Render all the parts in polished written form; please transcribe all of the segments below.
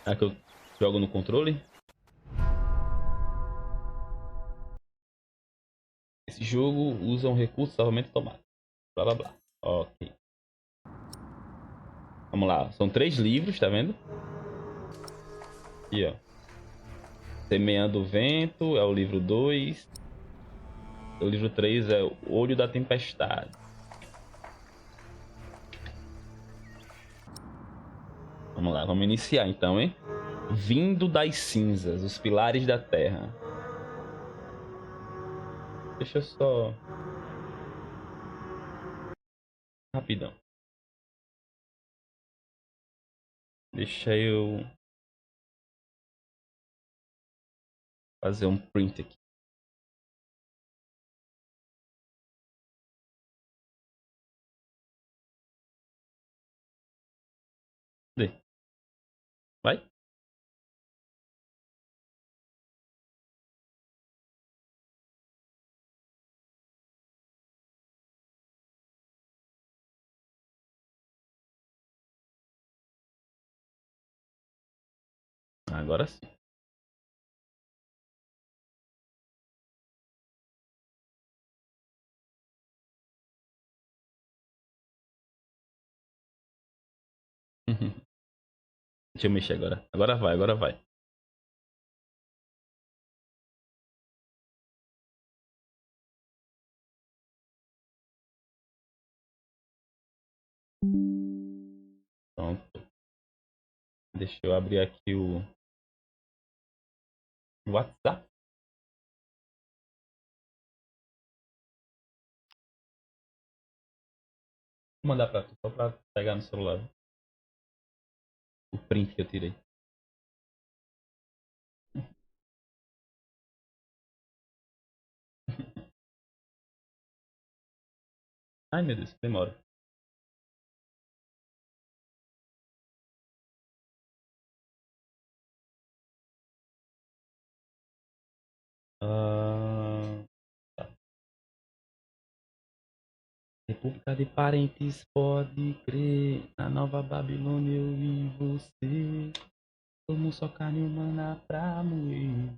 É que eu jogo no controle. Esse jogo usa um recurso de salvamento automático. Blá blá blá. Ok. Vamos lá. São 3 livros, tá vendo? Aqui, ó. Semeando o Vento é o livro 2. O livro 3 é o Olho da Tempestade. Vamos lá, vamos iniciar então, hein? Vindo das cinzas, os pilares da terra. Deixa eu só... Rapidão. Deixa eu fazer um print aqui. Cadê? Vai? Agora sim. Deixa eu mexer agora. Agora vai, agora vai. Pronto. Deixa eu abrir aqui o WhatsApp. Vou mandar pra tu, só pra pegar no celular. O print que eu tirei. Ai, meu Deus, demora. Tá. República de Parentes, pode crer. Na Nova Babilônia eu e você. Como só carne humana pra moer.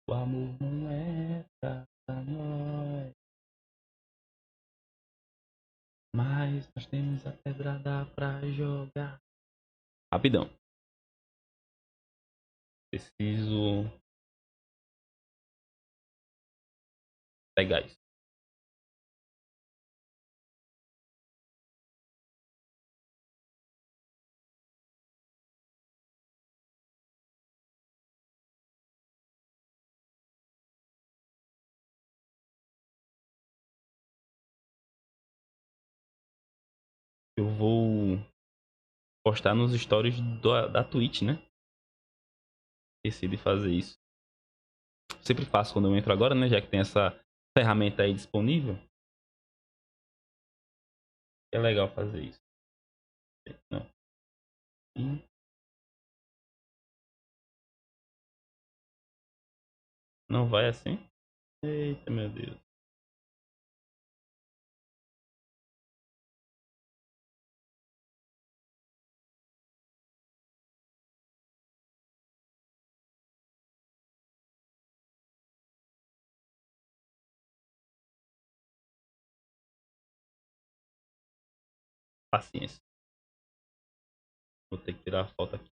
O amor não é pra nós. Mas nós temos a pedrada pra jogar. Rapidão. Preciso pegar isso. Eu vou postar nos stories da Twitch, né? Esqueci de fazer isso. Sempre faço quando eu entro agora, né? Já que tem essa ferramenta aí disponível. É legal fazer isso. Não. Não vai assim? Eita, meu Deus. Paciência. Vou ter que tirar a foto aqui.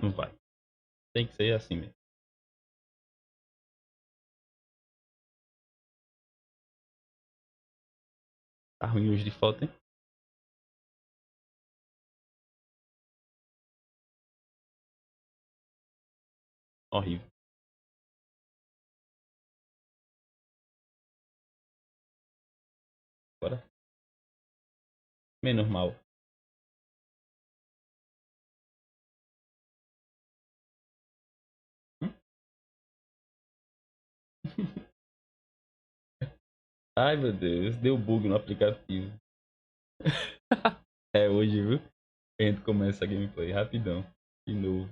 Não vai. Tem que ser assim mesmo. Tá ruim hoje de foto, hein? Horrível. Agora, menos mal. Ai, meu Deus, deu bug no aplicativo. É hoje, viu? A gente começa a gameplay rapidão. De novo.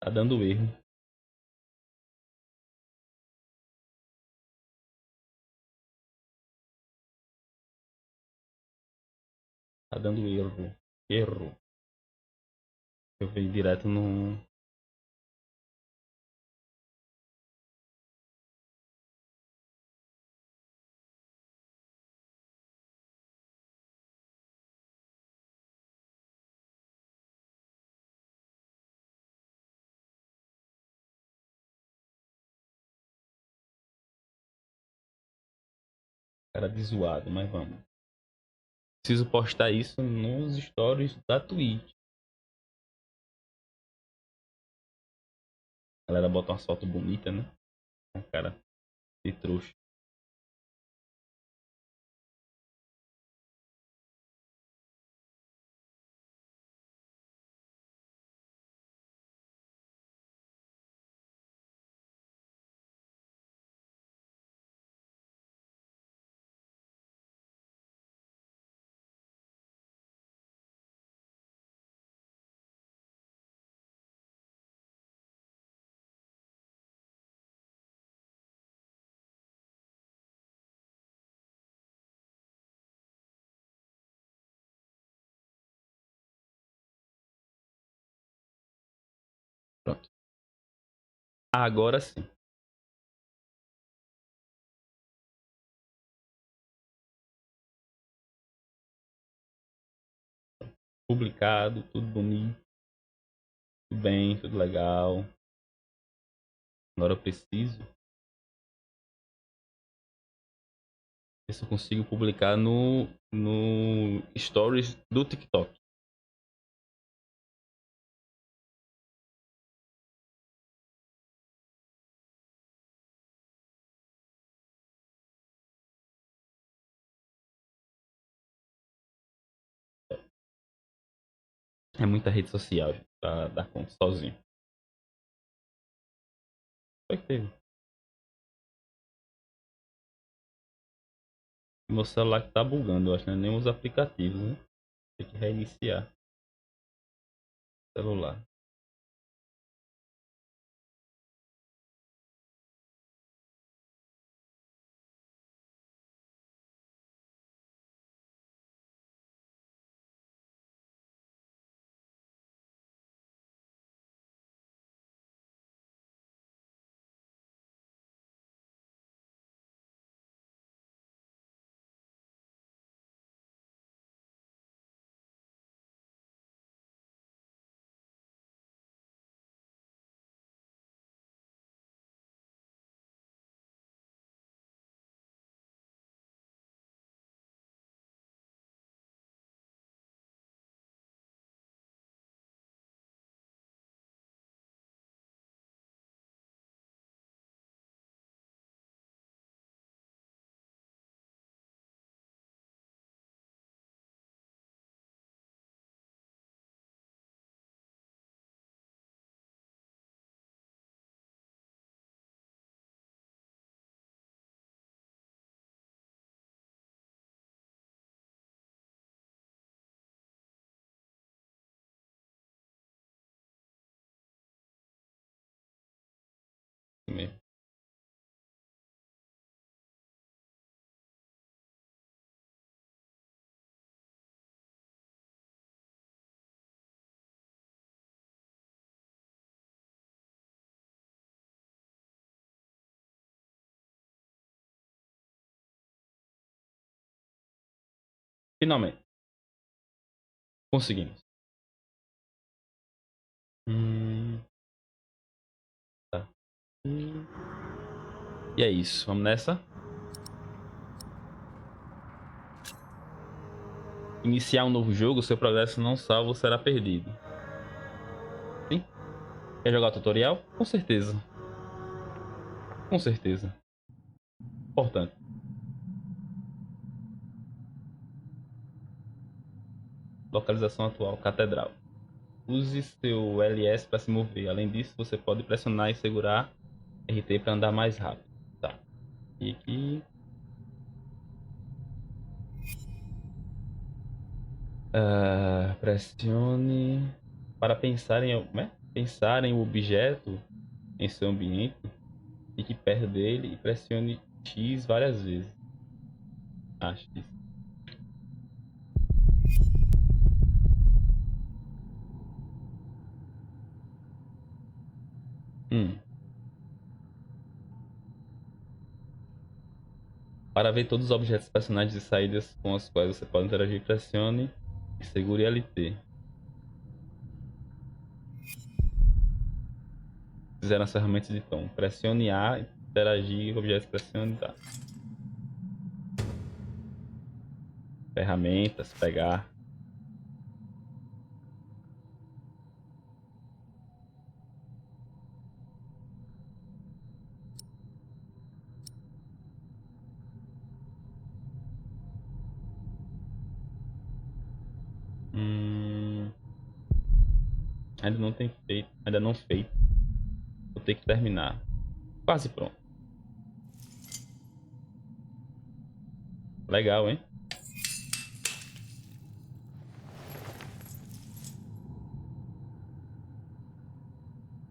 Tá dando erro. Tá dando erro. Erro. Eu venho direto no. Cara de zoado, mas vamos. Preciso postar isso nos stories da Twitch. A galera bota uma foto bonita, né? Um cara de trouxa. Pronto. Agora sim. Publicado, tudo bonito, tudo bem, tudo legal. Agora eu preciso ver se eu consigo publicar no Stories do TikTok. É muita rede social gente, pra dar conta sozinho. Foi que teve. Meu celular que tá bugando, eu acho, né? Nem os aplicativos, né? Tem que reiniciar o celular. Assim mesmo. Finalmente, conseguimos. Tá. E é isso, vamos nessa. Iniciar um novo jogo, seu progresso não salvo será perdido. Sim? Quer jogar o tutorial? Com certeza. Com certeza. Importante. Localização atual, catedral. Use seu LS para se mover. Além disso, você pode pressionar e segurar RT para andar mais rápido. Tá. E aqui... pressione para pensar em um objeto em seu ambiente. Fique perto dele e pressione X várias vezes. X. Para ver todos os objetos, personagens e saídas com os quais você pode interagir, pressione e segure LT. Fizeram as ferramentas de tom. Pressione A, interagir com objetos, pressione tá. Ferramentas, pegar. Ainda não tem feito, ainda não feito. Vou ter que terminar. Quase pronto. Legal, hein?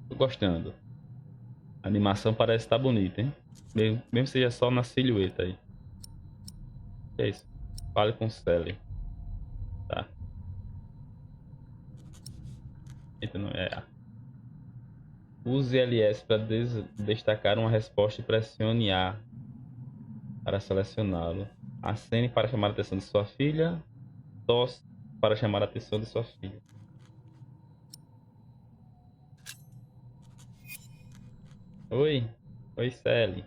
Tô gostando. A animação parece estar bonita, hein? Mesmo seja só na silhueta aí. Que é isso? Fale com Sally. Tá. Eita, não é A. Use LS para destacar uma resposta e pressione A para selecioná-lo. Acene para chamar a atenção de sua filha. Tosse para chamar a atenção de sua filha. Oi. Oi, Sally.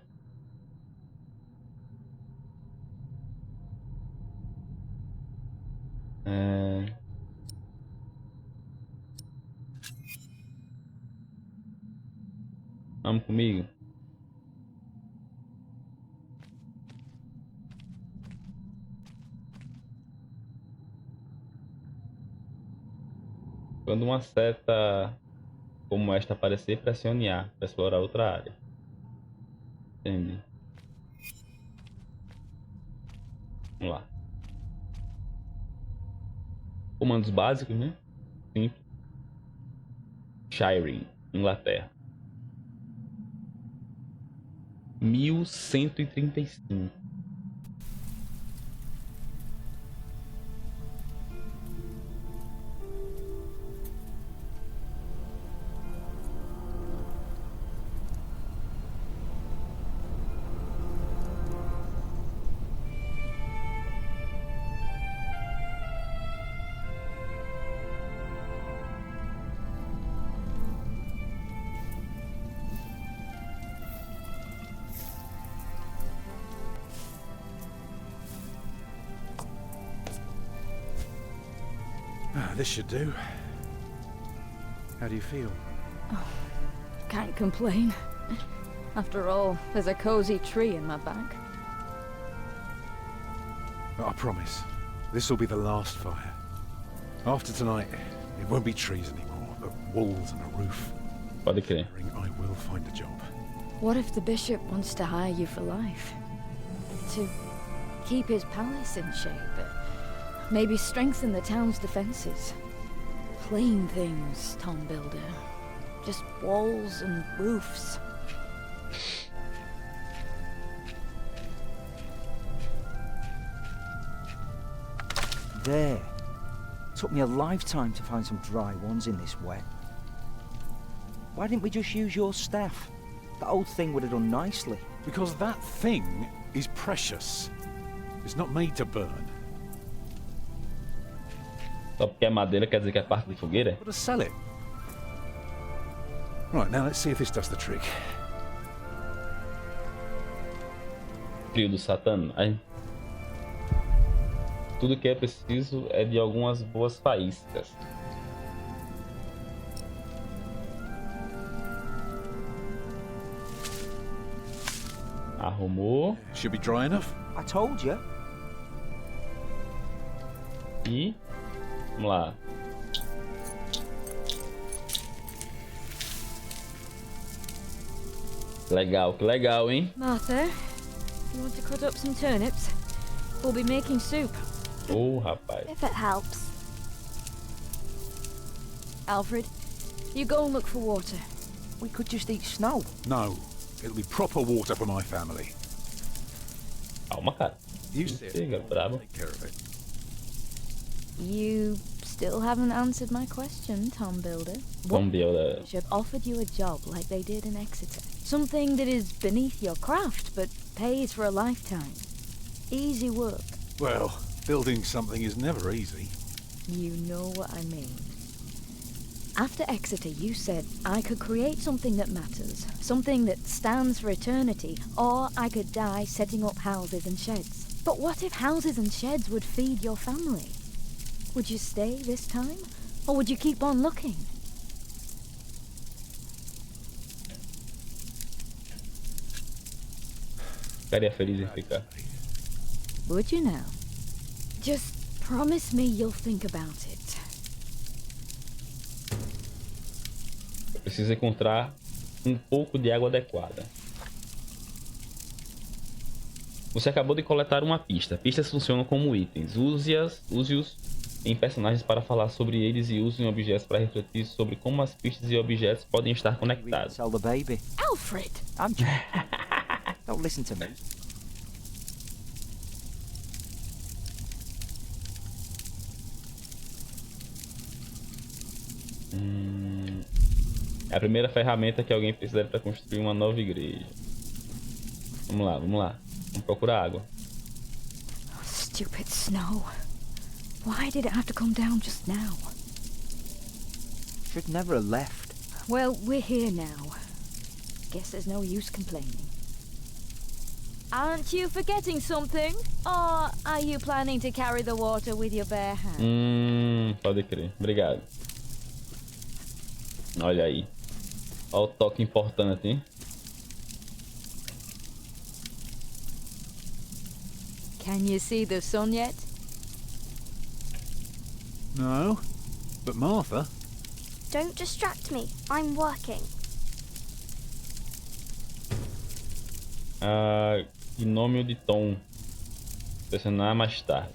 Vamos comigo? Quando uma seta como esta aparecer, pressione A para explorar outra área. Entendi. Vamos lá. Comandos básicos, né? Simples. Shire, Inglaterra. 1135. This should do. How do you feel? Oh, can't complain. After all, there's a cozy tree in my back. But I promise, this will be the last fire. After tonight, it won't be trees anymore, but walls and a roof. Pode crer. I will find a job. What if the bishop wants to hire you for life? To keep his palace in shape? Maybe strengthen the town's defenses? Plain things, Tom Builder. Just walls and roofs. There. Took me a lifetime to find some dry ones in this wet. Why didn't we just use your staff? That old thing would have done nicely. Because that thing is precious. It's not made to burn. Só porque é madeira quer dizer que é parte de fogueira? Got to sell it. Right, now let's see if this does the trick. Frio do Satã. Aí. Tudo que é preciso é de algumas boas faíscas. Arrumou. Should be dry enough. I told you. E Vamos lá. Legal, que legal, hein? Martha, you want to cut up some turnips? We'll be making soup. Oh, rapaz. If it helps. Alfred, you go and look for water. We could just eat snow. No, it'll be proper water for my family. Calma, cara. You sit. Chega, brabo. Take care of it. You still haven't answered my question, Tom Builder. Tom Builder. Bishop offered you a job like they did in Exeter. Something that is beneath your craft, but pays for a lifetime. Easy work. Well, building something is never easy. You know what I mean. After Exeter, you said I could create something that matters, something that stands for eternity, or I could die setting up houses and sheds. But what if houses and sheds would feed your family? Would you stay this time, or would you keep on looking? Ficaria feliz em ficar. Would you now? Just promise me you'll think about it. Eu preciso encontrar um pouco de água adequada. Você acabou de coletar uma pista. Pistas funcionam como itens. Use-os em personagens para falar sobre eles e use em objetos para refletir sobre como as pistas e objetos podem estar We can conectados. sell the baby. Alfred! I'm joking. Don't listen to me. É a primeira ferramenta que alguém precisa para construir uma nova igreja. Vamos lá, vamos lá. Vamos procurar água. Stupid snow. Why did it have to come down just now? Should never have left. Well, we're here now. Guess there's no use complaining. Aren't you forgetting something? Or are you planning to carry the water with your bare hands? Pode crer. Obrigado. Olha aí. Olha o toque importante, hein? Can you see the sun yet? No, but Martha. Don't distract me. I'm working. Gnômio de Tom. Pressionar mais tarde.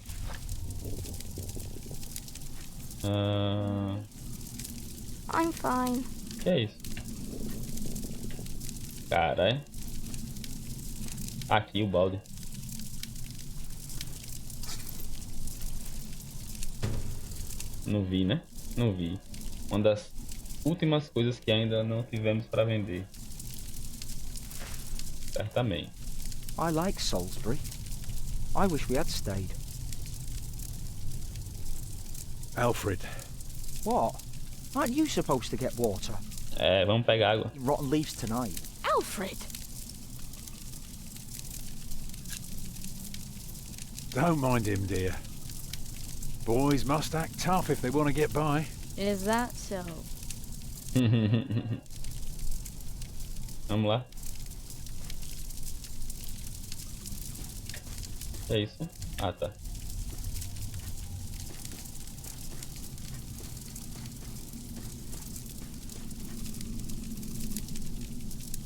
I'm fine. Que é isso? Caralho. Aqui o balde. Não vi, né? Não vi. Uma das últimas coisas que ainda não tivemos para vender. Certamente. I like Salisbury. I wish we had stayed. Alfred. What? Aren't you supposed to get water? Vamos pegar água. Rotten leaves tonight. Alfred! Don't mind him, dear. Boys must act tough if they want to get by. Is that so? Vamos lá. É isso? Ah, tá.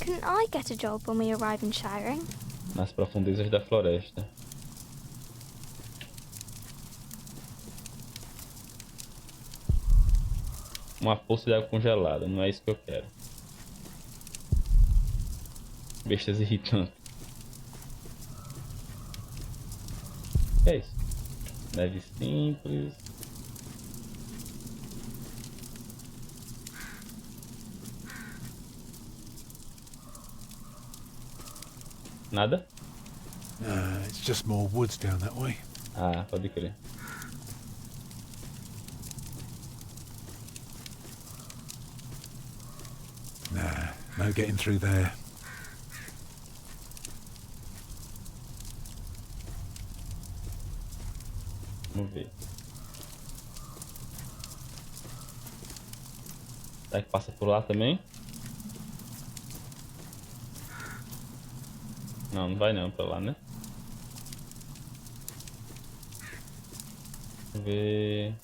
Couldn't I get a job when we arrive in Shiring? Nas profundezas da floresta. Uma poça de água congelada, não é isso que eu quero. Bestas irritantes. Que é isso? Neve simples. Nada? It's just more woods down that way. Ah, pode crer. Nah, no getting through there. Vamos ver. Será que passa por lá também? Não, não vai não pra lá, né? Vamos ver.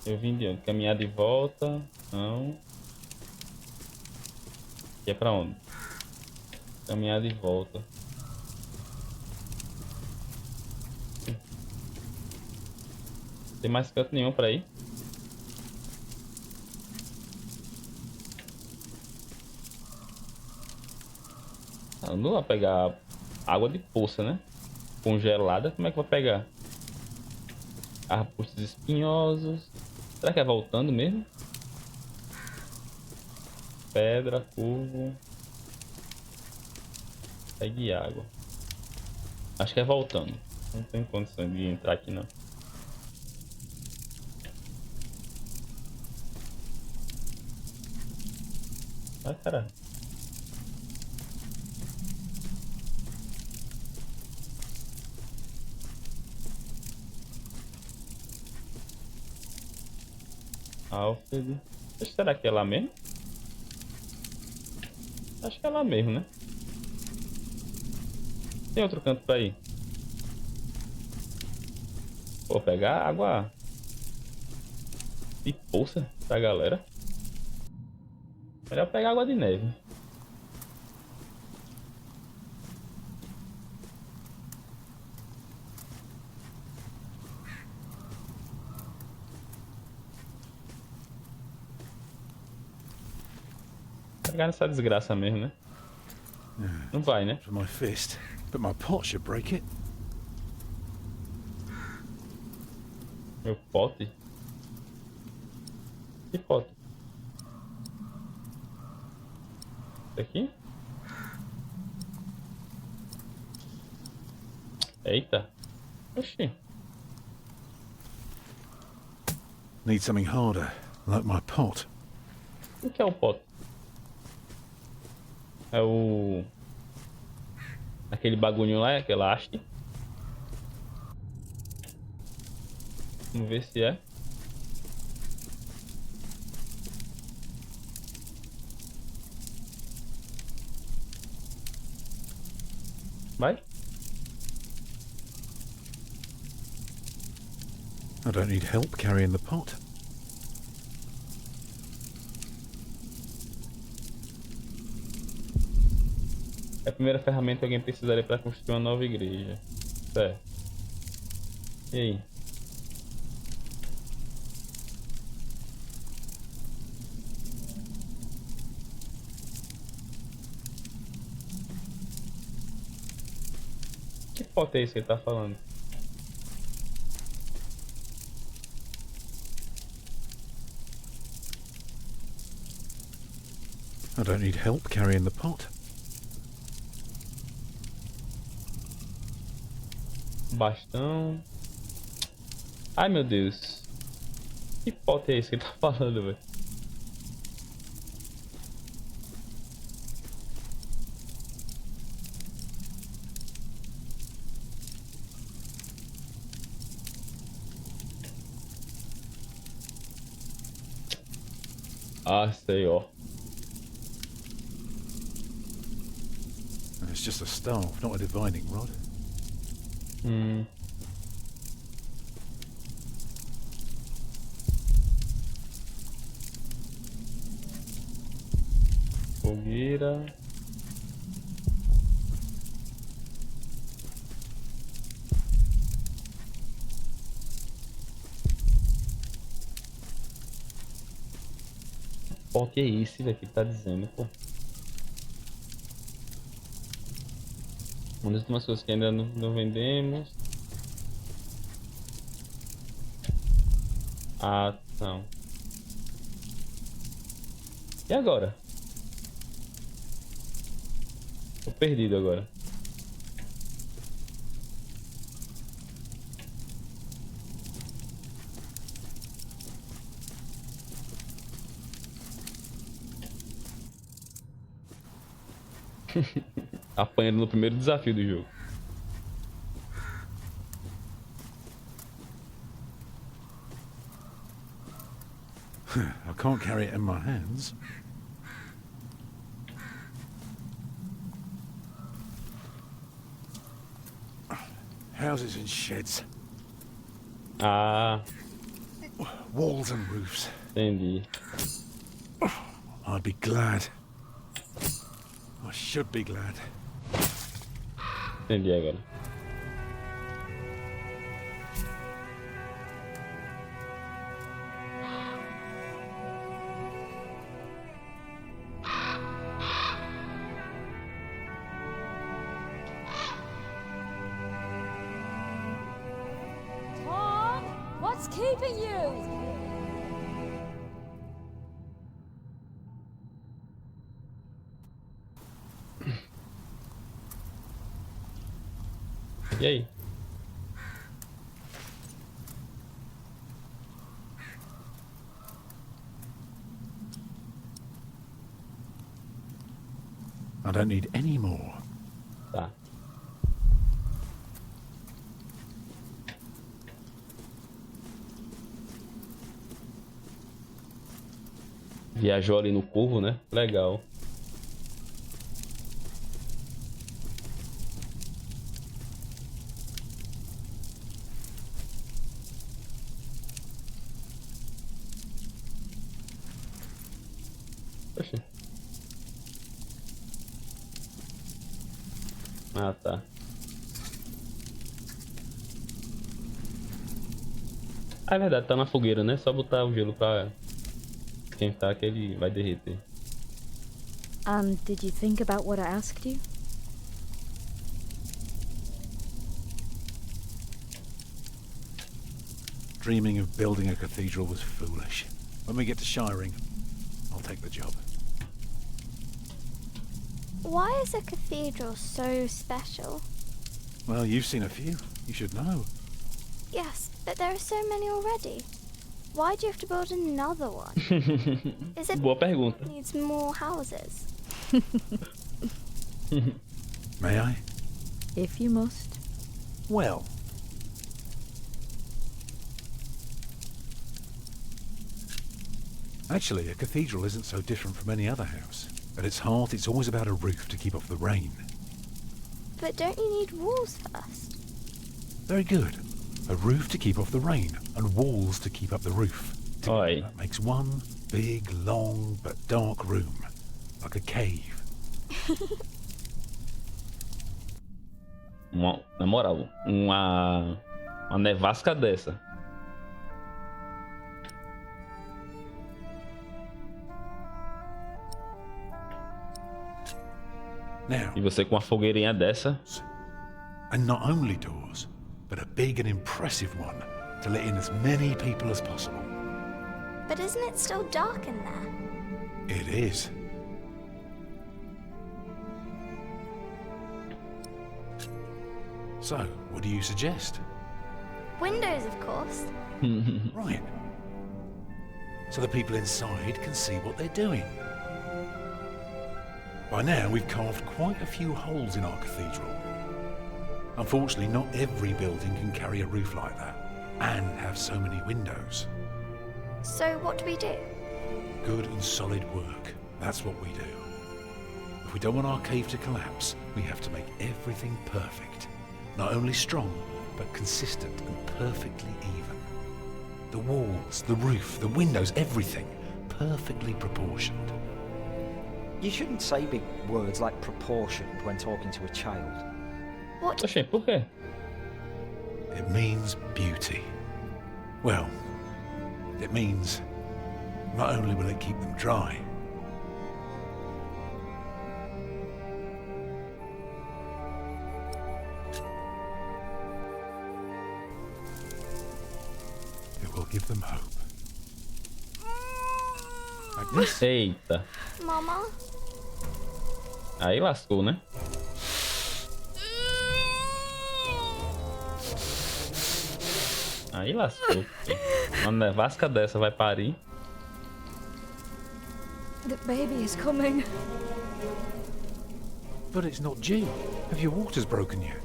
Eu vim de onde? Caminhar de volta. Não. E é pra onde? Caminhar de volta. Tem mais canto nenhum pra ir. Ah, não vai pegar água de poça, né? Congelada, como é que vai pegar? Arbustos espinhosos. Será que é voltando mesmo? Pedra, curvo. Pegue água. Acho que é voltando. Não tenho condições de entrar aqui não. Ai, caralho. Alfred. Será que é lá mesmo? Acho que é lá mesmo, né? Tem outro canto pra ir. Vou pegar água de poça pra galera. Melhor pegar água de neve. Pegar nessa desgraça mesmo, né? Não vai, né? For my fist, but my pot should break it. Meu pote. Que pote? Esse aqui? Eita. Oxi. Need something harder, like my pot. O que é o pote? É o... Aquele bagulho lá, aquela haste. Vamos ver se é. Vai. I don't need help carrying the pot. É a primeira ferramenta que alguém precisaria para construir uma nova igreja. Certo. E aí? Que pote é esse que ele tá falando? I don't need help carrying the pot. Bastão. Ai, meu Deus. Que pote é esse que ele tá falando, velho? Ah, sei, ó. It's just a staff, not a divining rod. Fogueira. Qual que é esse, velho, que ele tá dizendo, pô? Uma das últimas coisas que ainda não vendemos. Ah, não. E agora? Tô perdido agora. Apanhando no primeiro desafio do jogo. I can't carry it in my hands. Houses and sheds. Ah, Walls and roofs. Entendi. I'd be glad. I should be glad. Entendi agora. Tom, what's keeping you? E aí? I don't need any more. Tá. Viajou ali no curvo, né? Legal. Oxi. Ah, tá. Ah, é verdade, tá na fogueira, né? Só botar o gelo pra esquentar que ele vai derreter. And did you think about what I asked you? Dreaming of building a cathedral was foolish. When we get to Shiring, I'll take the job. Why is a cathedral so special? Well, you've seen a few. You should know. Yes, but there are so many already. Why do you have to build another one? Is it Boa pergunta. needs more houses? May I? If you must. Well. Actually, a cathedral isn't so different from any other house. At its heart, it's always about a roof to keep off the rain. But don't you need walls first? Very good. A roof to keep off the rain, and walls to keep up the roof. Oi. That makes one big, long, but dark room. Like a cave. Na moral, uma nevasca dessa. Now, E você com uma fogueirinha dessa. and not only doors, but a big and impressive one to let in as many people as possible. But isn't it still dark in there? It is. So, what do you suggest? Windows, of course. Right. So the people inside can see what they're doing. By now, we've carved quite a few holes in our cathedral. Unfortunately, not every building can carry a roof like that and have so many windows. So what do we do? Good and solid work. That's what we do. If we don't want our cave to collapse, we have to make everything perfect. Not only strong, but consistent and perfectly even. The walls, the roof, the windows, everything perfectly proportioned. You shouldn't say big words like proportioned when talking to a child. What? Oxê, por quê? It means beauty. Well, it means not only will it keep them dry, it will give them hope. Like this. Eita. Mama? Aí lascou, né? Aí lascou. Uma nevasca dessa vai parir. The baby is coming. But it's not due. Have your waters broken yet?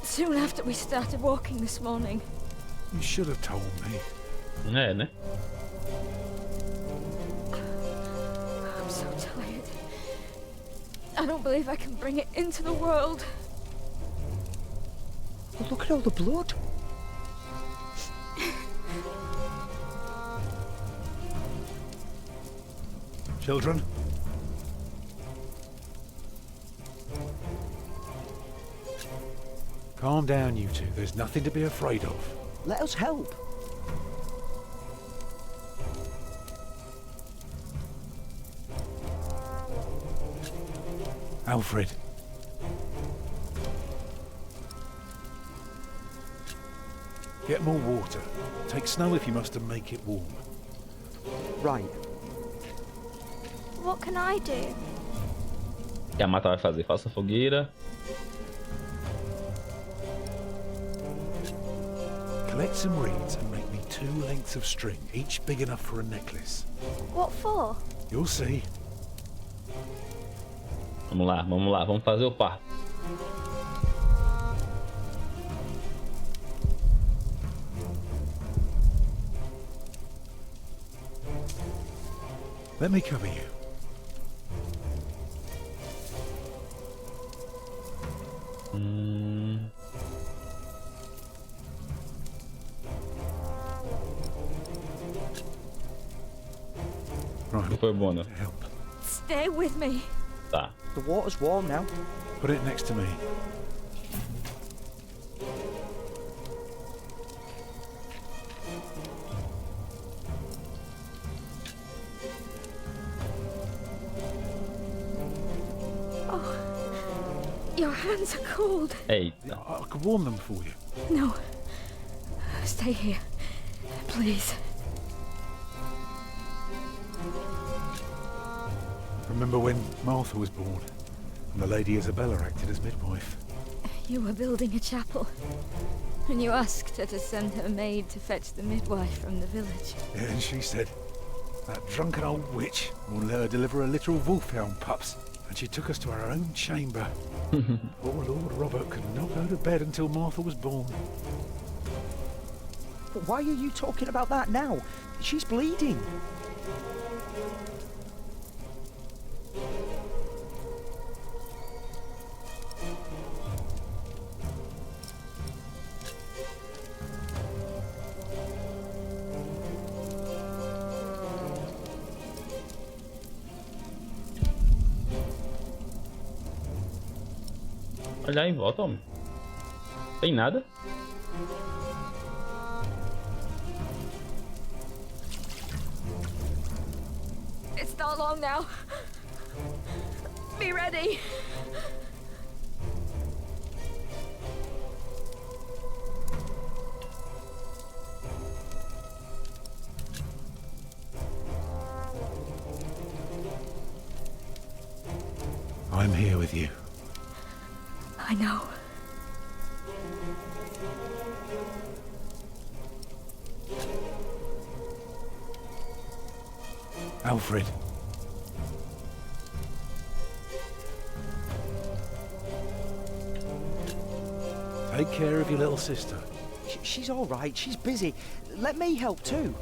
Soon after we started walking this morning. You should have told me. É, né? I'm so tired. I don't believe I can bring it into the world. Oh, look at all the blood. Children? Calm down, you two. There's nothing to be afraid of. Let us help. Alfred. Get more water. Take snow if you must and make it warm. Right. What can I do? O que a Mata vai fazer? Faça fogueira. Collect some reeds and make me 2 lengths of string, each big enough for a necklace. What for? You'll see. Vamos lá, vamos lá, vamos fazer o parto. Let me cover you. O que Right, foi bom, né? help. Stay with me. Tá. The water's warm now. Put it next to me. Your hands are cold. Eita. I could warm them for you. No. Stay here. Please. Remember when Martha was born and the Lady Isabella acted as midwife? You were building a chapel, and you asked her to send her maid to fetch the midwife from the village. Yeah, and she said, that drunken old witch will let her deliver a literal wolfhound pups. And she took us to our own chamber. Poor Lord Robert could not go to bed until Martha was born. But why are you talking about that now? She's bleeding. Olha aí em volta, homem. Tem nada. It's not long now. Be ready. I'm here with you. I know. Alfred. Take care of your little sister. She's all right. She's busy. Let me help too.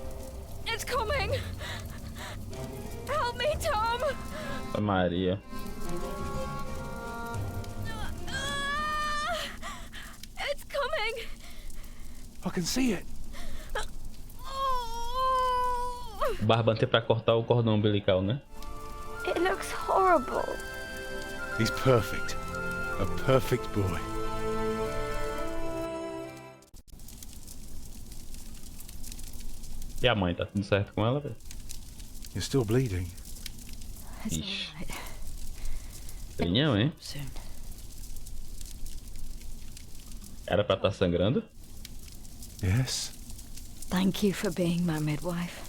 It's coming. Help me, Tom. Ave Maria. It's coming. I can see it. O barbante é pra cortar o cordão umbilical, né? It looks horrible. He's perfect. A perfect boy. E a mãe, tá tudo certo com ela, velho? You're still bleeding. It's Ixi. all right. Tenhão, hein? Soon. Era pra estar sangrando? Yes. Thank you for being my midwife.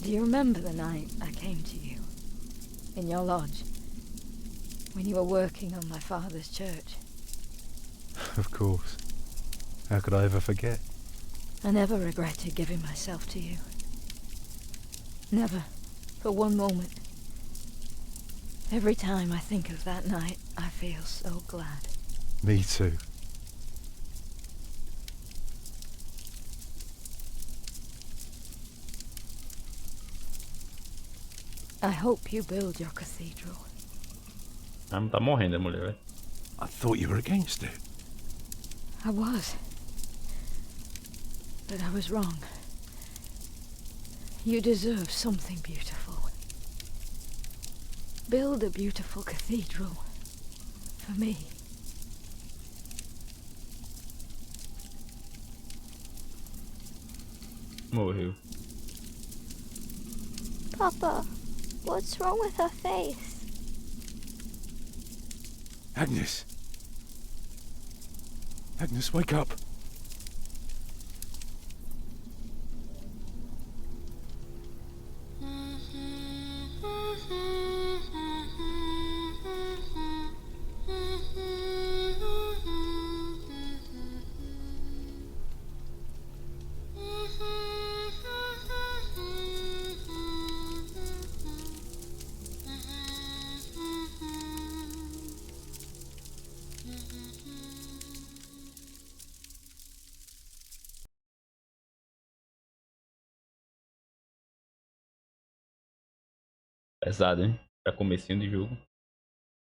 Do you remember the night I came to you? In your lodge? When you were working on my father's church? Of course. How could I ever forget? I never regretted giving myself to you. Never. For one moment. Every time I think of that night, I feel so glad. Me too. I hope you build your cathedral. Ah, não tá morrendo a mulher, velho. I thought you were against it. I was. But I was wrong. You deserve something beautiful. Build a beautiful cathedral. For me. Morreu. Papa, what's wrong with her face? Agnes! Agnes, wake up! Pesado, hein? Pra comecinho de jogo.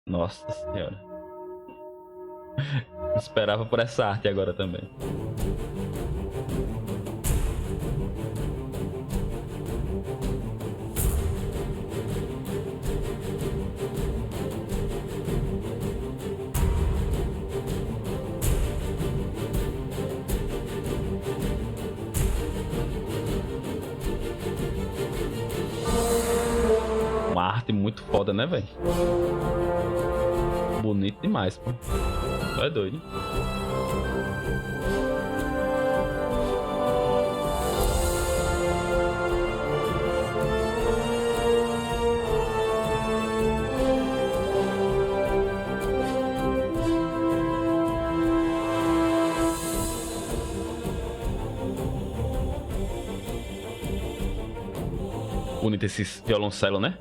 Nossa senhora. Esperava por essa arte agora também. Uma arte muito foda, né, velho? Bonito demais, pô. Tu é doido, hein? Bonito esse violoncelo, né?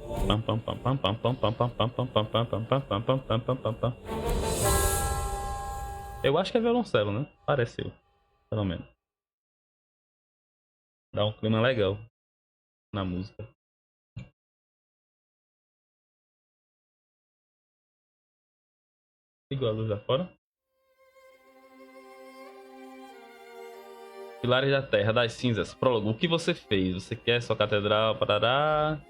Eu acho que é violoncelo, né? Pareceu, pelo menos. Dá um clima legal na música. Ligou a luz lá fora. Pilares da Terra, das Cinzas. Prólogo. O que você fez? Você quer sua catedral? Parará.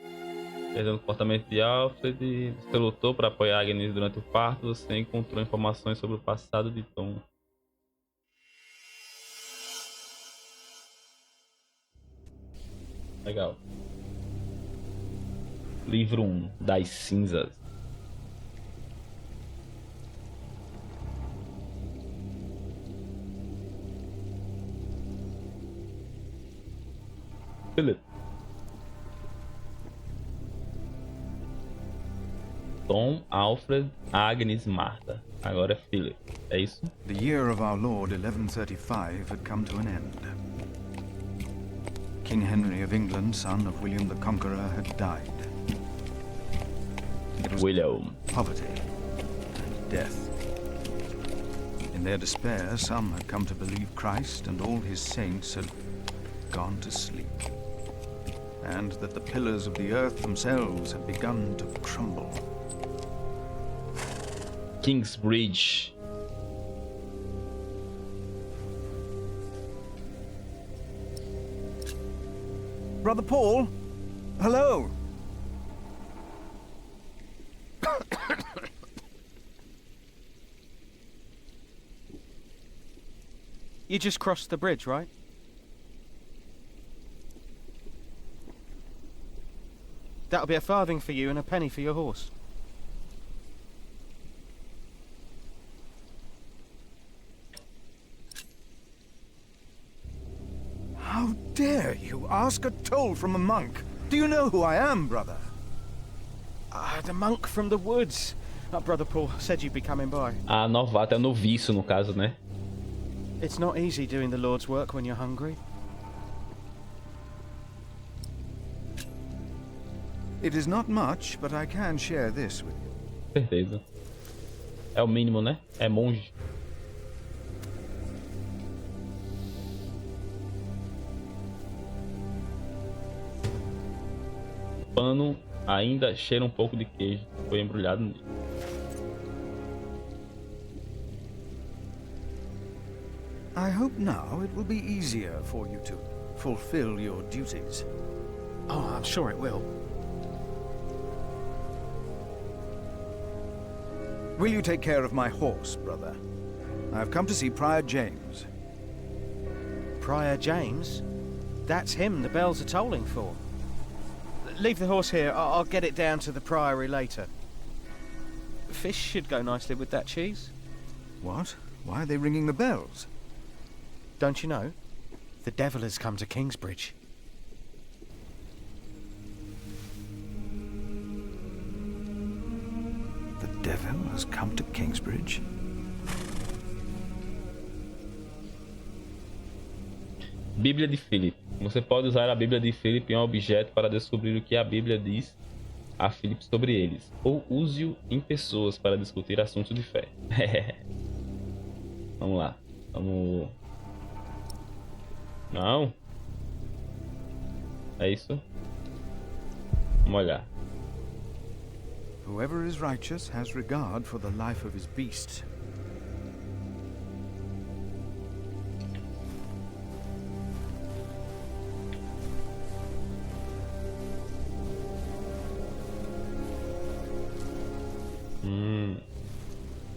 Perdendo o comportamento de Alfred. Você lutou para apoiar Agnes durante o parto. Você encontrou informações sobre o passado de Tom. Legal. Livro 1. Das Cinzas. Follett. Tom, Alfred, Agnes, Martha. Agora é Follett. É isso? The year of our Lord 1135 had come to an end. King Henry of England, son of William the Conqueror, had died. It was William. poverty and death. In their despair, some had come to believe Christ and all his saints had gone to sleep, and that the pillars of the earth themselves had begun to crumble. Kingsbridge. Brother Paul? Hello! You just crossed the bridge, right? That'll be a farthing for you and a penny for your horse. How dare you ask a toll from a monk? Do you know who I am, brother? The monk from the woods. Brother Paul said you'd be coming by. A novata é noviço, no caso, né? It's not easy doing the Lord's work when you're hungry. It is not much, but I can share this with you. Certeza. É o mínimo, né? É monge. O pano ainda cheira um pouco de queijo. Foi embrulhado nele. I hope now it will be easier for you to fulfill your duties. Oh, I'm sure it will. Will you take care of my horse, brother? I've come to see Prior James. Prior James? That's him the bells are tolling for. Leave the horse here. I'll get it down to the priory later. Fish should go nicely with that cheese. What? Why are they ringing the bells? Don't you know? The devil has come to Kingsbridge. The devil has come to Kingsbridge? Bíblia de Philip. Você pode usar a Bíblia de Philip em um objeto para descobrir o que a Bíblia diz a Philip sobre eles. Ou use-o em pessoas para discutir assuntos de fé. Vamos lá. Vamos... Não. É isso? Vamos olhar. Whoever is righteous has regard for the life of his beast.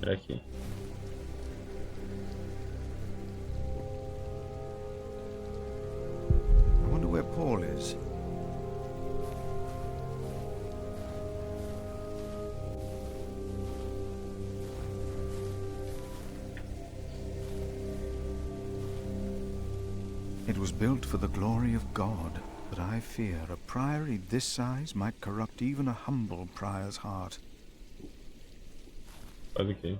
Por aqui. I wonder where Paul is. It was built for the glory of God, but I fear a priory this size might corrupt even a humble prior's heart. Faz o quê?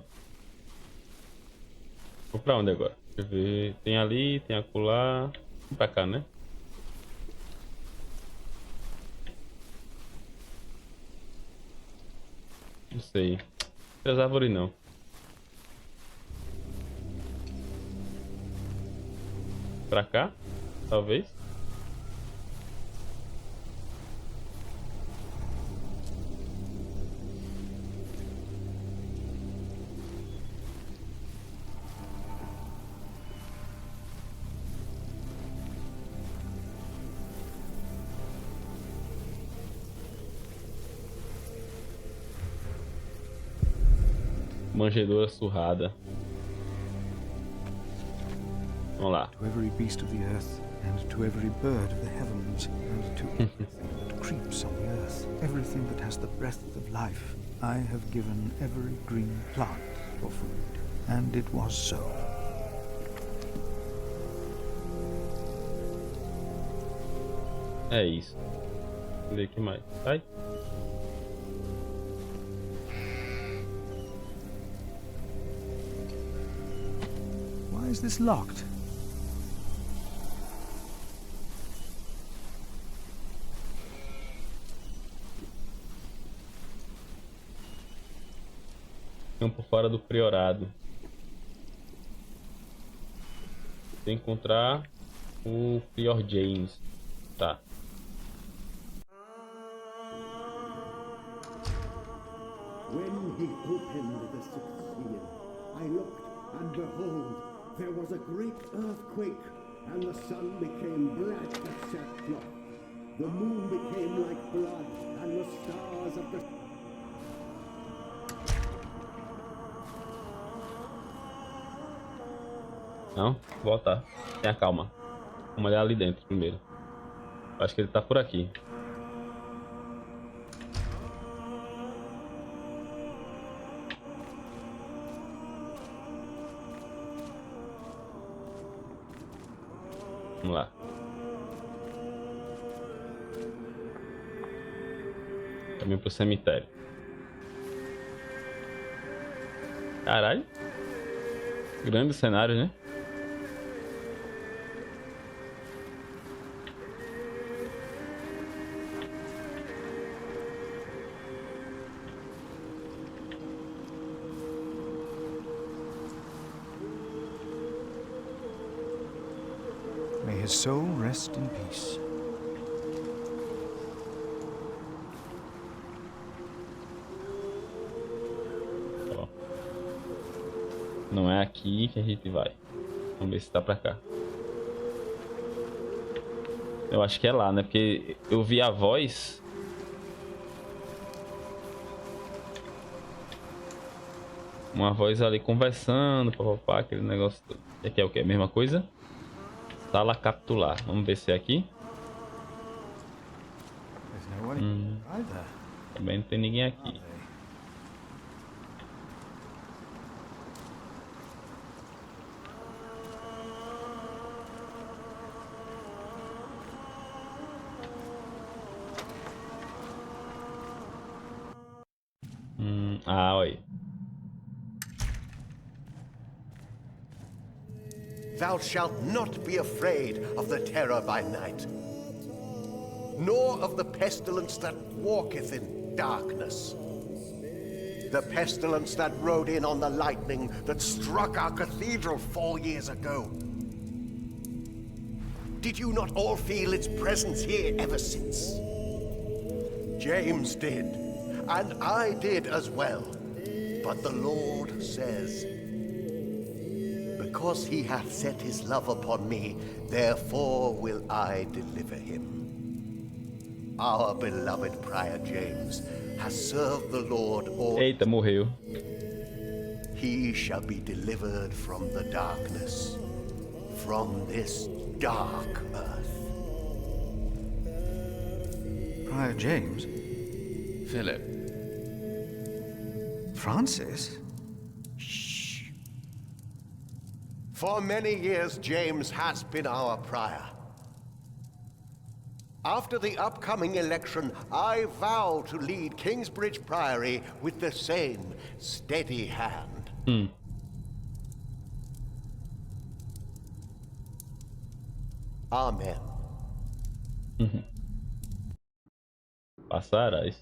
Vou pra onde agora? Deixa eu ver. Tem ali, tem acolá. Vamos pra cá, né? Não sei. As árvores não. Pra cá? Talvez. Manjedoura surrada. Vamos lá. To every beast of the earth, and to every bird of the heavens, and to everything that creeps on the earth, everything that has the breath of life, I have given every green plant for food. And it was so. É isso. Vamos ver o que mais. Sai. Why is this locked? Campo fora do priorado. Tem que encontrar o Prior James. Tá. When he opened the sixth seal, I looked, and behold, there was a great earthquake, and the sun became black as sackcloth. The moon became like blood, and the stars of the... Não, voltar. Tenha calma. Vamos olhar ali dentro primeiro. Acho que ele tá por aqui. Vamos lá. Caminho pro cemitério. Caralho. Grande cenário, né? May his soul rest in peace. Ó. Não é aqui que a gente vai. Vamos ver se tá pra cá. Eu acho que é lá, né? Porque eu vi a voz. Uma voz ali conversando, papapá, aquele negócio todo. E aqui é o que? A mesma coisa? Sala capitular. Vamos ver se é aqui. There's no one either, Também não tem ninguém are aqui. they? Ah, olha aí. Thou shalt not be afraid of the terror by night, nor of the pestilence that walketh in darkness. The pestilence that rode in on the lightning that struck our cathedral 4 years ago. Did you not all feel its presence here ever since? James did, and I did as well. But the Lord says, because he hath set his love upon me, therefore will I deliver him. Our beloved Prior James has served the Lord all. Eita, morreu. He shall be delivered from the darkness, from this dark earth. Prior James? Philip. Francis? For many years, James has been our prior. After the upcoming election, I vow to lead Kingsbridge Priory with the same steady hand. Amen. Passarás.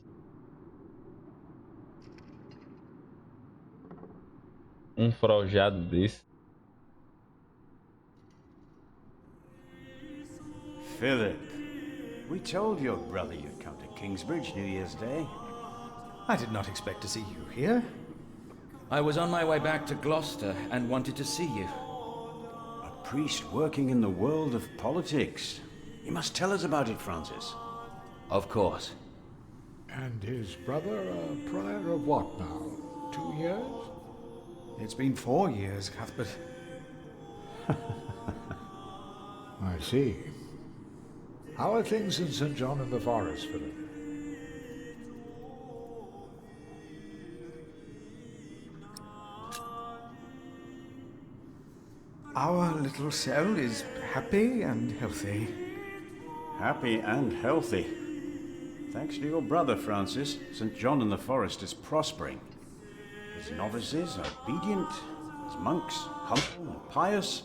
Frojado desse. Philip, we told your brother you'd come to Kingsbridge New Year's Day. I did not expect to see you here. I was on my way back to Gloucester and wanted to see you. A priest working in the world of politics. You must tell us about it, Francis. Of course. And his brother a prior of what now? 2 years? It's been 4 years, Cuthbert. I see. How are things in St. John in the Forest, Philip? Our little cell is happy and healthy. Happy and healthy. Thanks to your brother, Francis, St. John in the Forest is prospering. His novices are obedient, his monks humble and pious,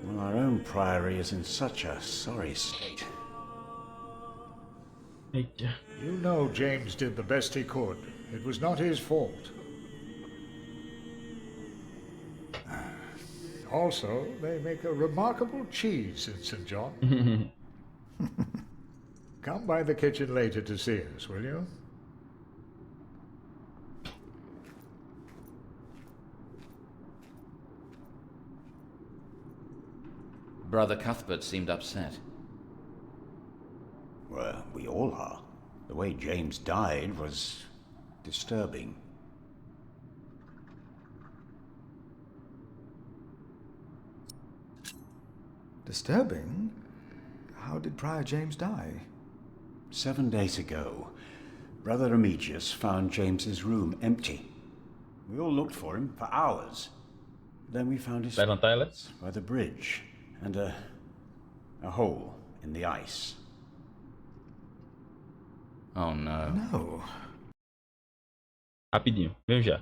while our own priory is in such a sorry state. Eita. You know James did the best he could. It was not his fault. Also, they make a remarkable cheese in St. John. Come by the kitchen later to see us, will you? Brother Cuthbert seemed upset. Well, we all are. The way James died was disturbing. Disturbing? How did Prior James die? 7 days ago, Brother Remigius found James's room empty. We all looked for him for hours. Then we found his Levantar ela. by the bridge and a hole in the ice. Oh no. No. Rapidinho. Vem já.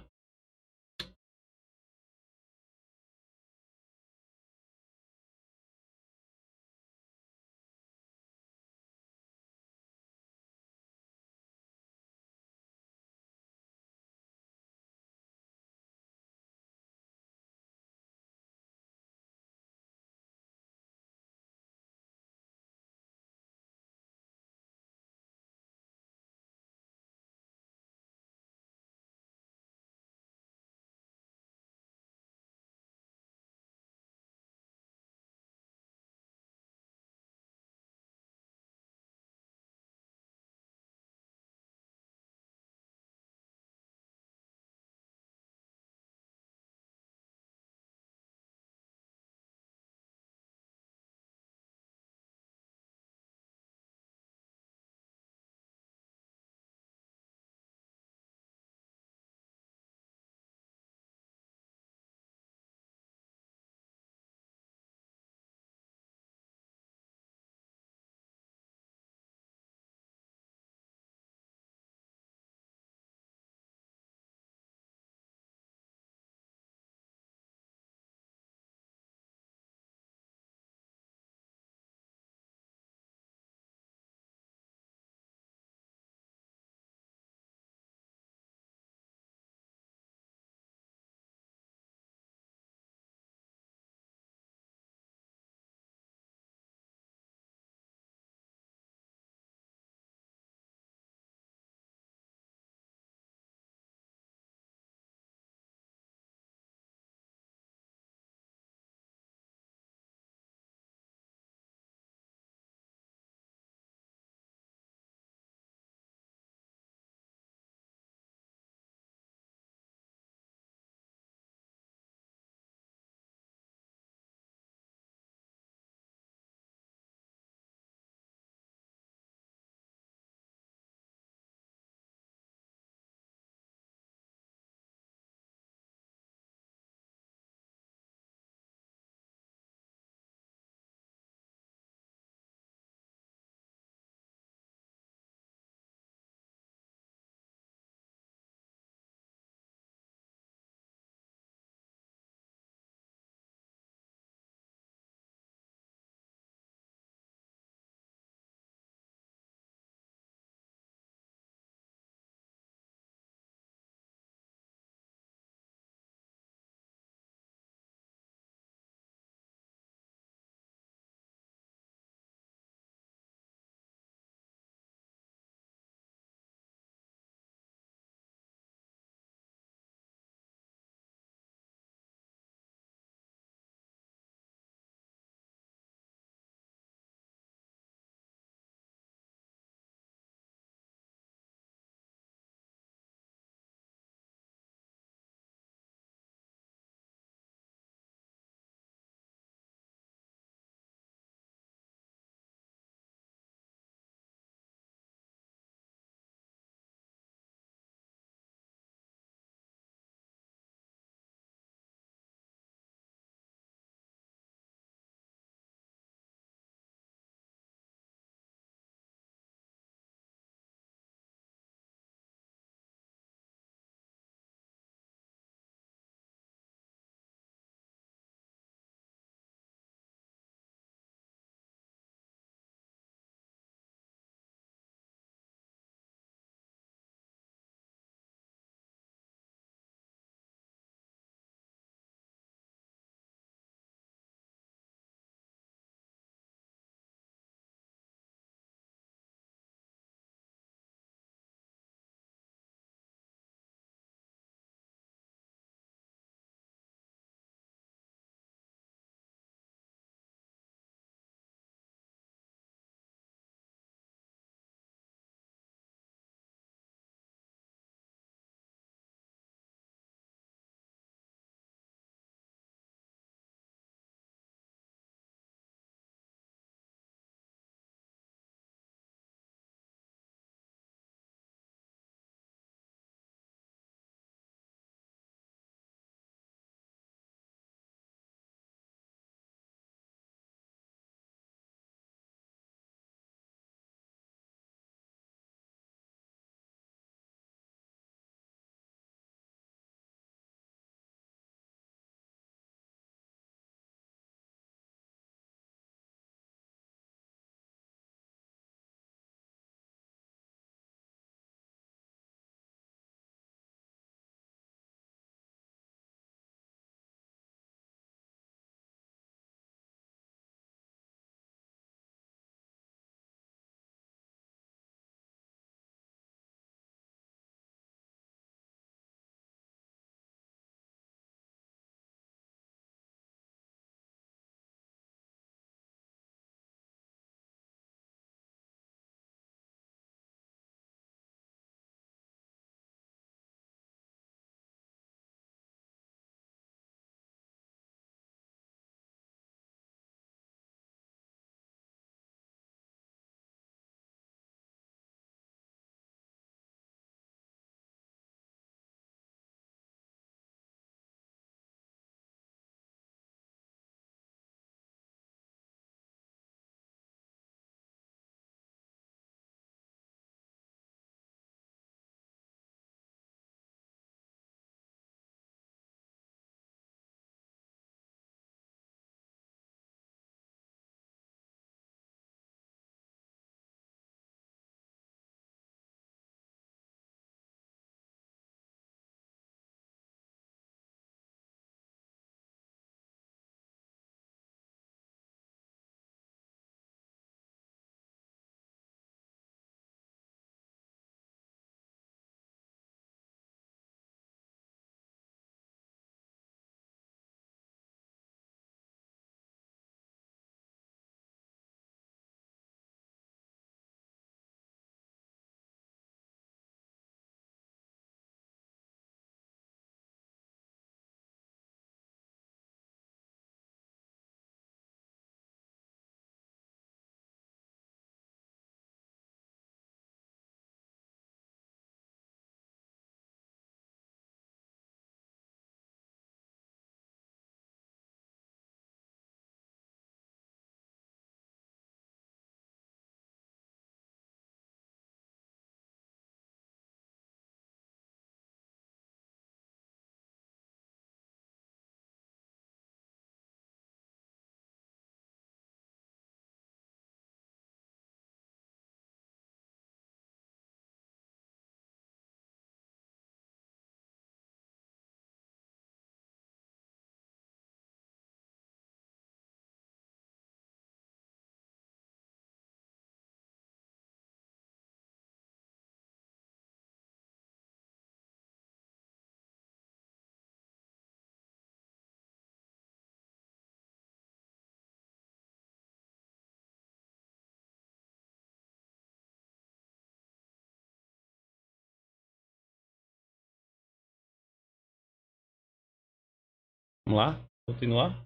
Vamos lá? Continuar?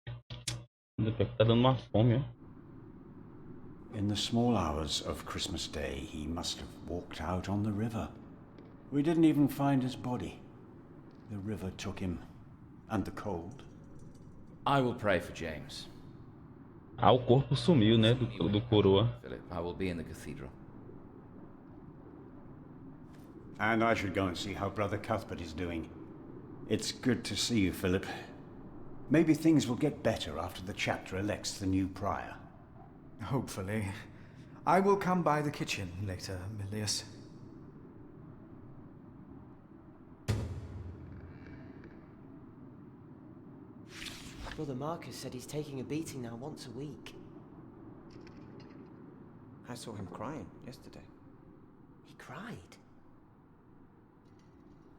Tá dando uma fome, ó. In the small hours of Christmas Day, he must have walked out on the river. We didn't even find his body. The river took him, and the cold. I will pray for James. Ah, o corpo sumiu, né, do coroa. Philip, I will be in the cathedral. And I should go and see how Brother Cuthbert is doing. It's good to see you, Philip. Maybe things will get better after the chapter elects the new prior. Hopefully. I will come by the kitchen later, Milius. Brother Marcus said he's taking a beating now once a week. I saw him crying yesterday. He cried?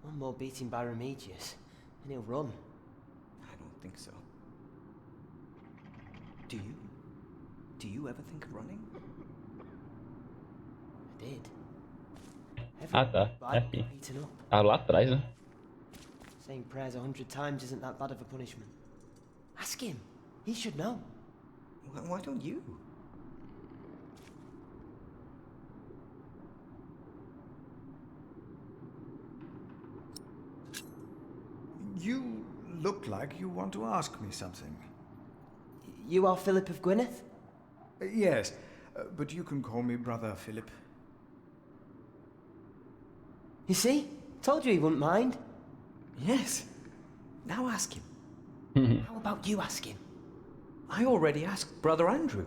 One more beating by Remigius, and he'll run. I don't think so. Do you? Do you ever think of running? I did. Ah, tá. É aqui. Ah, lá atrás, né? Saying prayers 100 times isn't that bad of a punishment. Ask him. He should know. Why don't you? You look like you want to ask me something. You are Philip of Gwynedd? Yes, but you can call me Brother Philip. You see? Told you he wouldn't mind. Yes. Now ask him. How about you ask him? I already asked Brother Andrew.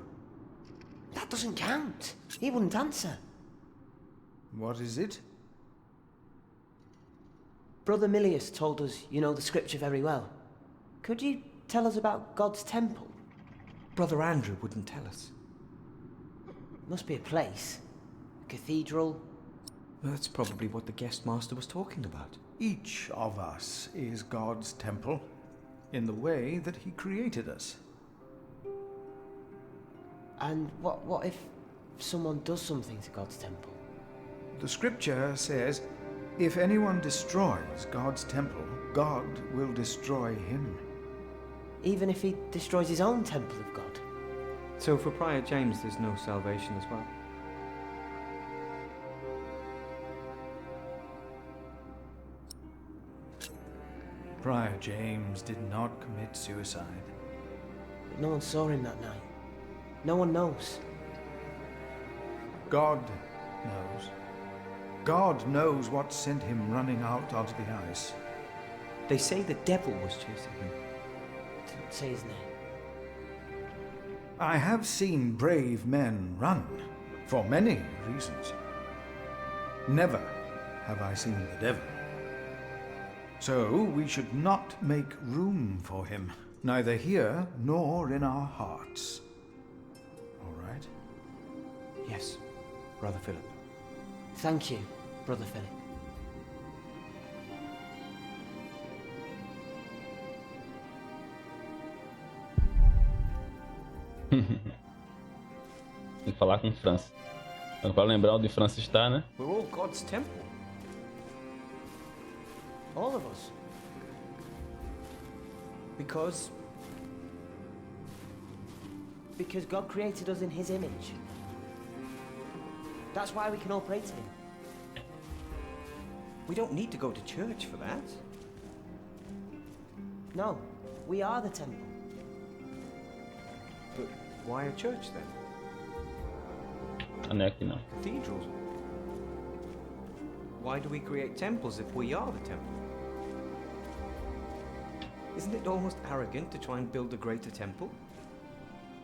That doesn't count. He wouldn't answer. What is it? Brother Milius told us you know the scripture very well. Could you tell us about God's temple? Brother Andrew wouldn't tell us. Must be a place. A cathedral. That's probably what the guest master was talking about. Each of us is God's temple, in the way that he created us. And what if someone does something to God's temple? The scripture says, if anyone destroys God's temple, God will destroy him. Even if he destroys his own temple of God? So for Prior James there's no salvation as well? Prior James did not commit suicide. But no one saw him that night. No one knows. God knows. God knows what sent him running out onto the ice. They say the devil was chasing him. Don't say his name. I have seen brave men run, for many reasons. Never have I seen the devil. So we should not make room for him, neither here nor in our hearts. All right? Yes, Brother Philip. Thank you, Brother Philip. Tem que falar com o Francis. Pra lembrar onde o Francis está, né? We're all God's temple. All of us. Because God created us in his image. That's why we can all pray to him. we don't need to go to church for that. No, we are the temple. But why a church then? Ah, não é aqui não. Cathedrals. Why do we create temples if we are the temple? Isn't it almost arrogant to try and build a greater temple?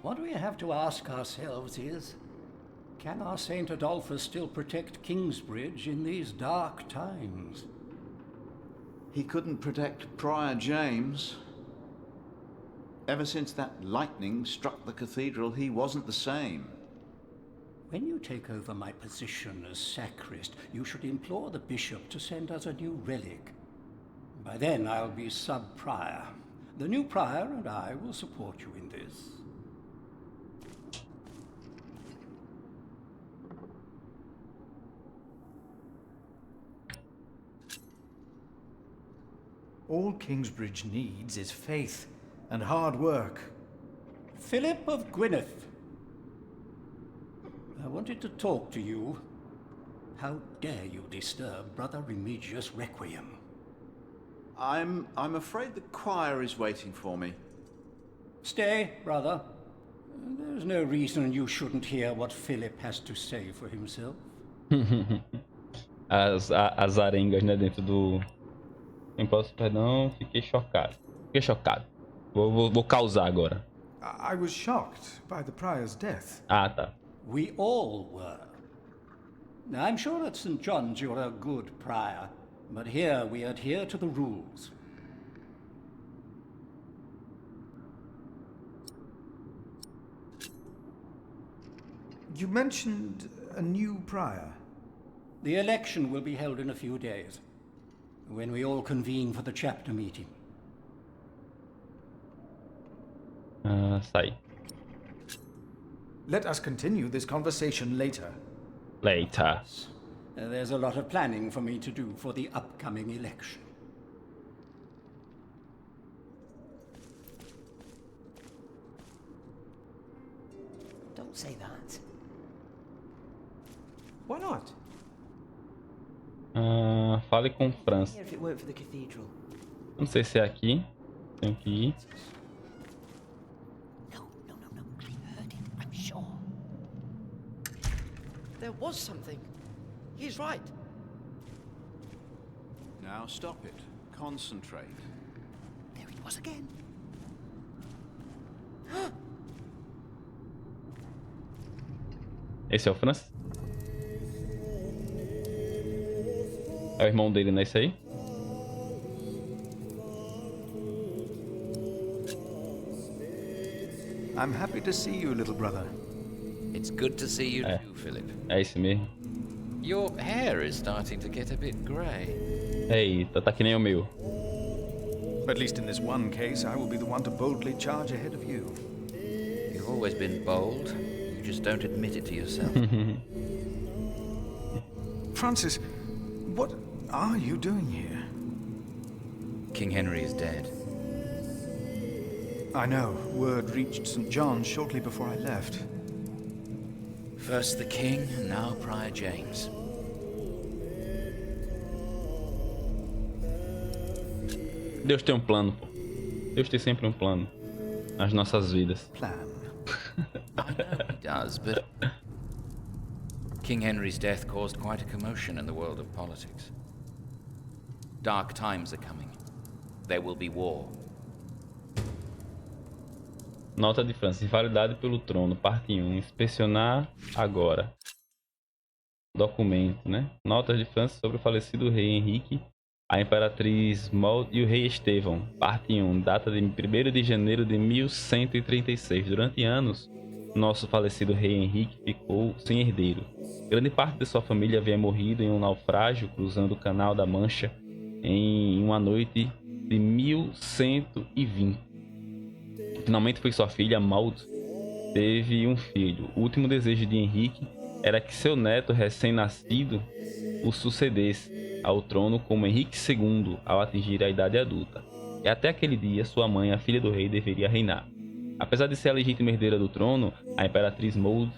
What we have to ask ourselves is, can our Saint Adolphus still protect Kingsbridge in these dark times? He couldn't protect Prior James. Ever since that lightning struck the cathedral, he wasn't the same. When you take over my position as sacrist, you should implore the bishop to send us a new relic. By then I'll be sub-prior. The new prior and I will support you in this. All Kingsbridge needs is faith and hard work. Philip of Gwynedd. I wanted to talk to you. How dare you disturb Brother Remigius' requiem? I'm afraid the choir is waiting for me. Stay, brother. There's no reason you shouldn't hear what Philip has to say for himself. As arengas, né, dentro do... Imposto, perdão, fiquei chocado. Vou causar agora. I was shocked by the prior's death. Ah, tá. We all were. I'm sure at St. John's you're a good prior, but here we adhere to the rules. You mentioned a new prior. The election will be held in a few days, when we all convene for the chapter meeting. Sai. Let us continue this conversation later. Later. There's a lot of planning for me to do for the upcoming election. Don't say that. Why not? Fale com França. Here if it weren't for the cathedral. Não sei se é aqui. Tenho que ir. No. I heard him, I'm sure. There was something. He's right. Now stop it. Concentrate. There it was again. Esse é o França? É o irmão dele, não é esse aí? I'm happy to see you, little brother. It's good to see you too, Philip. É esse mesmo. Your hair is starting to get a bit grey. Eita, tá que nem o meu. At least in this one case, I will be the one to boldly charge ahead of you. You've always been bold. You just don't admit it to yourself. Francis, what are you doing here? King Henry is dead. I know. Word reached St. John's shortly before I left. First the king, and now Prior James. Deus tem um plano, pô. Deus tem sempre um plano nas nossas vidas. I know he does, but King Henry's death caused quite a commotion in the world of politics. Dark times are coming. There will be war. Nota de França. Invalidade pelo trono. Parte 1. Inspecionar agora. Documento, né? Notas de França sobre o falecido rei Henrique, a imperatriz Maud e o rei Estevão. Parte 1. Data de 1º de janeiro de 1136. Durante anos, nosso falecido rei Henrique ficou sem herdeiro. Grande parte de sua família havia morrido em um naufrágio cruzando o Canal da Mancha em uma noite de 1120. Finalmente foi sua filha, Maud, teve um filho. O último desejo de Henrique era que seu neto recém-nascido o sucedesse ao trono como Henrique II ao atingir a idade adulta. E até aquele dia, sua mãe, a filha do rei, deveria reinar. Apesar de ser a legítima herdeira do trono, a imperatriz Maud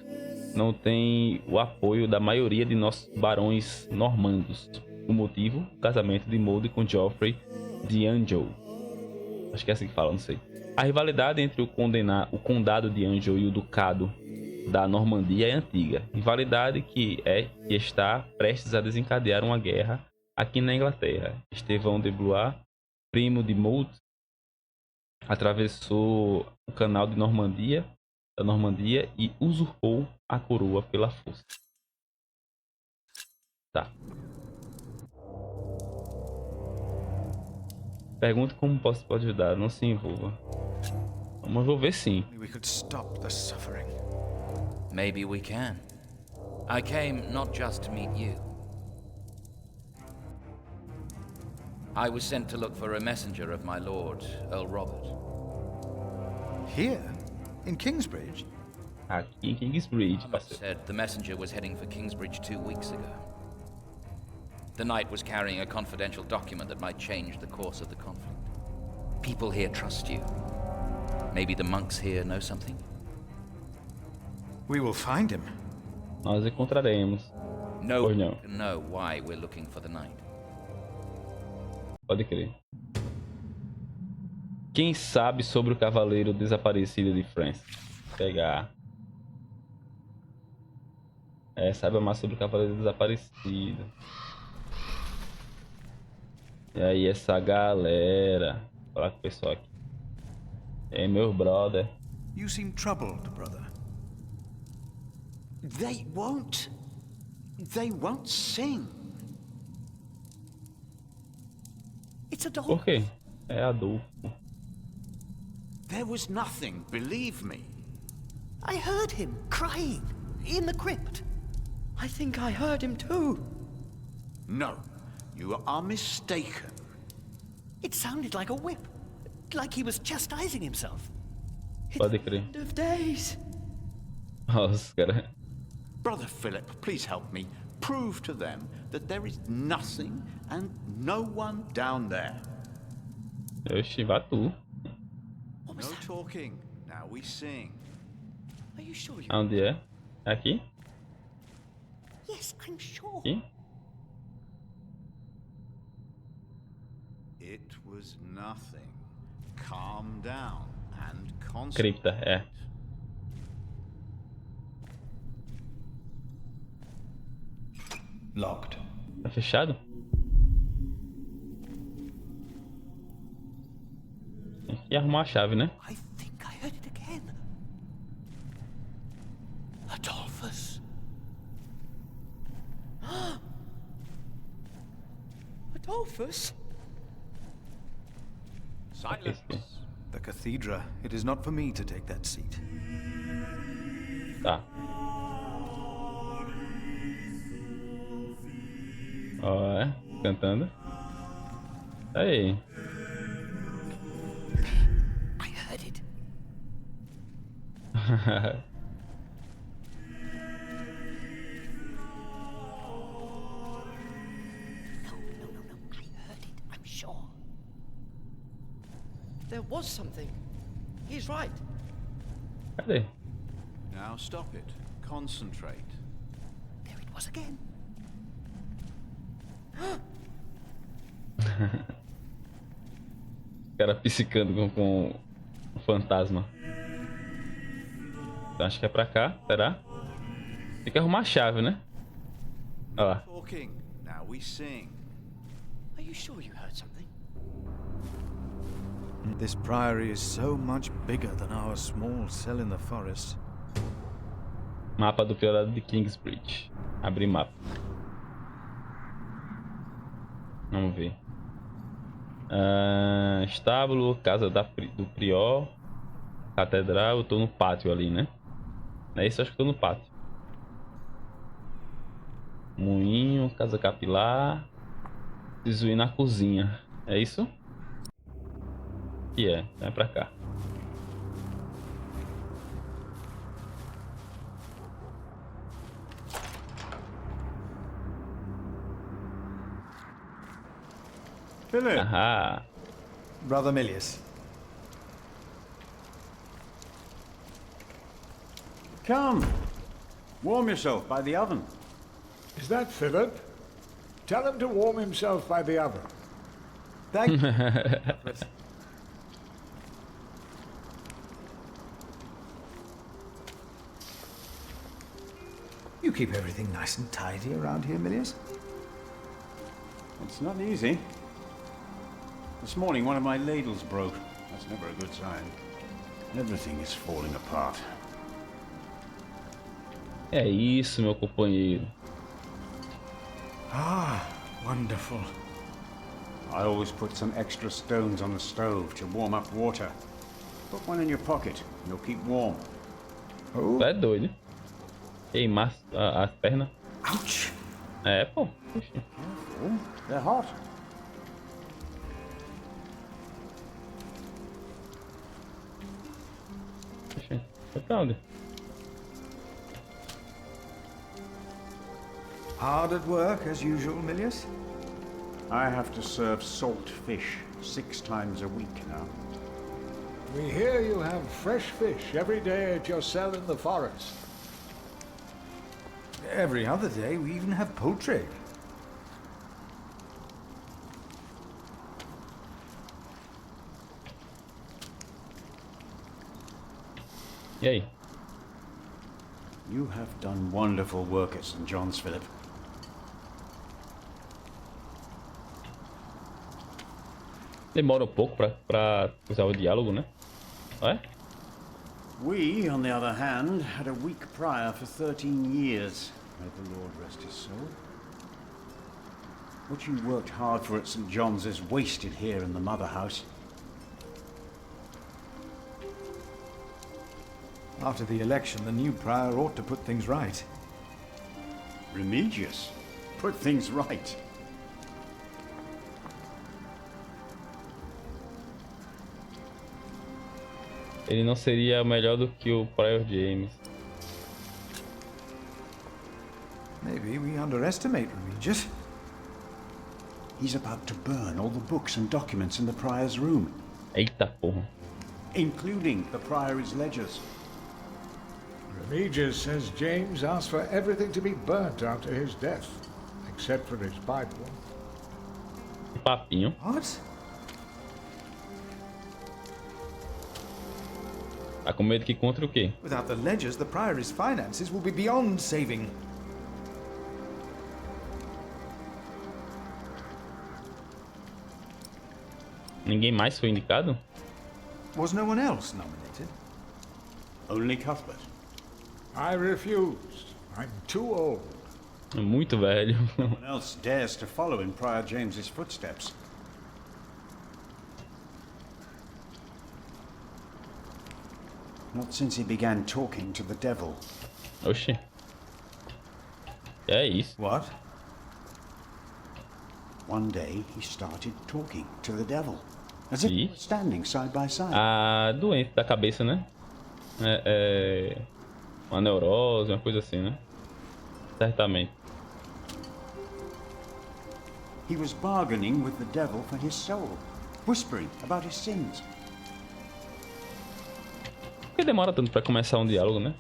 não tem o apoio da maioria de nossos barões normandos. O motivo? O casamento de Maud com Geoffrey de Anjou. Acho que é assim que fala, não sei. A rivalidade entre o condado de Anjou e o ducado da Normandia é antiga. Rivalidade que está prestes a desencadear uma guerra aqui na Inglaterra. Estevão de Blois, primo de Maud, atravessou o canal da Normandia e usurpou a coroa pela força. Tá. Pergunta como pode ajudar. Não se envolva. Vamos envolver sim. We could stop the suffering. Maybe we can. I came not just to meet you. I was sent to look for a messenger of my lord, Earl Robert. Here? In Kingsbridge? Aqui em Kingsbridge, Said the messenger was heading for Kingsbridge 2 weeks ago. The knight was carrying a confidential document that might change the course of the conflict. People here trust you. Maybe the monks here know something? We will find him. Nós encontraremos. No Pois one não. can know why we're looking for the knight. Pode crer. Quem sabe sobre o cavaleiro desaparecido de Francis? Pegar. Saiba mais sobre o cavaleiro desaparecido. E aí, essa galera. Vou falar com o pessoal aqui. Meu brother. You seem troubled, brother. They won't sing. It's a dog. Por quê? É Adolfo. There was nothing, believe me. I heard him crying in the crypt. I think I heard him too. No, you are mistaken. It sounded like a whip, like he was chastising himself. Pode crer. End of days. Nossa, cara. Brother Philip, please help me. Prove to them that there is nothing and no one down there. Oxi, vá tu. No talking. Now we sing. Are you sure you... Onde é? Aqui? Yes, I'm sure. Aqui? It was nothing. Calm down and concentrate. Cripta, é. Locked. Tá fechado? Tem que arrumar a chave, né? I think I heard it again. Adolphus. Adolphus? Silence. The cathedra. It is not for me to take that seat. Tá. Ó, cantando. Aí. I heard it. No. I heard it. I'm sure. There was something. He's right. Cadê? Now stop it. Concentrate. There it was again. O cara psicando com o fantasma. Então acho que é pra cá, será? Tem que arrumar a chave, né? Olha lá. Talking. Now we sing. Are you sure you heard something? This priory is so much bigger than our small cell in the forest. Mapa do Priorado de Kingsbridge. Abrir mapa. Vamos ver. Estábulo, casa do prior, catedral. Eu tô no pátio ali, né? É isso, acho que eu tô no pátio. Moinho, casa capilar. Preciso ir na cozinha. É isso? Que é? Vai pra cá. Philip! Aha! Brother Milius. Come! Warm yourself by the oven. Is that Philip? Tell him to warm himself by the oven. Thank you. You keep everything nice and tidy around here, Milius? It's not easy. This morning one of my ladles broke. That's never a good sign. Everything is falling apart. É isso, meu companheiro. Ah, wonderful. I always put some extra stones on the stove to warm up water. Put one in your pocket, and you'll keep warm. Tu é doido. Queimar as pernas. Ouch! É, pô. Oxi. Careful, they're hot. Oxi. Foi pra onde? Hard at work, as usual, Milius? I have to serve salt fish 6 times a week now. We hear you have fresh fish every day at your cell in the forest. Every other day, we even have poultry. E aí? You have done wonderful work at St. John's, Philip. Demora um pouco pra usar o diálogo, né? É? We, on the other hand, had a weak prior for 13 years. May the Lord rest his soul. What you worked hard for at St. John's is wasted here in the mother house. After the election, the new prior ought to put things right. Remigius? Put things right? Ele não seria melhor do que o Prior James. Maybe we underestimate Remigius. He's about to burn all the books and documents in the prior's room. Eita porra. Including the priory's ledgers. Remigius says James asked for everything to be burnt after his death, except for his Bible. Papinho. What? Tá com medo que contra o quê? Without the ledgers, the priory's finances will be beyond saving. Ninguém mais foi indicado? Was no one else nominated? Only Cuthbert. I refused. I'm too old. Muito velho. No one else dares to follow in Prior James's footsteps. Not since he began talking to the devil. Oxi. É isso. What? One day he started talking to the devil. As if they were standing side by side. A doença da cabeça, né? Uma neurose, uma coisa assim, né? Certamente. He was bargaining with the devil for his soul, whispering about his sins. Por que demora tanto pra começar um diálogo, né?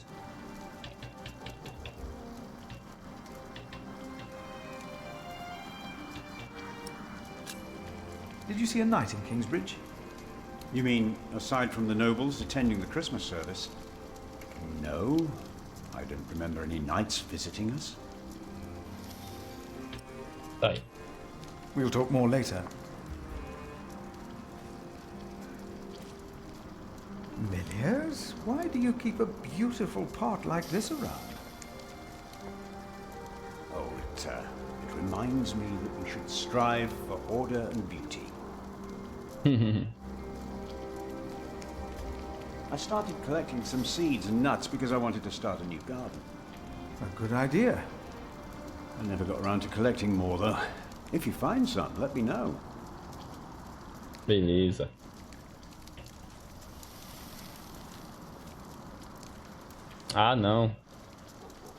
Did you see a knight in Kingsbridge? You mean, aside from the nobles attending the Christmas service? No, I don't remember any knights visiting us. Tá aí. We'll talk more later. Milliers, why do you keep a beautiful pot like this around? Oh, it reminds me that we should strive for order and beauty. I started collecting some seeds and nuts because I wanted to start a new garden. A good idea. I never got around to collecting more, though. If you find some, let me know. Beleza. Ah, não.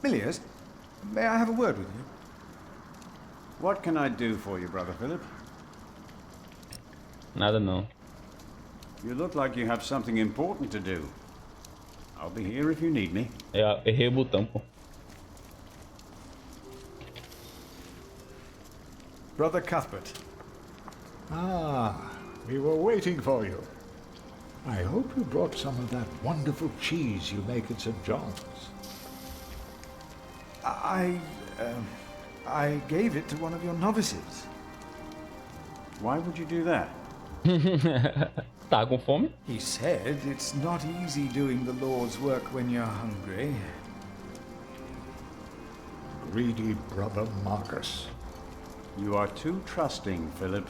Milliers, may I have a word with you? What can I do for you, Brother Philip? Nada não. You look like you have something important to do. I'll be here if you need me. Errei o botão, pô. Brother Cuthbert. Ah, we were waiting for you. I hope you brought some of that wonderful cheese you make at St. John's. I gave it to one of your novices. Why would you do that? Tá com fome? He said it's not easy doing the Lord's work when you're hungry. Greedy brother Marcus. You are too trusting, Philip.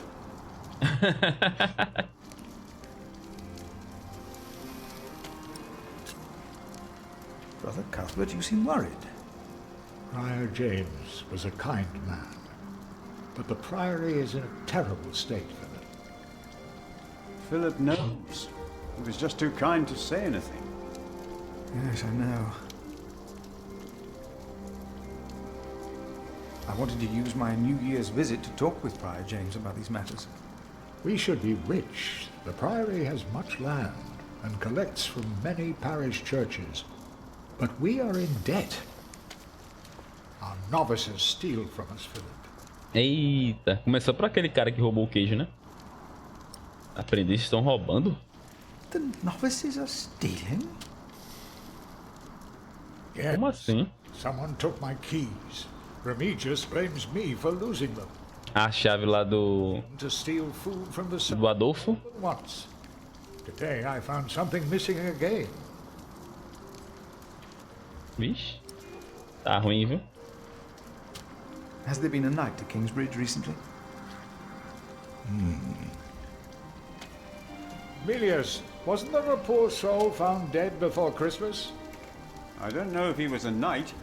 Brother Cuthbert, you seem worried. Prior James was a kind man, but the priory is in a terrible state, Philip. Philip knows. He was just too kind to say anything. Yes, I know. I wanted to use my New Year's visit to talk with Prior James about these matters. We should be rich. The Priory has much land and collects from many parish churches. But we are in debt. Our novices steal from us, Philip. Eita, começou por aquele cara que roubou o queijo, né? Aprendizes estão roubando? The novices are stealing? Yes. Como assim? Someone took my keys. Remigius blames me for losing them. A chave lá do To steal food from the do Adolfo? once. Today I found something missing again. Vixe. Tá ruim, viu? Has there been a night to Kingsbridge recently? Milius, wasn't there a poor soul found dead before Christmas? I don't know if he was a knight.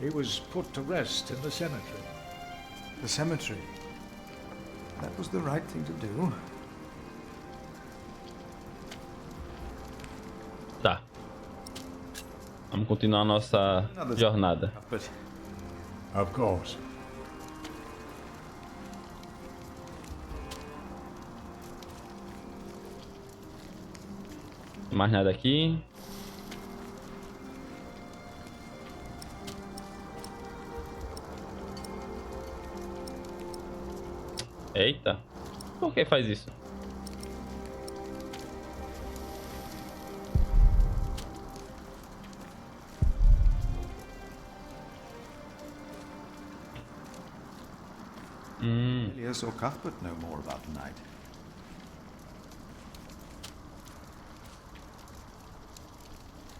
He was put to rest in the cemetery. The cemetery. That was the right thing to do. Tá. Vamos continuar a nossa jornada. But Of course. Mais nada aqui. Eita. Por que faz isso? Elias or Cuthbert know more about the night.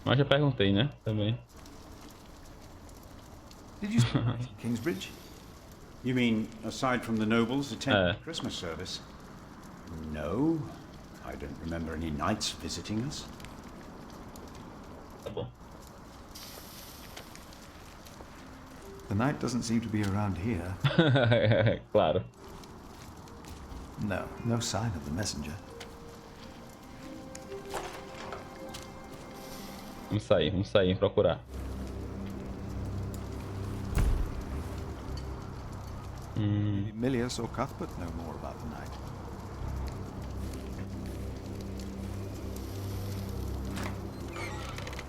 Mas já perguntei, né? Também. Did you spend the night in Kingsbridge? you mean aside from the nobles attending the Christmas service? No, I don't remember any knights visiting us. Tá bom. The knight doesn't seem to be around here. Claro. No, no sign of the messenger. Vamos sair, procurar. Maybe Milius or Cuthbert know more about the night.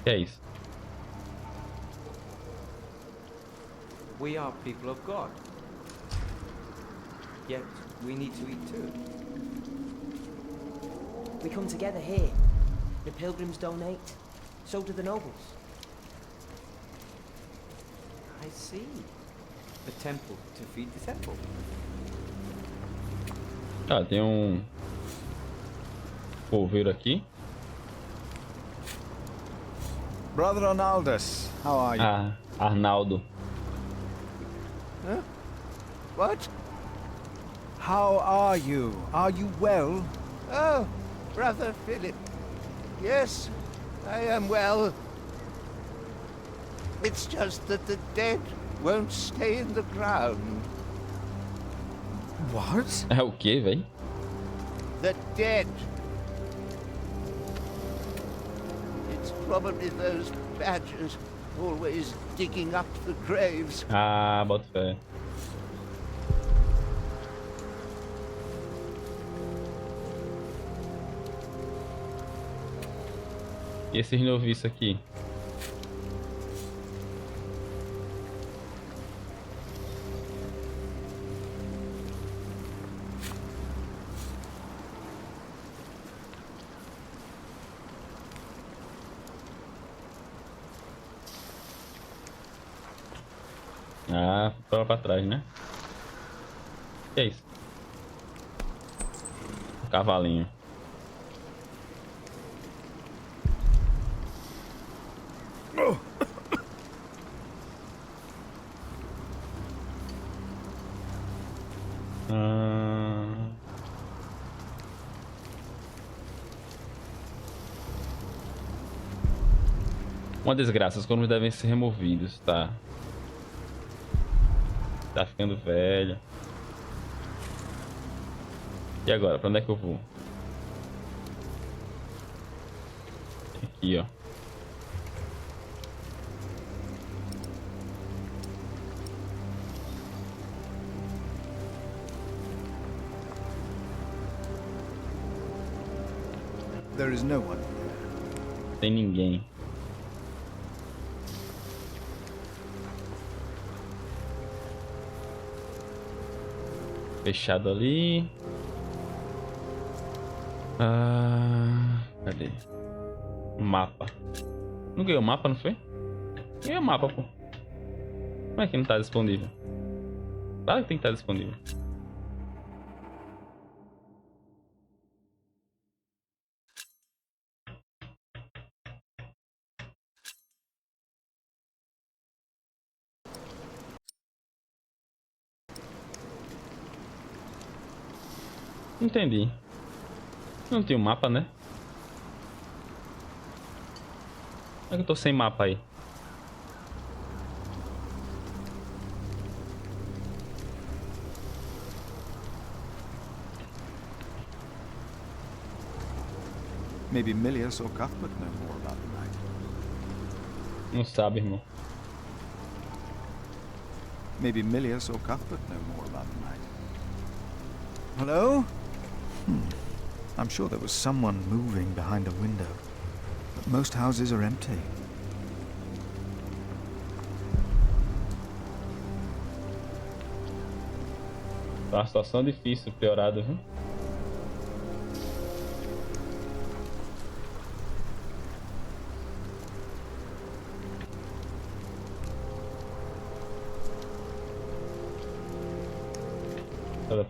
Que é isso? We are people of God. Yet we need to eat too. We come together here. The pilgrims donate. So do the nobles. I see. A temple to feed the temple. Ah, tem um coveiro aqui. Brother Arnaldus, how are you? Ah, Arnaldo. Huh? What? How are you? Are you well? Oh, Brother Philip. Yes, I am well. It's just that the dead won't stay in the ground. What? É o que, véi? The dead. It's probably those badgers always digging up the graves. Ah, bota fé. E esses noviços aqui? Ah, foi lá pra trás, né? Que é isso? Cavalinho. Uma desgraça, os cornos devem ser removidos, tá? Tá ficando velho. E agora, pra onde é que eu vou? Aqui, ó. There is no one here. Tem ninguém. Fechado ali. Cadê? Mapa. Não ganhei o mapa, não foi? Ganhei o mapa, pô. Como é que não tá disponível? Claro que tem que estar disponível. Entendi. Não tem um mapa, né? É que eu tô sem mapa aí. Maybe Milius or Cuthbert know more about the night. Não sabe, irmão. Maybe Milius or Cuthbert know more about the night. Hello? I'm sure there was someone moving behind a window, but most houses are empty. Tá uma situação difícil, piorada, viu?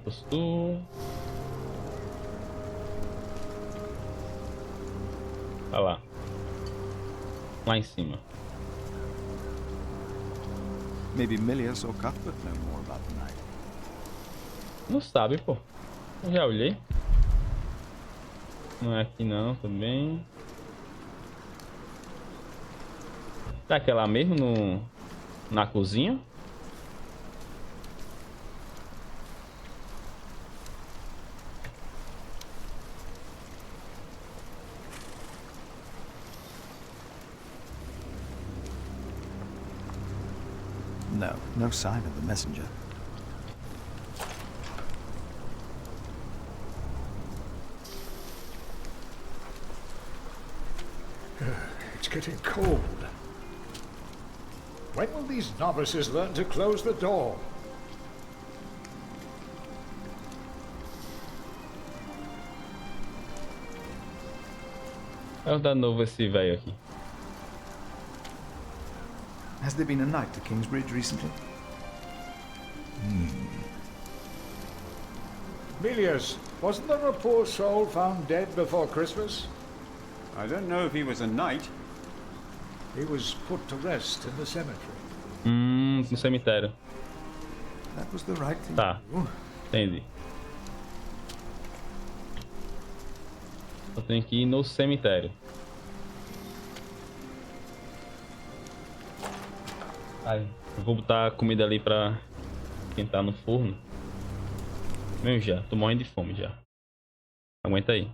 Postura. Tá lá. Lá em cima. Maybe Milius or Cuthbert know more about the night. Não sabe, pô. Eu já olhei. Não é aqui não, também. Tá aqui lá mesmo na cozinha? No, no sign of the messenger. It's getting cold. When will these novices learn to close the door? É o da novo esse velho aqui. Has there been a night to Kingsbridge recently? Milius, wasn't there a poor soul found dead before Christmas? I don't know if he was a knight. He was put to rest in the cemetery. No cemitério. That was the right thing Tá, to do. entendi. Eu tenho que ir no cemitério. Ai, eu vou botar a comida ali pra esquentar no forno. Mesmo já, tô morrendo de fome já. Aguenta aí.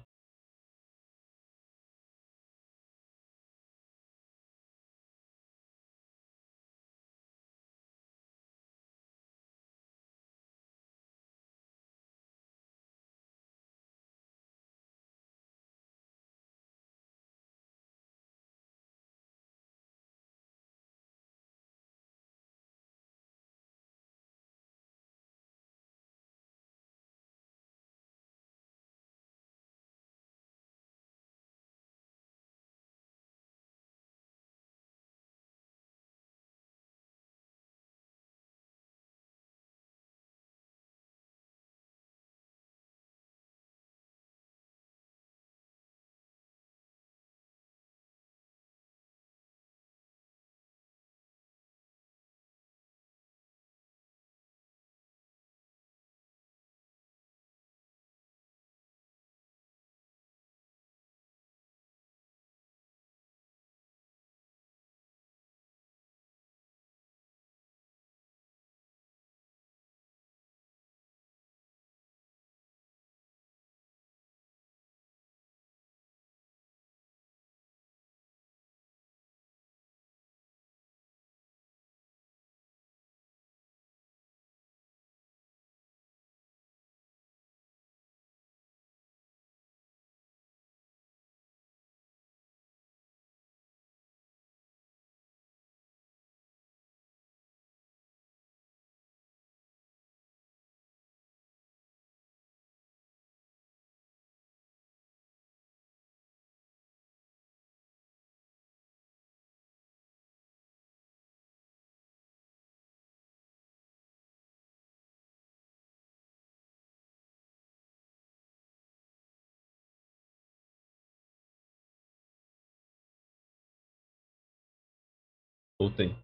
Voltei.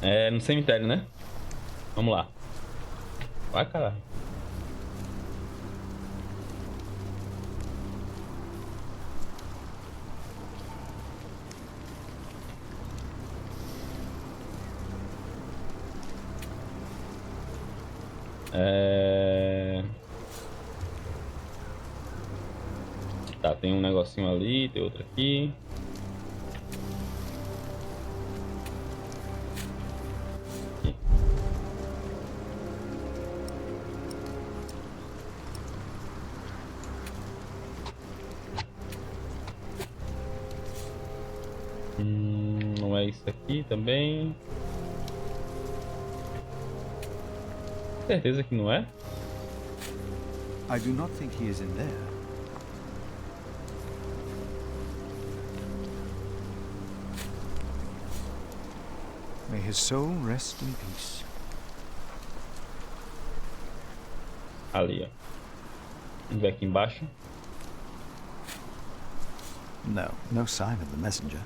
É no cemitério, né? Vamos lá. Vai, caralho. Tá, tem um negocinho ali, tem outro aqui. Aqui. Não é isso aqui também. Certeza que não é? I do not think he is in there. May his soul rest in peace. Ali, ó. Vamos ver aqui embaixo. No sign of the messenger.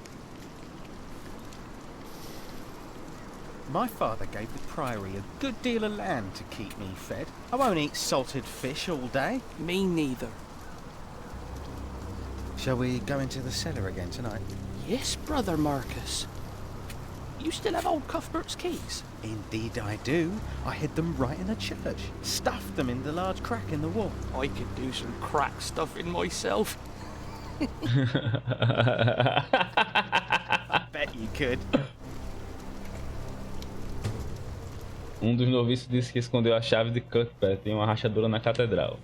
My father gave the priory a good deal of land to keep me fed. I won't eat salted fish all day. Me neither. Shall we go into the cellar again tonight? Yes, Brother Marcus. You still have old Cuthbert's keys? Indeed I do. I hid them right in the church. Stuffed them in the large crack in the wall. I could do some crack stuffing myself. I bet you could. Um dos noviços disse que escondeu a chave de Cuthbert em uma rachadura na catedral.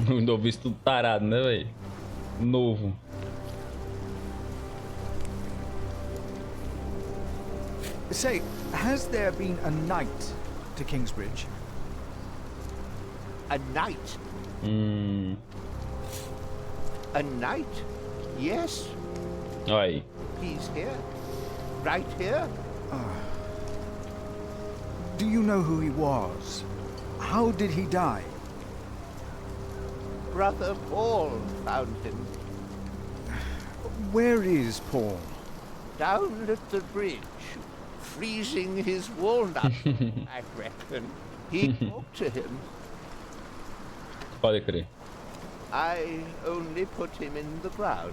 Um noviço tudo tarado, né, velho? Novo. Say, has there been a knight to Kingsbridge? A knight? A knight? Yes. Olha aí. He's here. Right here. Do you know who he was? How did he die? Brother Paul found him. Where is Paul? Down at the bridge, freezing his walnut, I reckon. He talked to him. Pode crer. I only put him in the ground.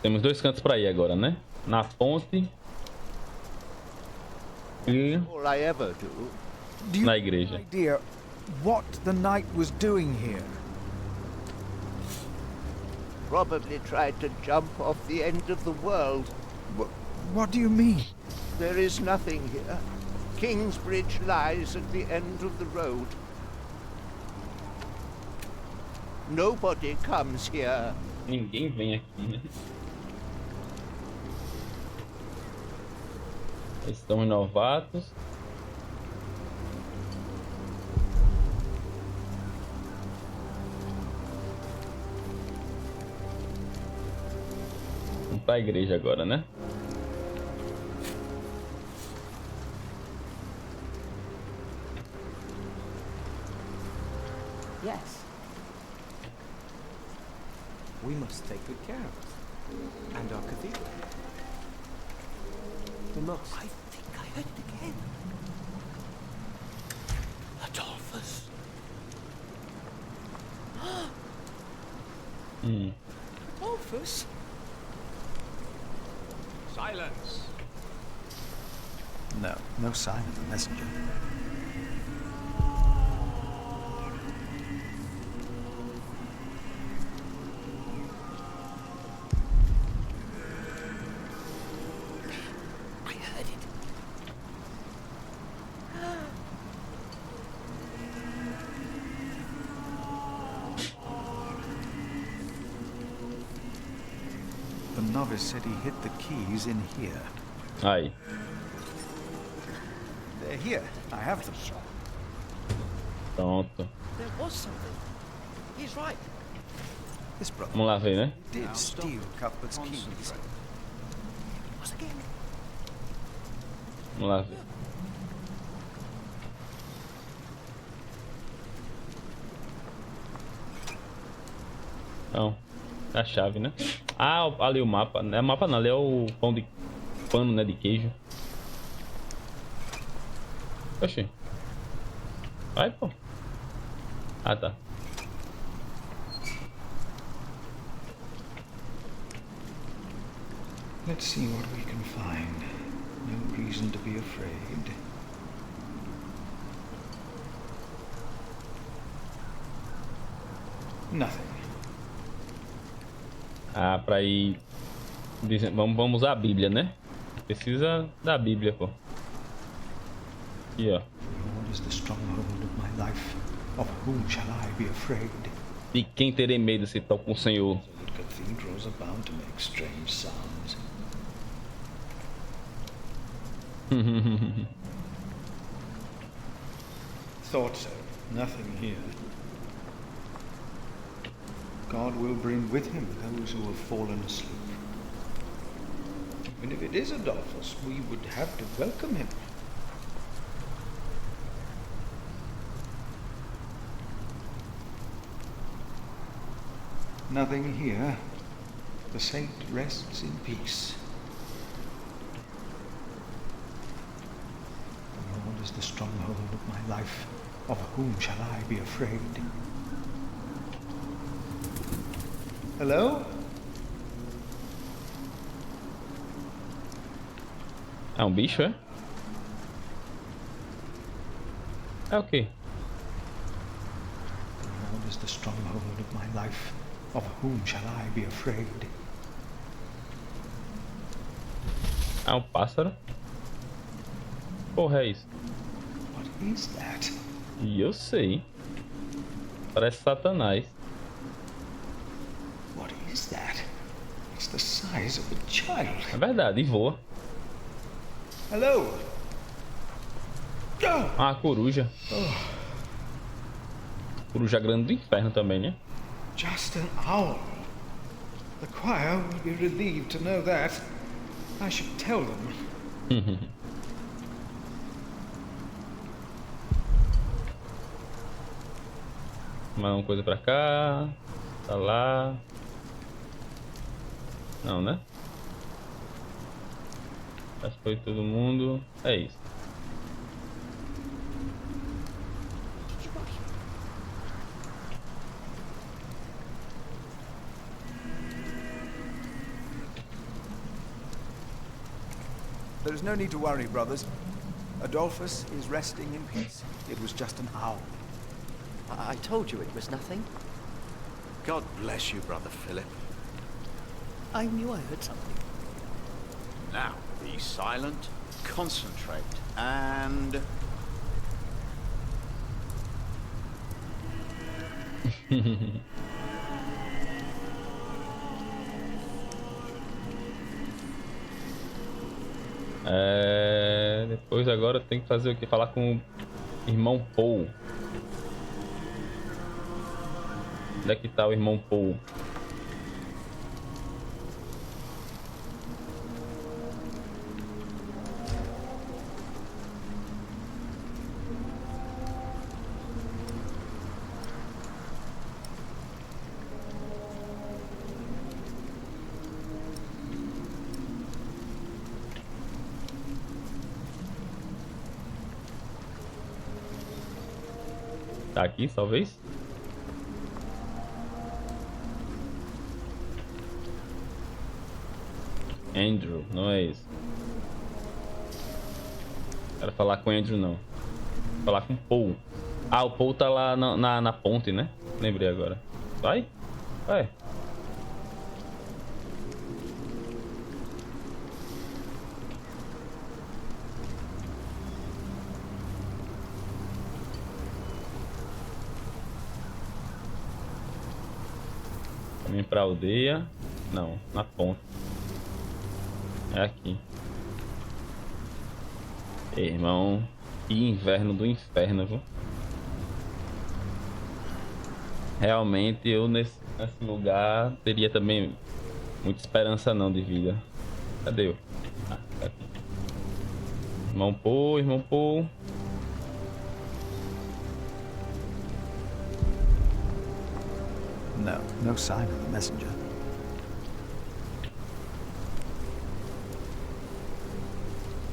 Temos dois cantos para ir agora, né? Na ponte e All I ever do. Do you na have igreja. any idea what the knight was doing here? Probably tried to jump off the end of the world. What do you mean? There is nothing here. Kingsbridge lies at the end of the road. Nobody comes here. Ninguém vem aqui, né? Estamos novatos. Vamos para a igreja agora, né? Yes. We must take good care of it. And our cathedral. We must. I think I heard it again. Adolphus. Adolphus? Silence! No sign of the messenger. I heard it. The novice said he hid the keys in here. Aí. They're here. I have them. Pronto. There was something. He's right. This brother Vamos lá ver, né? did steal Cuthbert's keys. Was again. Vamos lá ver. Não. A chave, né? Ah, ali o mapa. Não é mapa não, ali é o pão de pano, né? De queijo. Oxi. Vai, pô. Ah, tá. Let's see what we can find. No reason to be afraid. Nothing. Ah, pra ir... Vamos usar a Bíblia, né? Precisa da Bíblia, pô. Aqui, ó. Lord is the stronghold of my life. Of whom shall I be afraid? De quem terei medo se estou com o Senhor? Cathedrals are bound to make strange sounds. Thought so. Nothing here. God will bring with him those who have fallen asleep. Even if it is Adolphus, we would have to welcome him. Nothing here. The saint rests in peace. The Lord is the stronghold of my life. Of whom shall I be afraid? Hello? É um bicho, é? É o quê? The Lord is the stronghold of my life. Of whom shall I be afraid? É um pássaro? Porra, é isso? What is that? E eu sei. Parece Satanás. What is that? It's the size of a child. É verdade, e voa. Hello? Ah, coruja. Coruja grande do inferno também, né? Just an owl. The choir will be relieved to know that. I should tell them. Mais uma coisa pra cá. Tá lá. Não, né? Acho que foi todo mundo. É isso. There is no need to worry, brothers. Adolphus is resting in peace. It was just an owl. I told you it was nothing. God bless you, Brother Philip. I knew I heard something. Now, be silent, concentrate, and... Depois agora tem que fazer o que? Falar com o irmão Paul. Onde é que tá o irmão Paul? Tá aqui, talvez? Andrew, não é isso. Quero falar com Andrew, não. Vou falar com Paul. Ah, o Paul tá lá na ponte, né? Lembrei agora. Vai? Vai. Caminho pra aldeia. Não, na ponte. É aqui. Irmão, que inverno do inferno, viu? Realmente eu nesse lugar teria também muita esperança não de vida. Cadê eu? Ah, tá aqui. Irmão Paul, irmão Paul. No, no sign of the messenger.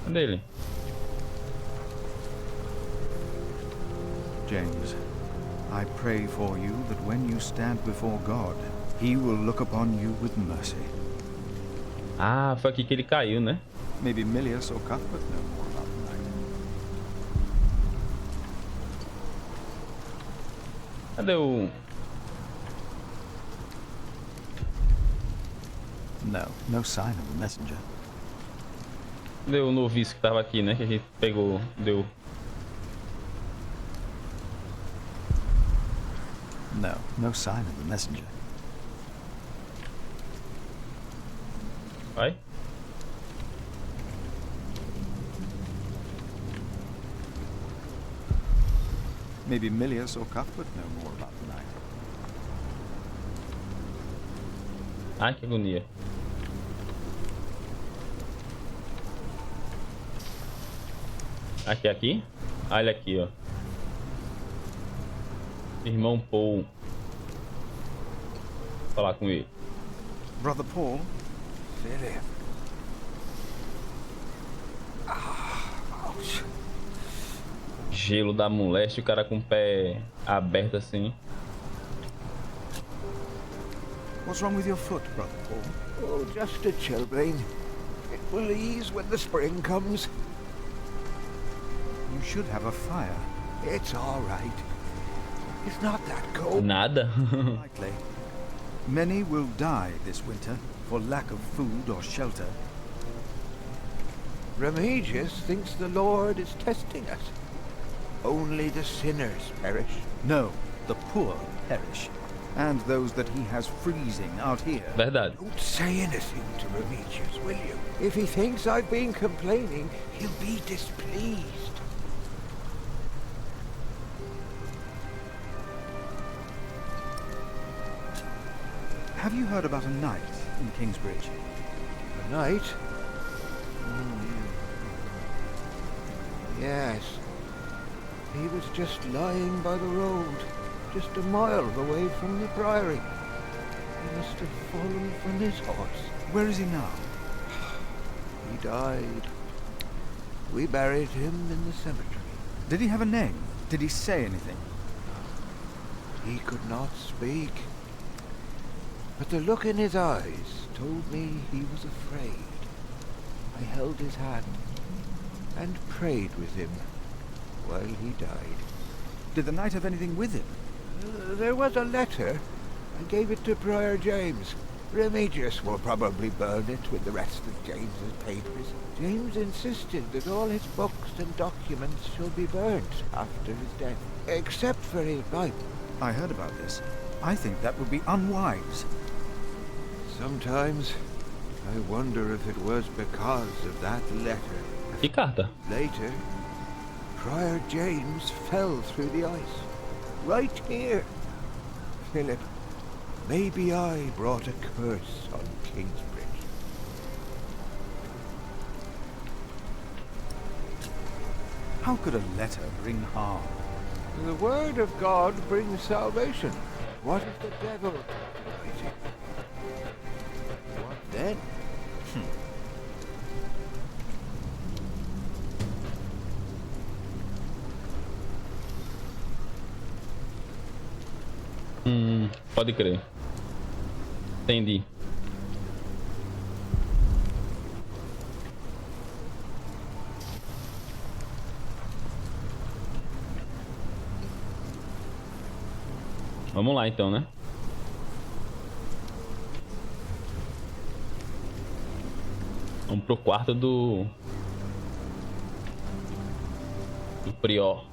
Cadê ele? James, I pray for you that when you stand before God, He will look upon you with mercy. Ah, foi aqui que ele caiu, né? Maybe Milius or Cuthbert know more about the night. Cadê o... No, no sign of the messenger. Cadê o noviço que tava aqui, né? Que a gente pegou, deu... No, no sign of the messenger. Vai. Maybe Milius or Cuthbert know more about the night. Ai, que agonia. Aqui? Ah, ele aqui, ó. Irmão Paul. Vou falar com ele. Brother Paul? Philip. Gelo da moleste, o cara com o pé aberto assim. What's wrong with your foot, Brother Paul? Oh, just a chilblain. It will ease when the spring comes. You should have a fire. It's all right. It's not that cold. Nada. Likely. Many will die this winter for lack of food or shelter. Remigius thinks the Lord is testing us. Only the sinners perish. No, the poor perish. And those that he has freezing out here. Verdade. Don't say anything to Remigius, will you? If he thinks I've been complaining, he'll be displeased. Have you heard about a knight in Kingsbridge? A knight? Yes. He was just lying by the road, just a mile away from the priory. He must have fallen from his horse. Where is he now? He died. We buried him in the cemetery. Did he have a name? Did he say anything? He could not speak. But the look in his eyes told me he was afraid. I held his hand and prayed with him while he died. Did the knight have anything with him? There was a letter. I gave it to Prior James. Remigius will probably burn it with the rest of James's papers. James insisted that all his books and documents shall be burnt after his death, except for his Bible. I heard about this. I think that would be unwise. Sometimes I wonder if it was because of that letter. Que carta? Later, Prior James fell through the ice. Right here. Philip, maybe I brought a curse on Kingsbridge. How could a letter bring harm? The word of God brings salvation. What if the devil writes it? What then? Pode crer. Entendi. Vamos lá então, né? Vamos pro quarto do prior.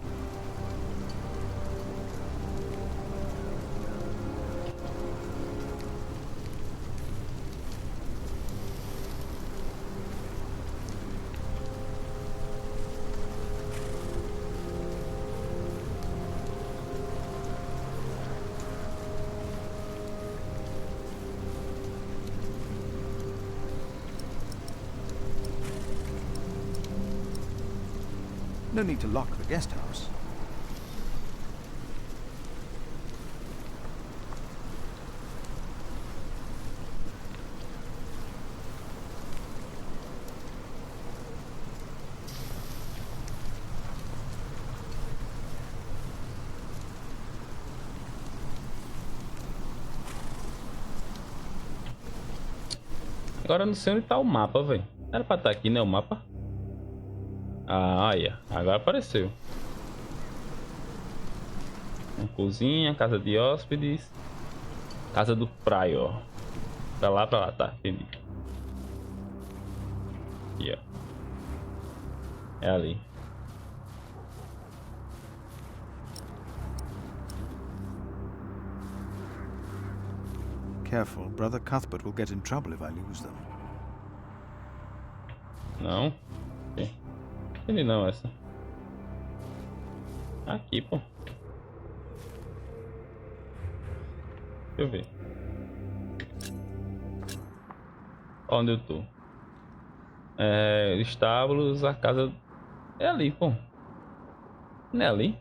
No need to lock the guest house. Agora eu não sei onde tá o mapa, velho. Era pra estar aqui, né, o mapa? Ah, olha. Agora apareceu. Uma cozinha, casa de hóspedes. Casa do Prior. Pra lá, tá. Entendi. Aqui, ó. É ali. Careful, Brother Cuthbert will get in trouble if I lose them. Não. Entendi não essa. Aqui, pô. Deixa eu ver. Onde eu tô? Estábulos, a casa... É ali, pô. Não é ali?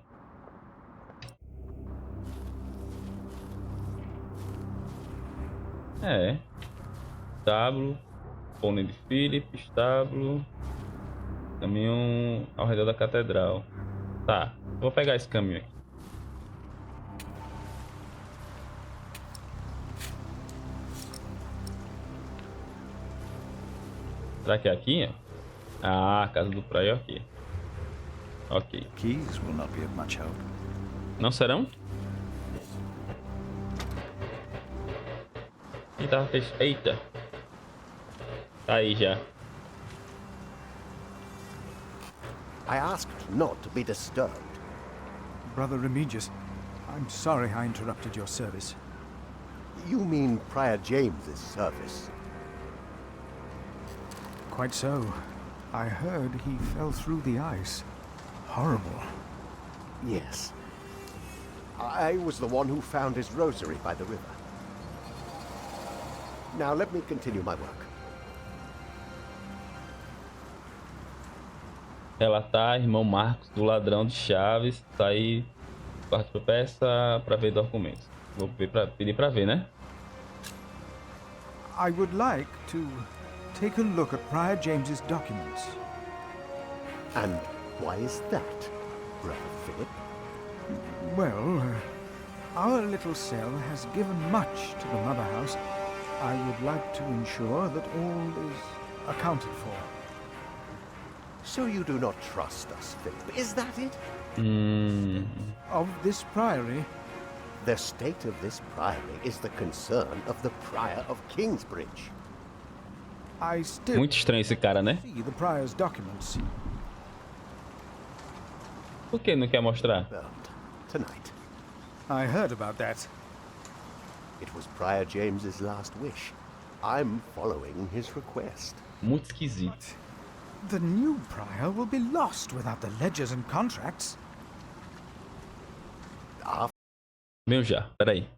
É. Estábulo. Pônei de Philip, estábulo. Caminho ao redor da catedral. Tá, vou pegar esse caminho aqui. Será que é aqui? Ah, a casa do praia aqui. Ok. Keys will not be of much help. Não serão? Eita. Tá aí já. I asked not to be disturbed. Brother Remigius, I'm sorry I interrupted your service. You mean Prior James's service? Quite so. I heard he fell through the ice. Horrible. Yes. I was the one who found his rosary by the river. Now let me continue my work. Relatar, irmão Marcos, do ladrão de chaves. Sair, quarto para peça, para ver documentos. Vou pedir para ver, né? I would like to take a look at Prior James's documents. And why is that, Brother Philip? Well, our little cell has given much to the Mother House. I would like to ensure that all is accounted for. So you do not trust us, Philip, is that it? Of this priory? The state of this priory is the concern of the Prior of Kingsbridge. I still Muito estranho esse cara, né? see the prior's documents. Por que não quer mostrar? Burned tonight. I heard about that. It was Prior James's last wish. I'm following his request. Muito esquisito. The new prior will be lost without the ledgers and contracts. Meu já, peraí.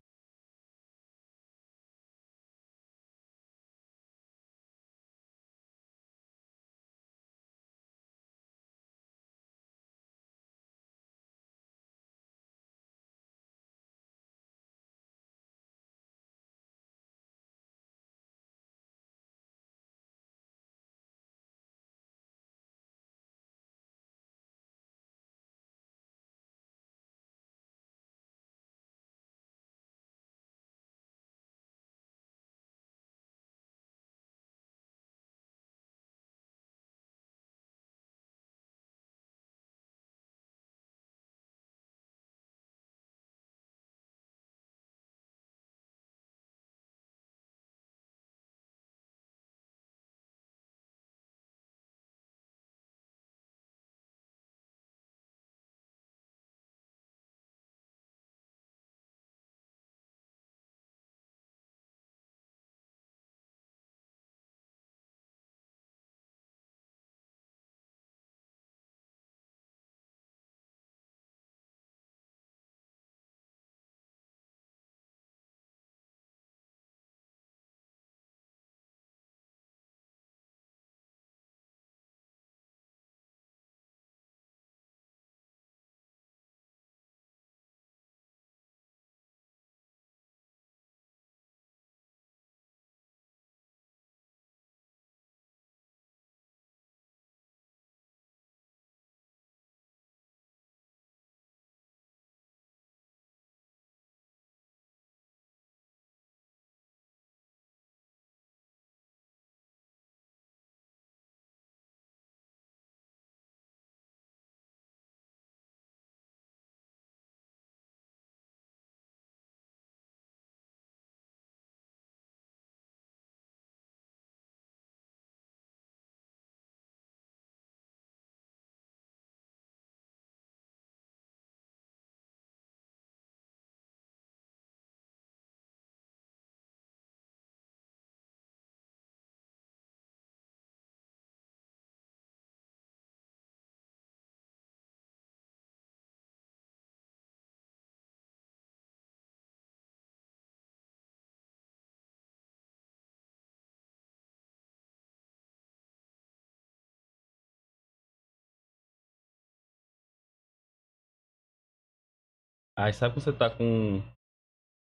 Aí sabe quando você tá com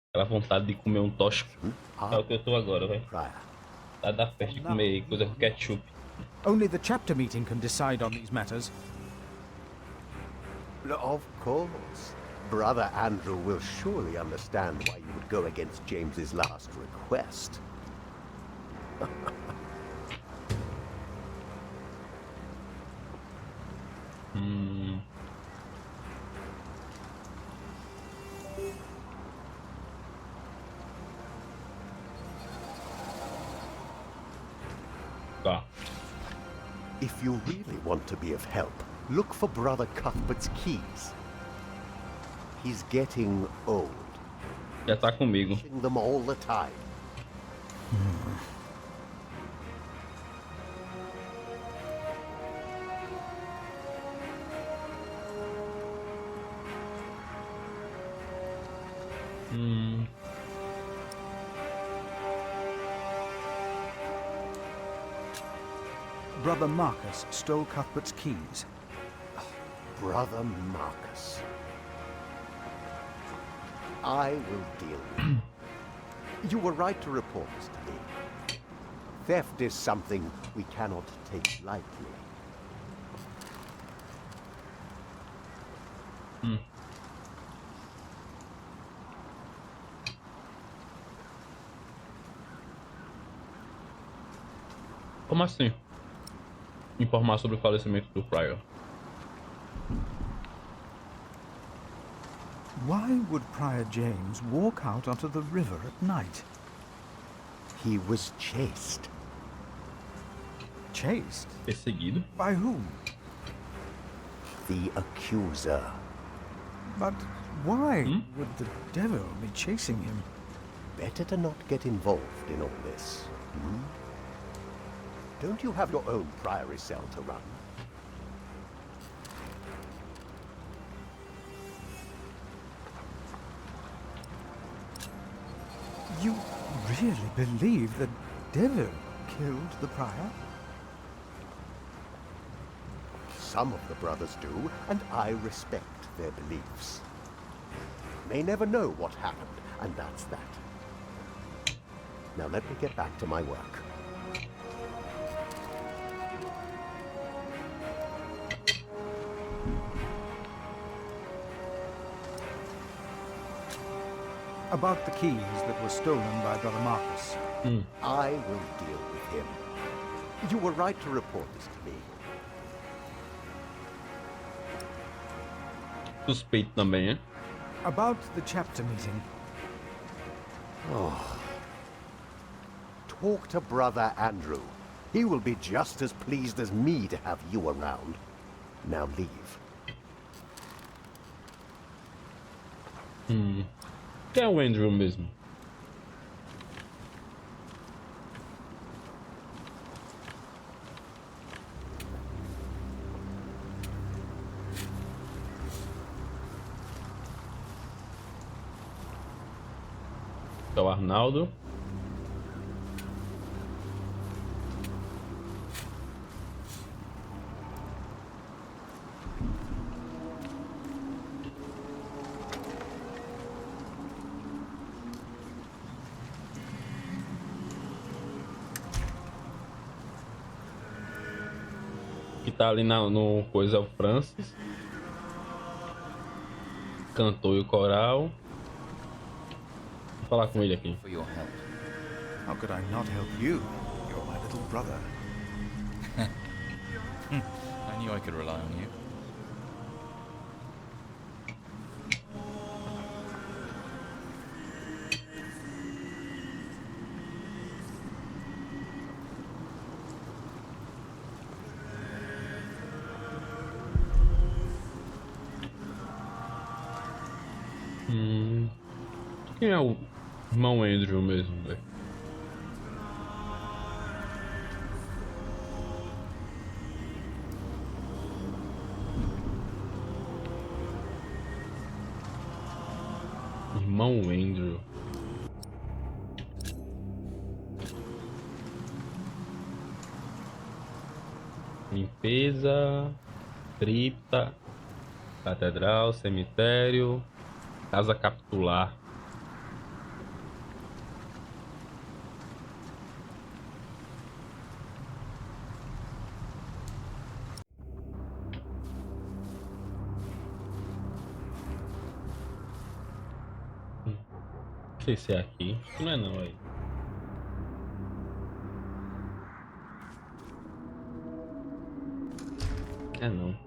aquela vontade de comer um tóxico? É o que eu tô agora, velho. Tá da festa de comer coisa com ketchup. Only the chapter meeting can decide on these matters. Of course. Brother Andrew will surely understand why you would go against James's last request. Tá. If you really want to be of help, look for Brother Cuthbert's keys. He's getting old. Já tá comigo. Using them all the time. Brother Marcus stole Cuthbert's keys. Brother Marcus. I will deal with it. You were right to report this to me. Theft is something we cannot take lightly. Como assim? Informar sobre o falecimento do Prior. Why would Prior James walk out onto the river at night? He was chased. Chased? Perseguido? By whom? The accuser. But why would the devil be chasing him? Better to not get involved in all this. Don't you have your own priory cell to run? You really believe the devil killed the prior? Some of the brothers do, and I respect their beliefs. May never know what happened, and that's that. Now let me get back to my work. About the keys that were stolen by Brother Marcus. I will deal with him. You were right to report this to me. Suspeito também, hein? About the chapter meeting. Talk to Brother Andrew. He will be just as pleased as me to have you around. Now leave. Quem é o Andrew mesmo? É o Arnaldo. Que tá ali no coisa é o Francis. Cantor e o coral. Vou falar com ele aqui. For your help. How could I not help you? You're my little brother. I knew I could rely on you. Quem é o irmão Andrew mesmo, velho? Irmão Andrew. Limpeza, cripta, catedral, cemitério, Casa capitular. Não sei se é aqui. Não é não aí. É não.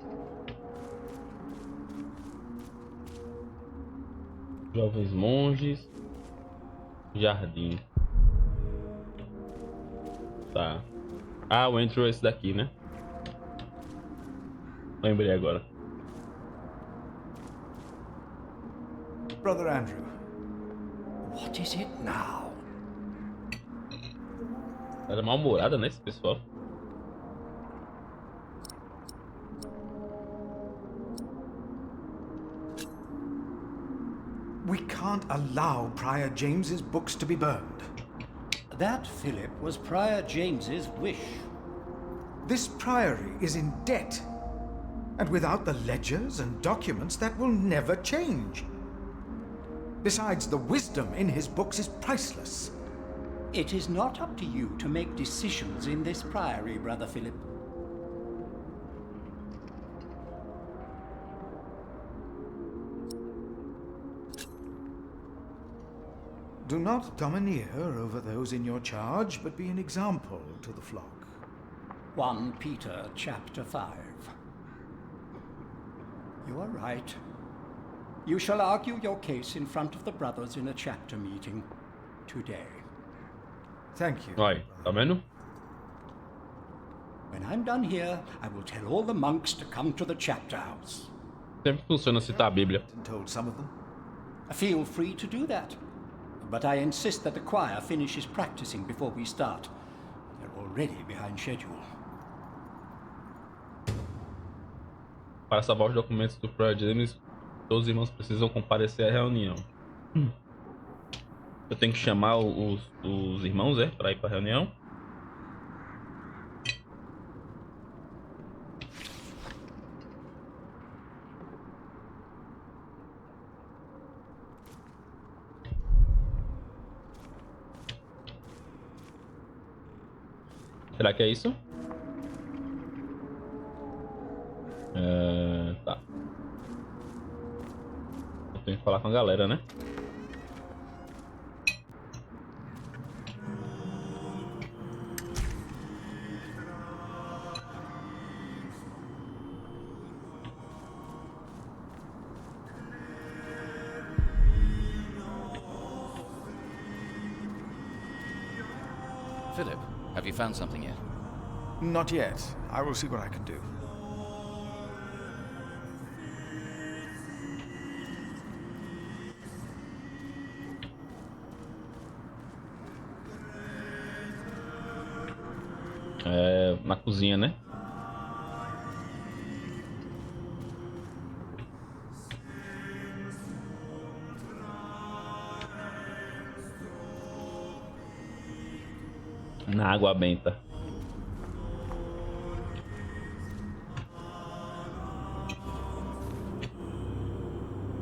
Jovens monges. Jardim. Tá. Ah, o entry é esse daqui, né? Lembrei agora. Brother Andrew, what is it now? Era mal-humorada, né, esse pessoal? We can't allow Prior James's books to be burned. That, Philip, was Prior James's wish. This priory is in debt. And without the ledgers and documents, that will never change. Besides, the wisdom in his books is priceless. It is not up to you to make decisions in this priory, Brother Philip. Do not domineer over those in your charge, but be an example to the flock. 1 Peter chapter 5. You are right. You shall argue your case in front of the brothers in a chapter meeting today. Thank you. Vai, tá vendo? When I'm done here, I will tell all the monks to come to the chapter house. Sempre funciona citar a Bíblia. Told some of them. Feel free to do that. But I insist that the choir finishes practicing before we start. They're already behind schedule. Para salvar os documentos do Prior James, todos os irmãos precisam comparecer à reunião. Eu tenho que chamar os irmãos, para ir para a reunião? Será que é isso? Tá. Eu tenho que falar com a galera, né? Philip, have you found something yet? Not yet. I will see what I can do. Na cozinha, né? Na água benta.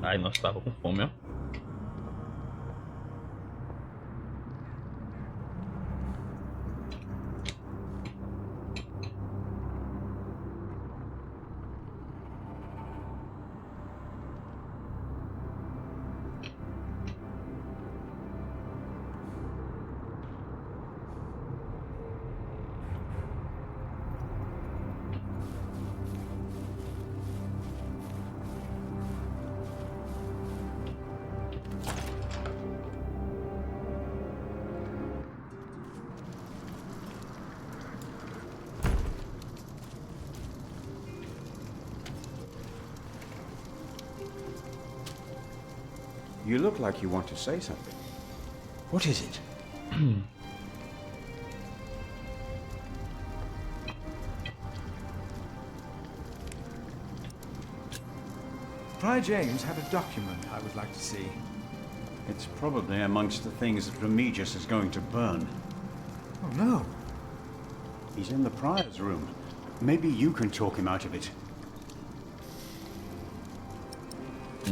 Ai, nós tava com fome, ó. You look like you want to say something. What is it? Prior James had a document I would like to see. It's probably amongst the things that Remigius is going to burn. Oh no. He's in the prior's room. Maybe you can talk him out of it.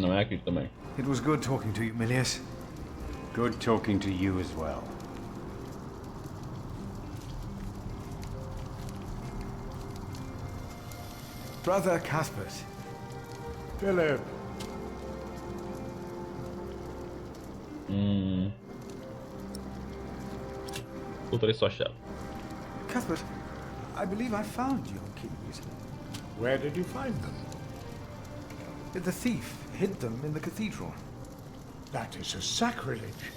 Não é aqui também. It was good talking to you, Milius. Good talking to you as well. Brother Cuthbert. Philip. Encontrei sua chave. Cuthbert, I believe I found your keys. Where did you find them? The thief hid them in the cathedral. That is a sacrilege.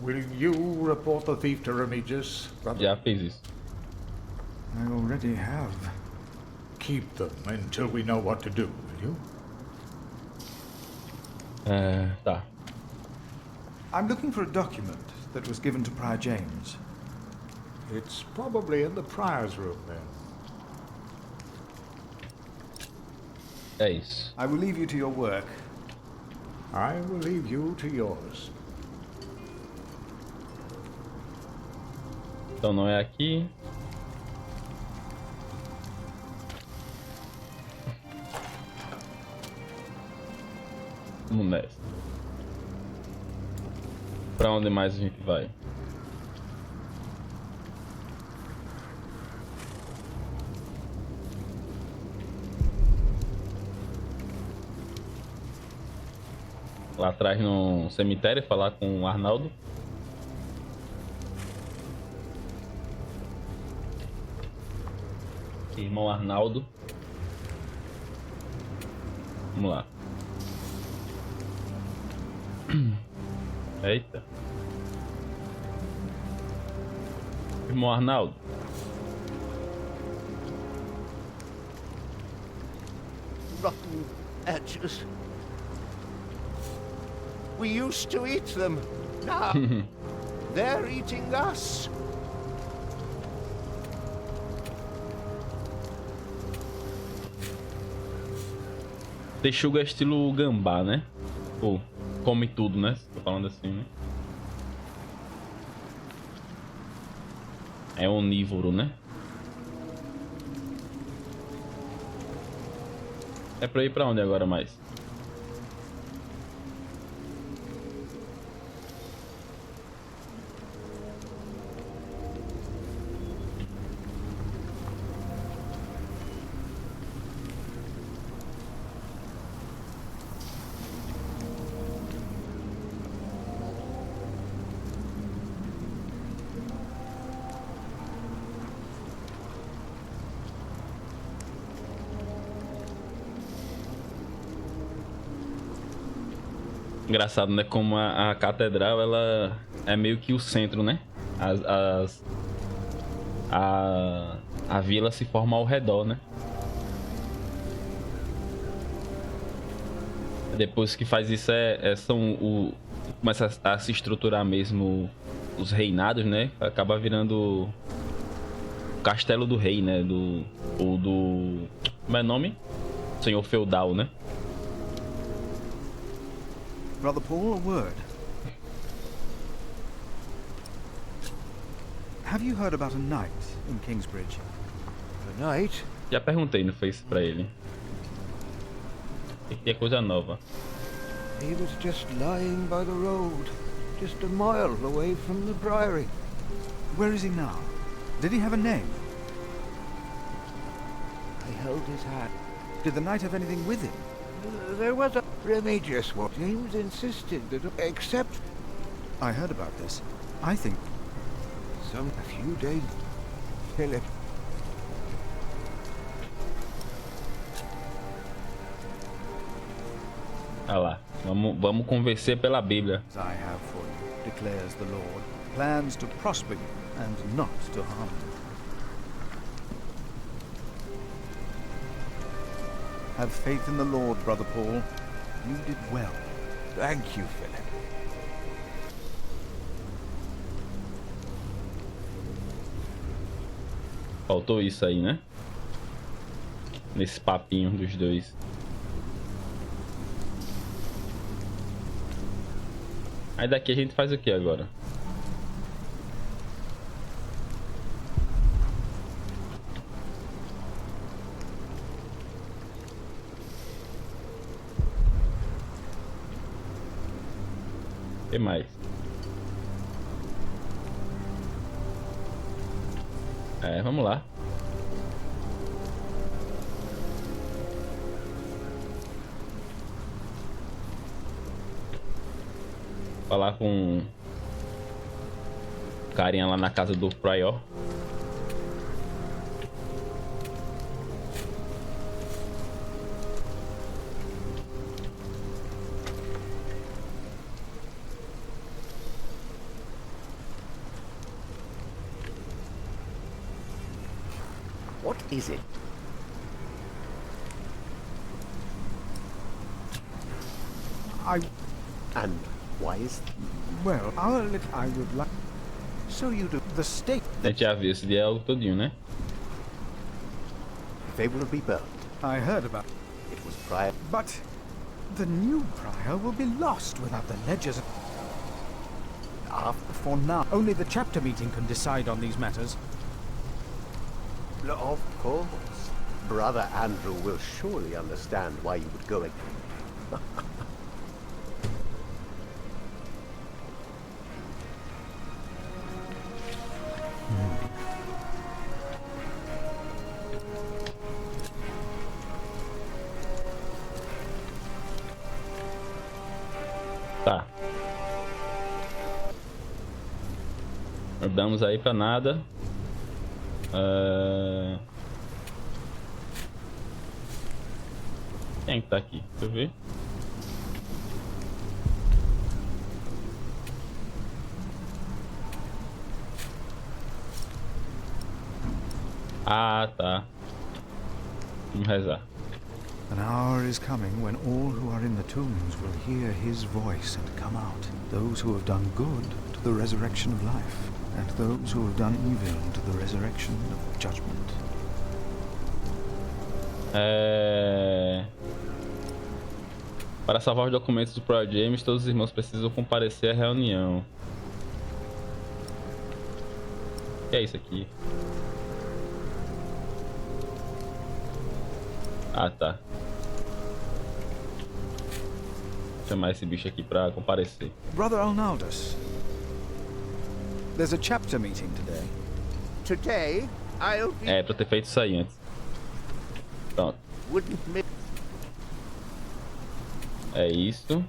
Will you report the thief to Remigius, brother? Já fiz isso. I already have. Keep them until we know what to do, will you? Tá. I'm looking for a document that was given to Prior James. It's probably in the prior's room then. É isso. I will leave you to your work. I will leave you to yours. Então não é aqui. Vamos nessa. Pra onde mais a gente vai? Lá atrás no cemitério falar com o Arnaldo. Irmão Arnaldo. Vamos lá. Eita. Irmão Arnaldo. Rotten edges. We used to eat them. Now they're eating us. Texuga é estilo gambá, né? Pô, come tudo, né? Tô falando assim, né? É onívoro, né? É pra ir pra onde agora mais? Engraçado, né? Como a catedral, ela é meio que o centro, né? A vila se forma ao redor, né? Depois que faz isso, começa a se estruturar mesmo os reinados, né? Acaba virando o castelo do rei, né? Como é o nome? Senhor feudal, né? Brother Paul, a word. Have you heard about a knight in Kingsbridge? A knight? Já perguntei no Face pra ele. Tem que ter coisa nova. He was just lying by the road, just a mile away from the priory. Where is he now? Did he have a name? I held his hat. Did the knight have anything with him? There was a Remigius one. James insisted that except... I heard about this. I think... A few days... Philip... Ah lá, vamos convencer pela Bíblia. I have for you, declares the Lord, plans to prosper you and not to harm you. Have faith in the Lord, Brother Paul. You did well. Thank you, Philip. Faltou isso aí, né? Nesse papinho dos dois. Aí daqui a gente faz o que agora? que mais? Vamos lá. Falar com o carinha lá na casa do Prior. What is it? And why is... Well, I would like... So you do the state... A gente já viu esse diálogo todinho, né? They will be burned. I heard about... It was prior... But the new prior will be lost without the ledgers. For now, only the chapter meeting can decide on these matters. Of course. Brother Andrew will surely understand why you would go again. Tá. Damos aí pra nada. Quem que tá aqui? Deixa eu ver. Ah, tá. Vamos rezar. An hour is coming when all who are in the tombs will hear his voice and come out. Those who have done good to the resurrection of life, and those who have done evil to the resurrection of judgment. Para salvar os documentos do Pro James, todos os irmãos precisam comparecer à reunião. O que é isso aqui? Ah, tá. Vou chamar esse bicho aqui pra comparecer. Brother Arnaldus, there's a chapter meeting today. Today, I'll be... Pra ter feito isso aí antes. Pronto. Wouldn't me... É isso.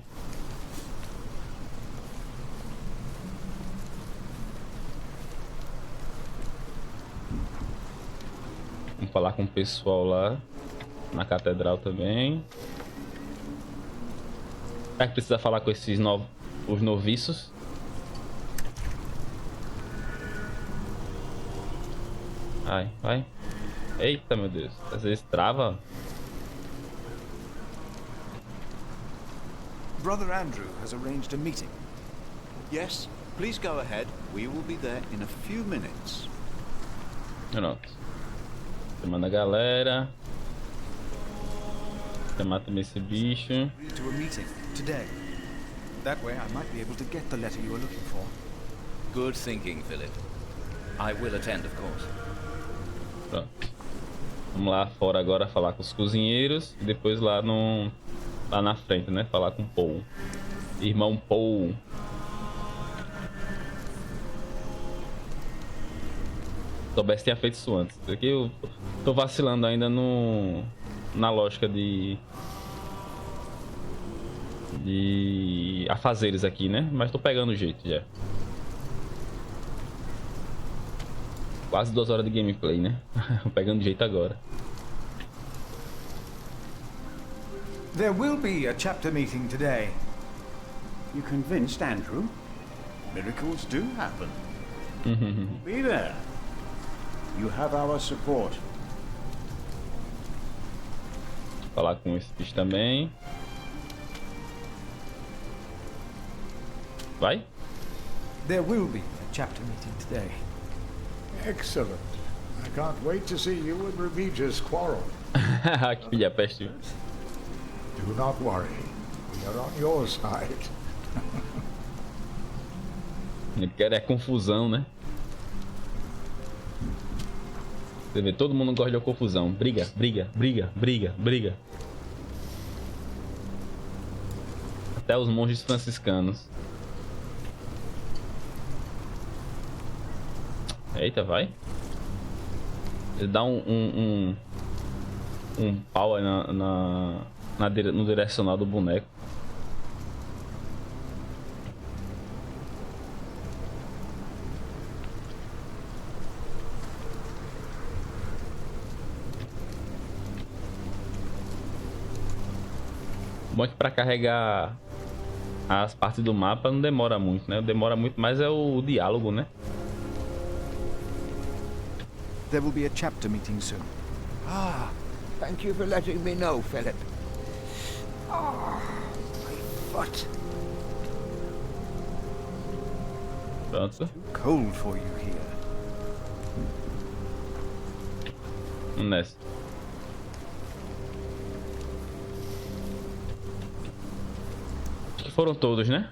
Vamos falar com o pessoal lá na catedral também. Será que precisa falar com esses os noviços? Ai, vai. Eita, meu Deus. Às vezes trava. Brother Andrew has arranged a meeting. Yes, please go ahead. We will be there in a few minutes. Pronto. Chamando a galera. Chamar também esse bicho. To a meeting today. That way I might be able to get the letter you are looking for. Good thinking, Philip. I will attend, of course. Pronto. Vamos lá fora agora falar com os cozinheiros e depois lá na frente, né? Falar com Paul. Irmão Paul. Se soubesse tinha feito isso antes. Aqui eu tô vacilando ainda na lógica de afazeres aqui, né? Mas tô pegando o jeito já. Quase 2 horas de gameplay, né? Pegando jeito agora. There will be a chapter meeting today. You convinced Andrew? Miracles do happen. Be there. You have our support. Falar com esse bicho também. Vai? There will be a chapter meeting today. Excellent. I can't wait to see you and Remigius quarrel. Que filha peste. Do not worry. We are on your side. Ele quer confusão, né? Você vê, todo mundo gosta de confusão. Briga, briga, briga, briga, briga. Até os monges franciscanos. Eita, vai. Ele dá um pau aí no direcional do boneco. Bom é que pra carregar as partes do mapa não demora muito, né? Demora muito mais é o diálogo, né? There will be a chapter meeting soon. Ah, thank you for letting me know, Philip. Ah, my foot. Pronto. Cold for you here. Vamos nessa. Foram todos, né?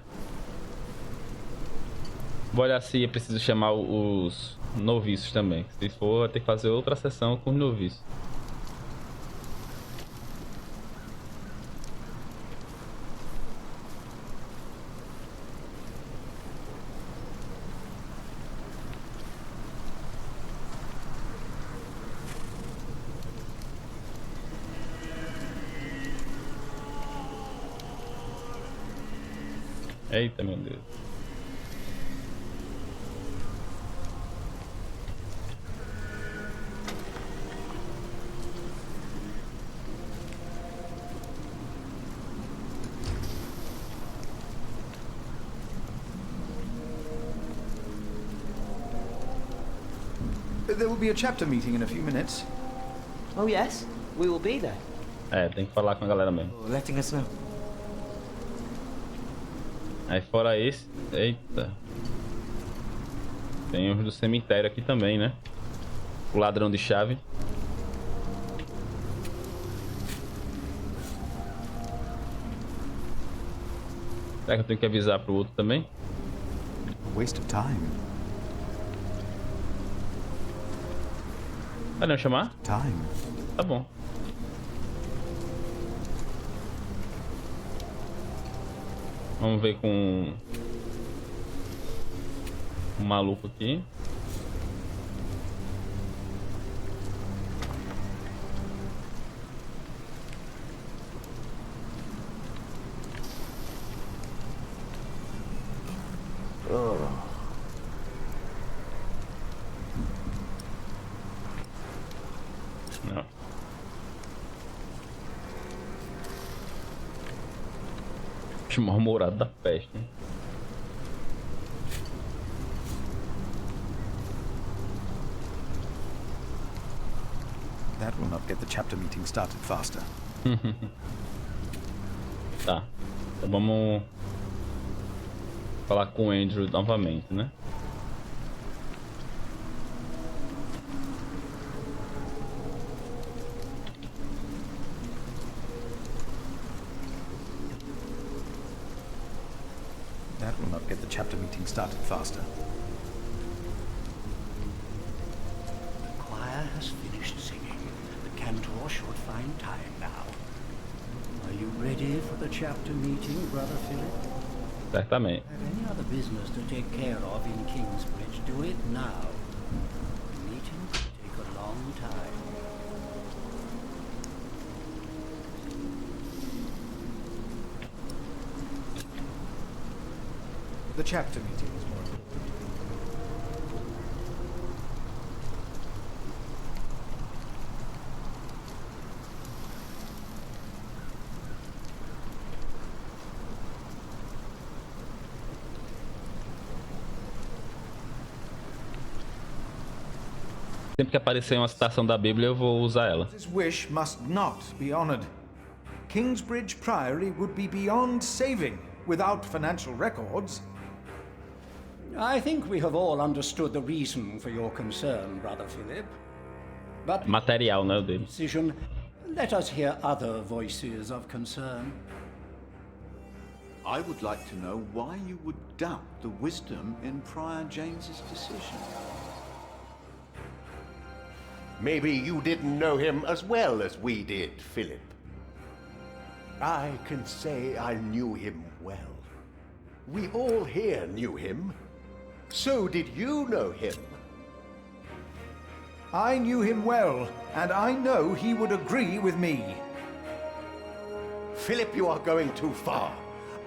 Vou olhar se é preciso chamar os noviços também. Se for, vai ter que fazer outra sessão com os noviços. Eita, meu Deus. There will be a chapter meeting in a few minutes. Oh yes, we will be there. É, tem que falar com a galera mesmo. Letting us know. Aí fora esse... Eita. Tem os do cemitério aqui também, né? O ladrão de chave. Será que eu tenho que avisar pro outro também? Waste of time. Ah, não chamar? Time. Tá bom. Vamos ver com o maluco aqui. Não. Mal-humorado da peste, hein? That will not get the chapter meeting started faster. Tá. Então vamos falar com o Andrew novamente, né? That will not get the chapter meeting started faster. The choir has finished singing. The cantor should find time now. Are you ready for the chapter meeting, Brother Philip? Certamente. Have any other business to take care of in Kingsbridge? Do it now. The meeting could take a long time. The chapter meeting is more important. Sempre que aparecer uma citação da Bíblia, eu vou usar ela. His wish must not be honored. Kingsbridge Priory would be beyond saving without financial records. I think we have all understood the reason for your concern, Brother Philip. But Material, né, o dele. decision, let us hear other voices of concern. I would like to know why you would doubt the wisdom in Prior James's decision. Maybe you didn't know him as well as we did, Philip. I can say I knew him well. We all here knew him. So did you know him. I knew him well, and I know he would agree with me. Philip, you are going too far.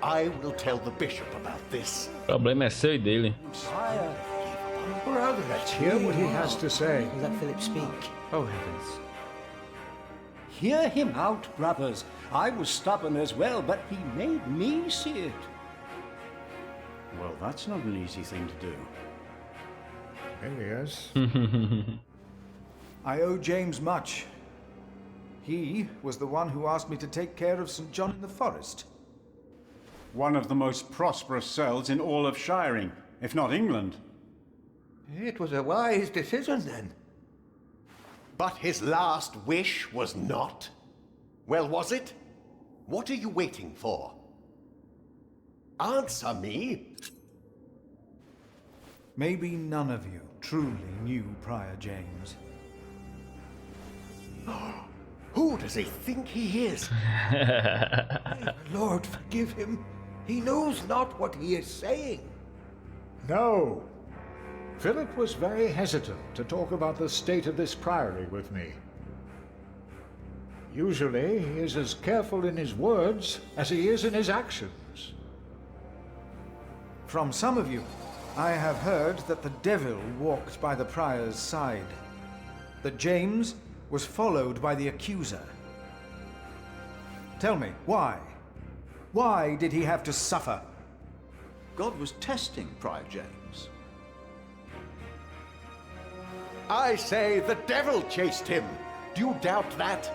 I will tell the bishop about this. O problema é seu e dele. Brother, let's hear what he has to say. Let Philip speak. Oh, heavens. Hear him out, brothers. I was stubborn as well, but he made me see it. Well, that's not an easy thing to do. Yes. I owe James much. He was the one who asked me to take care of St. John in the Forest. One of the most prosperous cells in all of Shiring, if not England. It was a wise decision then. But his last wish was not. Well, was it? What are you waiting for? Answer me. Maybe none of you truly knew Prior James. Who does he think he is? Lord, forgive him. He knows not what he is saying. No. Philip was very hesitant to talk about the state of this priory with me. Usually, he is as careful in his words as he is in his actions. From some of you, I have heard that the devil walked by the prior's side, that James was followed by the accuser. Tell me, why? Why did he have to suffer? God was testing Prior James. I say the devil chased him. Do you doubt that?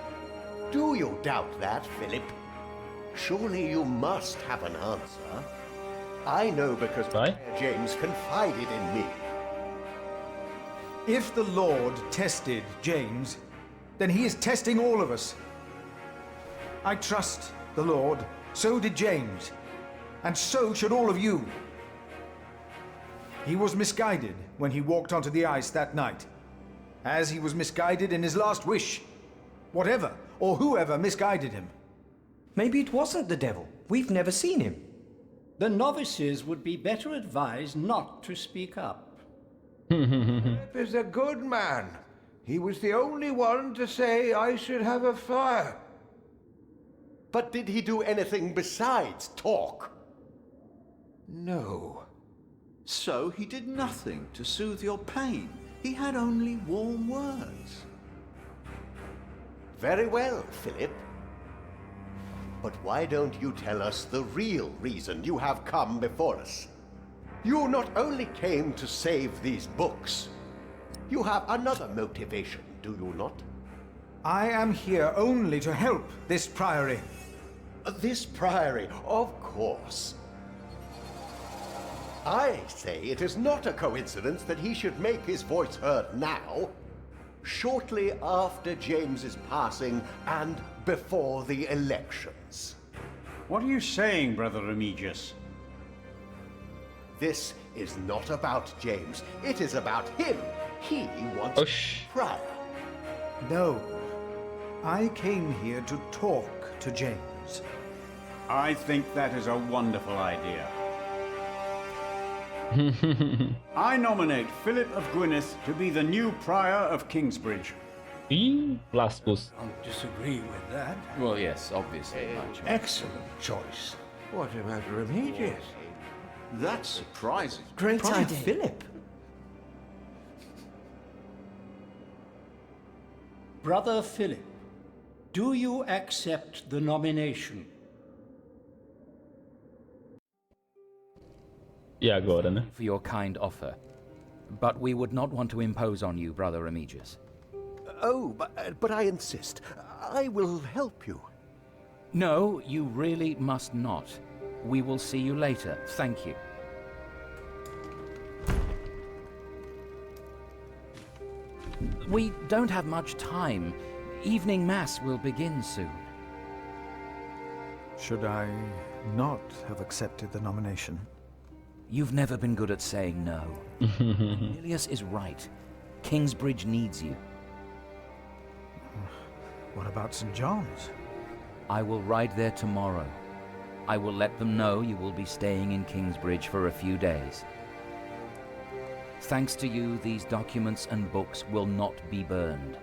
Do you doubt that, Philip? Surely you must have an answer. I know because Prior James confided in me. If the Lord tested James, then he is testing all of us. I trust the Lord, so did James, and so should all of you. He was misguided when he walked onto the ice that night, as he was misguided in his last wish. Whatever or whoever misguided him. Maybe it wasn't the devil. We've never seen him. The novices would be better advised not to speak up. Philip is a good man. He was the only one to say I should have a fire. But did he do anything besides talk? No. So he did nothing to soothe your pain. He had only warm words. Very well, Philip. But why don't you tell us the real reason you have come before us? You not only came to save these books, you have another motivation, do you not? I am here only to help this priory. This priory, of course. I say it is not a coincidence that he should make his voice heard now, shortly after James's passing and before the elections. What are you saying, Brother Remigius? This is not about James. It is about him. He wants prior. No. I came here to talk to James. I think that is a wonderful idea. I nominate Philip of Gwynedd to be the new prior of Kingsbridge. Lascos. I'll disagree with that. Well, yes, obviously. Excellent choice. What about Remigius? That's surprising. Great idea. Philip. Brother Philip, do you accept the nomination? E agora, né? For your kind offer. But we would not want to impose on you, Brother Remigius. Oh, but I insist. I will help you. No, you really must not. We will see you later. Thank you. We don't have much time. Evening Mass will begin soon. Should I not have accepted the nomination? You've never been good at saying no. Cornelius is right. Kingsbridge needs you. What about St. John's? I will ride there tomorrow. I will let them know you will be staying in Kingsbridge for a few days. Thanks to you, these documents and books will not be burned.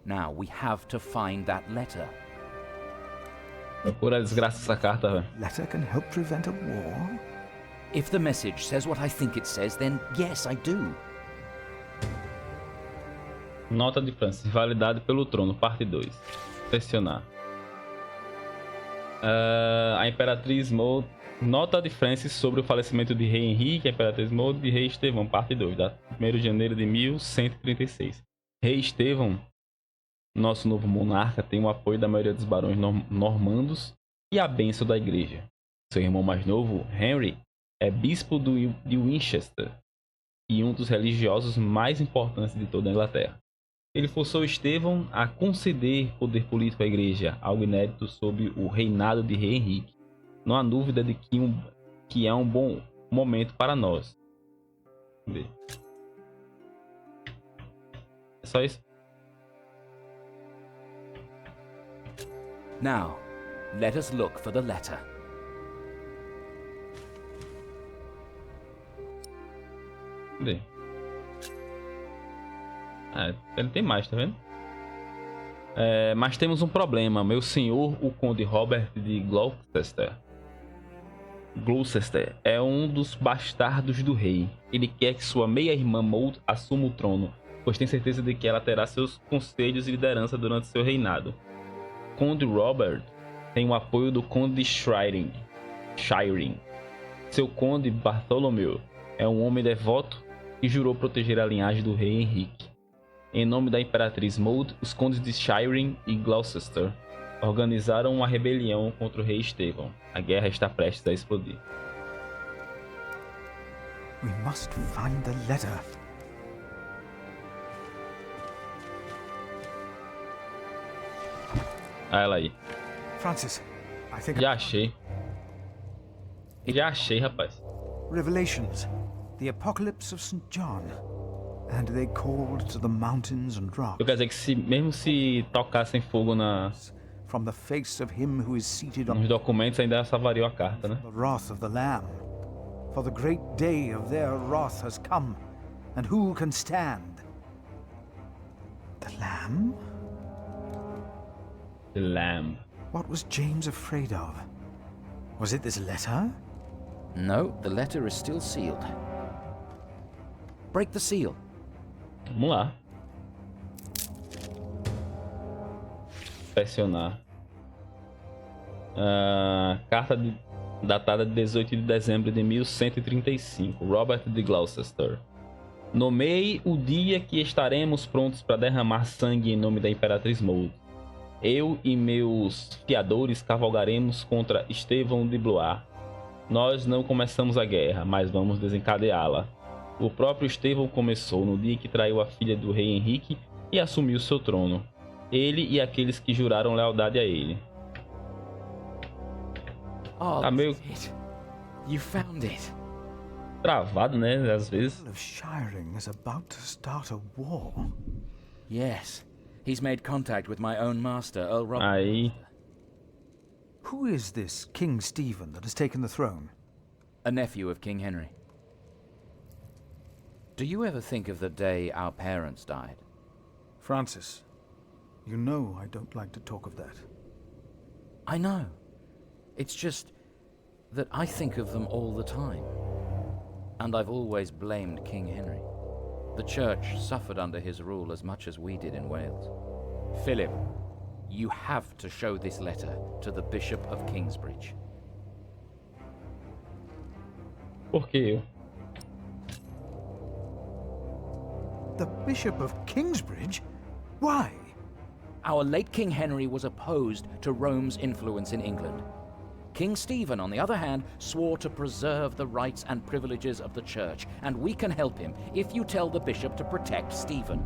Now, we have to find that letter. Pura desgraça essa carta, velho. Letter can help prevent a war? If the message says what I think it says, then yes, I do. Nota de Francis, validade pelo trono, parte 2. Pressionar. A Imperatriz Maud. Nota de Francis sobre o falecimento de Rei Henrique, a Imperatriz Maud e Rei Estevão, parte 2, da 1º de janeiro de 1136. Rei Estevão, nosso novo monarca, tem o apoio da maioria dos barões normandos e a bênção da igreja. Seu irmão mais novo, Henry, é bispo de Winchester e um dos religiosos mais importantes de toda a Inglaterra. Ele forçou Estevão a conceder poder político à igreja, algo inédito sob o reinado de Rei Henrique. Não há dúvida de que é um bom momento para nós. Vamos ver. É só isso? Now, let us look for the letter. Cadê? Ele tem mais, tá vendo? Mas temos um problema. Meu senhor, o Conde Robert de Gloucester é um dos bastardos do rei. Ele quer que sua meia-irmã Maud assuma o trono, pois tem certeza de que ela terá seus conselhos e liderança durante seu reinado. Conde Robert tem o apoio do Conde Shiring. Seu Conde Bartholomew é um homem devoto e jurou proteger a linhagem do rei Henrique. Em nome da Imperatriz Maud, os condes de Shiring e Gloucester organizaram uma rebelião contra o rei Estevão. A guerra está prestes a explodir. We must find the letter. Ela aí. Francis, I think Já achei. Já achei, rapaz. Revelations, the Apocalypse of St. John. And they called to the mountains and rocks. Quer dizer que mesmo se tocassem fogo From the face of him who is seated on nos documentos, ainda salvaria a carta, né? the wrath of the Lamb. For the great day of their wrath has come, and who can stand? The Lamb? The Lamb. What was James afraid of? Was it this letter? No, the letter is still sealed. Break the seal. Vamos lá. Pressionar. Carta datada de 18 de dezembro de 1135. Robert de Gloucester. Nomeei o dia que estaremos prontos para derramar sangue em nome da Imperatriz Maud. Eu e meus fiadores cavalgaremos contra Estevão de Blois. Nós não começamos a guerra, mas vamos desencadeá-la. O próprio Estevão começou no dia que traiu a filha do rei Henrique e assumiu seu trono. Ele e aqueles que juraram lealdade a ele. Oh, Tá meio you found it. travado, né? Às vezes. Of Shiring is about to start a war. Yes, he's made contact with my own master, Earl Robert. Aí. Who is this King Stephen that has taken the throne? A nephew of King Henry. Do you ever think of the day our parents died? Francis, you know I don't like to talk of that. I know. It's just that I think of them all the time. And I've always blamed King Henry. The church suffered under his rule as much as we did in Wales. Philip, you have to show this letter to the Bishop of Kingsbridge. Por que eu? The Bishop of Kingsbridge? Why? Our late King Henry was opposed to Rome's influence in England. King Stephen, on the other hand, swore to preserve the rights and privileges of the church, and we can help him if you tell the bishop to protect Stephen.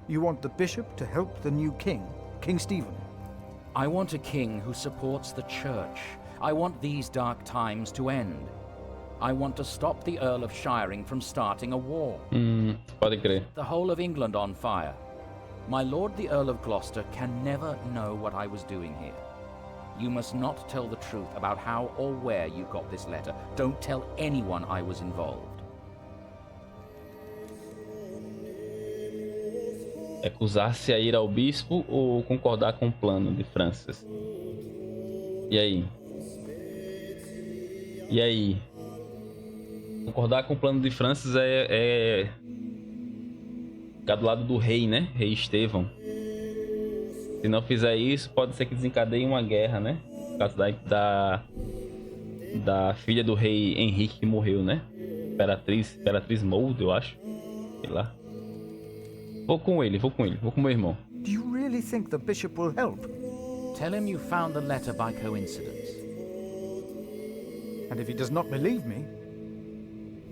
You want the bishop to help the new king, King Stephen? I want a king who supports the church. I want these dark times to end. I want to stop the Earl of Shiring from starting a war. Pode crer. The whole of England on fire. My lord the Earl of Gloucester can never know what I was doing here. You must not tell the truth about how or where you got this letter. Don't tell anyone I was involved. Recusar-se a ir ao bispo ou concordar com o plano de Francis? E aí? E aí? Concordar com o plano de Francis é ficar do lado do rei, né? Rei Estevão. Se não fizer isso, pode ser que desencadeie uma guerra, né? Por causa da filha do rei Henrique que morreu, né? Imperatriz Maud, eu acho. Sei lá. Vou com ele, vou com meu irmão. Do you really think the bishop will help? Tell him you found the letter by coincidence. And if he does not believe me,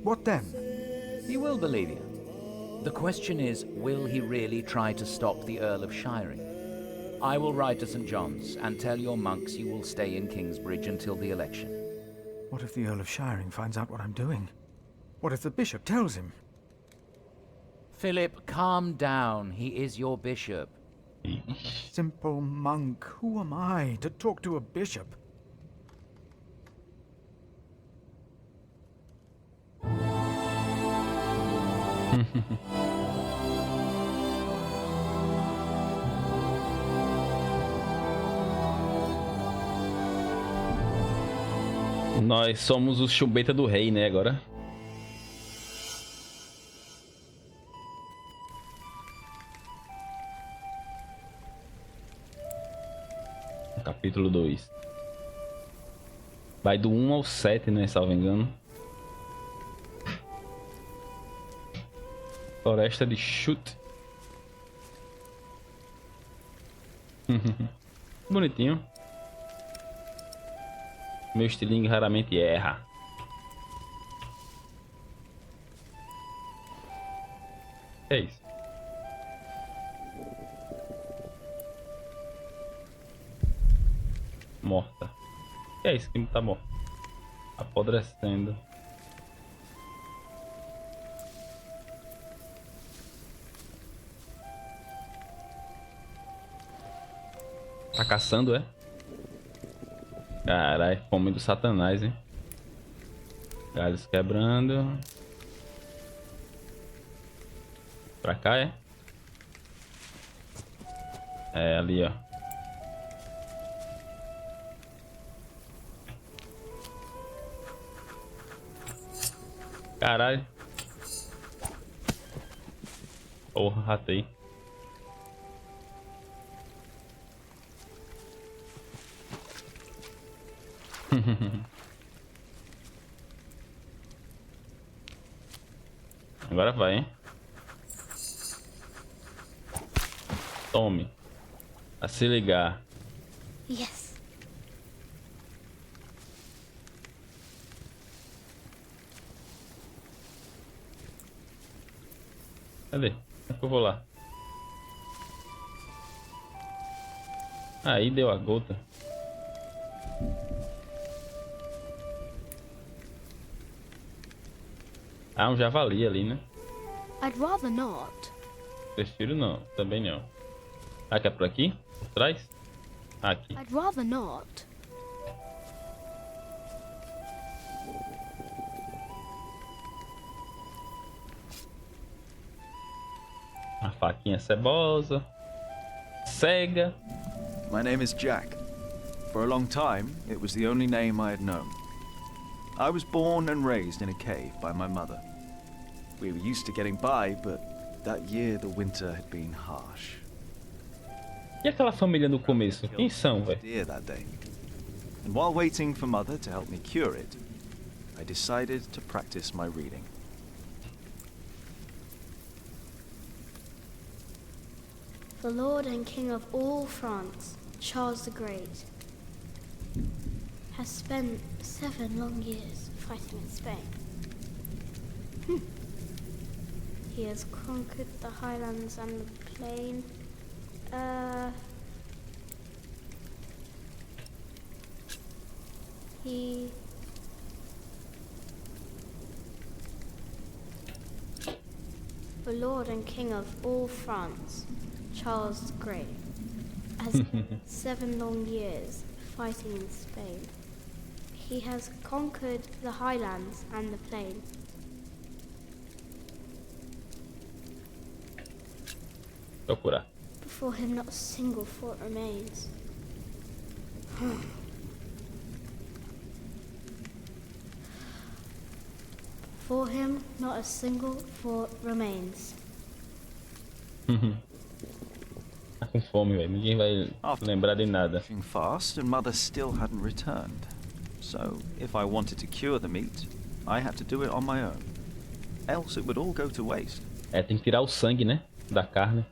what then? He will believe you. The question is, will he really try to stop the Earl of Shiring? I will ride to St. John's and tell your monks you will stay in Kingsbridge until the election. What if the Earl of Shiring finds out what I'm doing? What if the bishop tells him? Philip, calm down. He is your bishop. Simple monk, who am I to talk to a bishop? Nós somos os chubeta do rei, né, agora? Capítulo 2. Vai do 1 ao 7, né, salvo engano. Floresta de Chute. Bonitinho. Meu estilingue raramente erra. É isso. Morta. Que é isso que tá morto? Apodrecendo. Tá caçando, é? Caralho, fome do satanás, hein? Galhos quebrando. Pra cá, é? É, ali, ó. Caralho. Porra, ratei. Agora vai, hein? Tome. A se ligar. Yes. Cadê? Como é que eu vou lá? Aí deu a gota. Ah, um javali ali, né? I'd rather not. Prefiro não, também não. Ah, que é por aqui? Por trás? Ah, aqui. I'd rather not. A faquinha cebosa. Cega. My name is Jack. For a long time, it was the only name I had known. I was born and raised in a cave by my mother. We were used to getting by, but that year the winter had been harsh. E aquela família no começo? Quem são, velho? Dear that day. And while waiting for mother to help me cure it, I decided to practice my reading. The Lord and King of all France, Charles the Great, has spent 7 long years fighting in Spain. He has conquered the highlands and the plain. The Lord and King of all France, Charles the Great has spent 7 long years fighting in Spain. He has conquered the highlands and the plain. Procurar. Before him, not a single fort remains. Before him, not a single fort remains. Tá com fome, velho. Ninguém vai lembrar de nada. Fast, and Mother still hadn't returned. So, if I wanted to cure the meat, I had to do it on my own. Else it would all go to waste. É, tem que tirar o sangue, né? Da carne.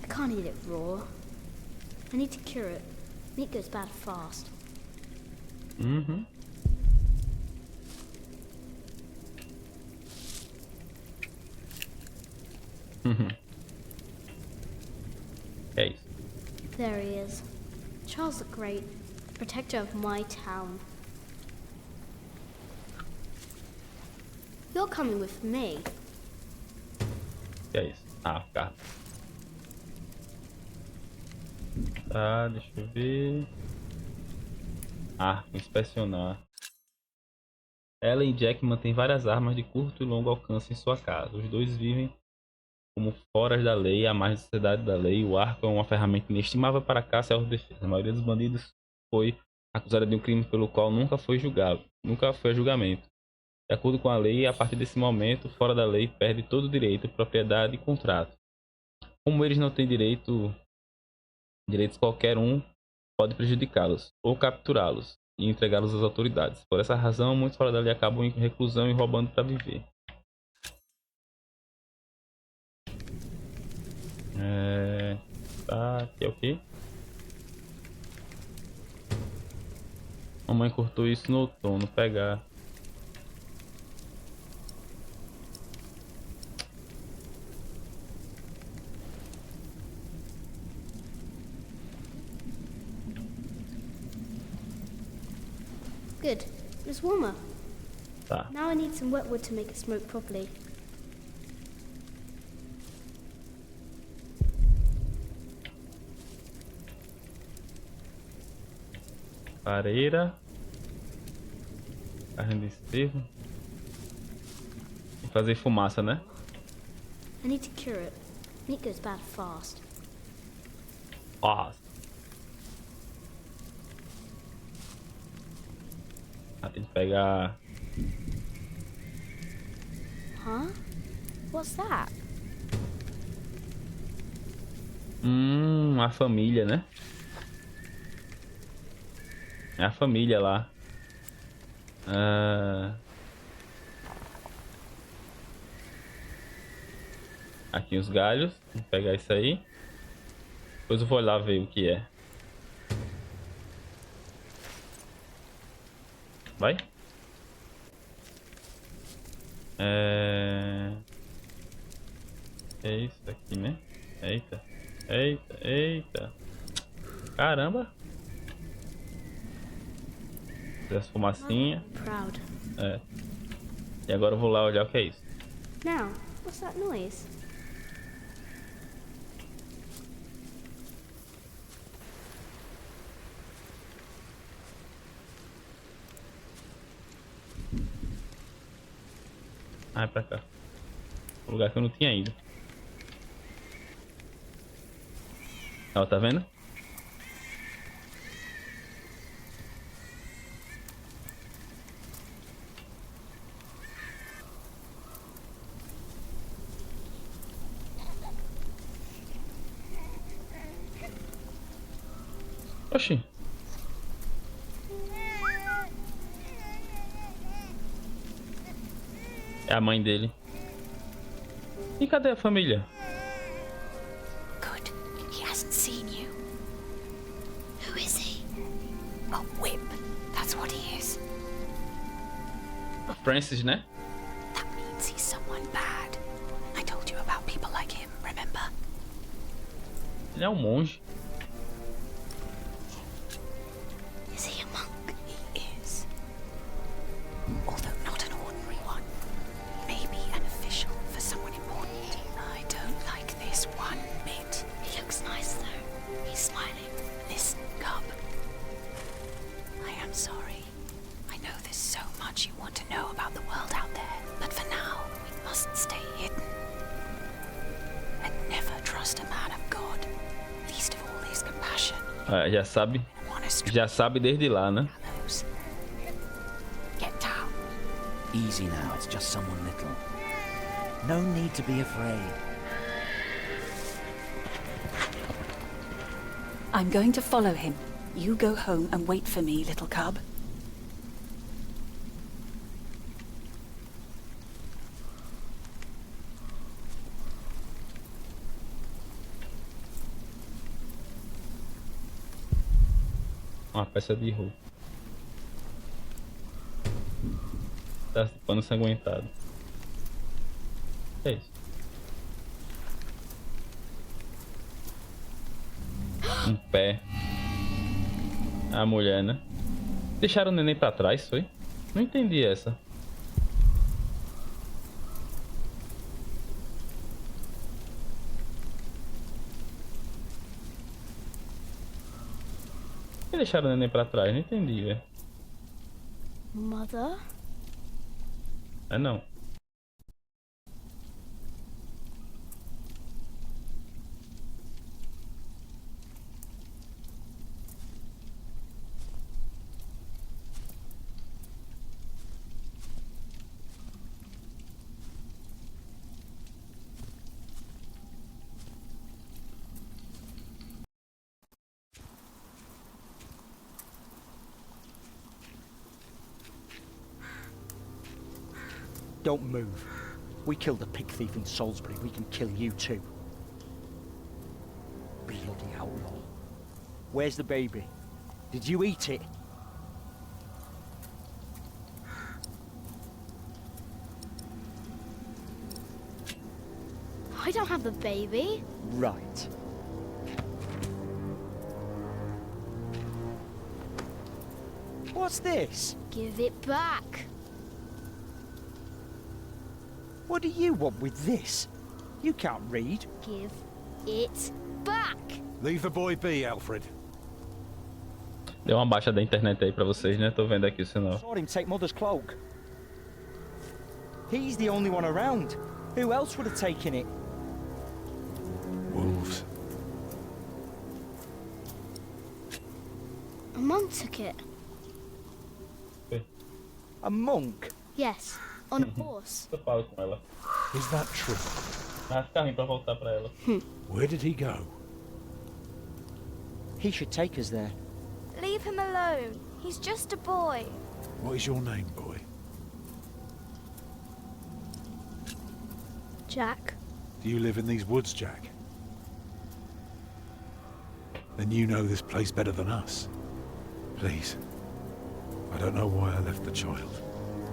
I can't eat it raw. I need to cure it. Meat goes bad fast. Uhum. É isso. There he is. Charles the Great, protector of my town. You're coming with me. Que é isso? Ah, carne. Tá, deixa eu ver. Inspecionar. Ellen e Jack mantêm várias armas de curto e longo alcance em sua casa. Os dois vivem como foras da lei, à margem da sociedade da lei. O arco é uma ferramenta inestimável para a caça e autodefesa. A maioria dos bandidos foi acusada de um crime pelo qual nunca foi a julgamento. De acordo com a lei, a partir desse momento, fora da lei perde todo o direito, propriedade e contrato. Como eles não têm direitos, qualquer um pode prejudicá-los ou capturá-los e entregá-los às autoridades. Por essa razão, muitos fora da lei acabam em reclusão e roubando para viver. Tá, aqui é o quê? Mamãe cortou isso no outono, pegar. Good. It's warmer. Tá. Now I need some wet wood to make it smoke properly. Pareira. Carne de estervo. E fazer fumaça, né? I need to cure it. Meat goes bad fast. Tem que pegar. Huh? What's that? A família, né? É a família lá. Aqui os galhos. Vou pegar isso aí. Depois eu vou lá ver o que é. Vai. É isso aqui, né? Eita. Caramba. Essa fumacinha. Proud. E agora eu vou lá olhar o que é isso. Now, what's that noise? É pra cá. Um lugar que eu não tinha ido. Ó, tá vendo? Oxi. É a mãe dele. E cadê a família? Good. He hasn't seen you. Who is he? A whip. That's what he is. A Francis, né? That means he's someone bad. I told you you about people like him, remember? Ele é um monge. Is he a monk? He is. Although not an ordinary one. Maybe an official for someone important. I don't like this one bit. He looks nice though. He's smiling. Listen, Cub. I am sorry. I know there's so much you want to know about the world out there, but for now, we must stay hidden. And never trust a man of God, least of all his compassion. Ah, já sabe desde lá, né? Get down. Easy now, it's just someone little. No need to be afraid. I'm going to follow him. You go home and wait for me, little cub. Uma peça de roupa. Tá pano sanguentado. É isso. Um pé. A mulher, né? Deixaram o neném pra trás, foi? Não entendi essa. Por que deixaram o neném pra trás? Não entendi, velho. Mother? É não. Don't move. We killed a pig thief in Salisbury. We can kill you too. Bloody outlaw. Where's the baby? Did you eat it? I don't have the baby. Right. What's this? Give it back. What do you want with this? You can't read. Give it back. Leave the boy be, Alfred. Deu uma baixa da internet aí pra vocês, né? Tô vendo aqui o sinal. Saw him take Mother's cloak. He's the only one around. Who else would have taken it? Wolves. A monk took it. A monk? Yes, on a horse. Eu falo com ela. Is that true? Mas carrinho pra voltar pra ela. Where did he go? He should take us there. Leave him alone. He's just a boy. What is your name, boy? Jack. Do you live in these woods, Jack? Then you know this place better than us. Please. I don't know why I left the child.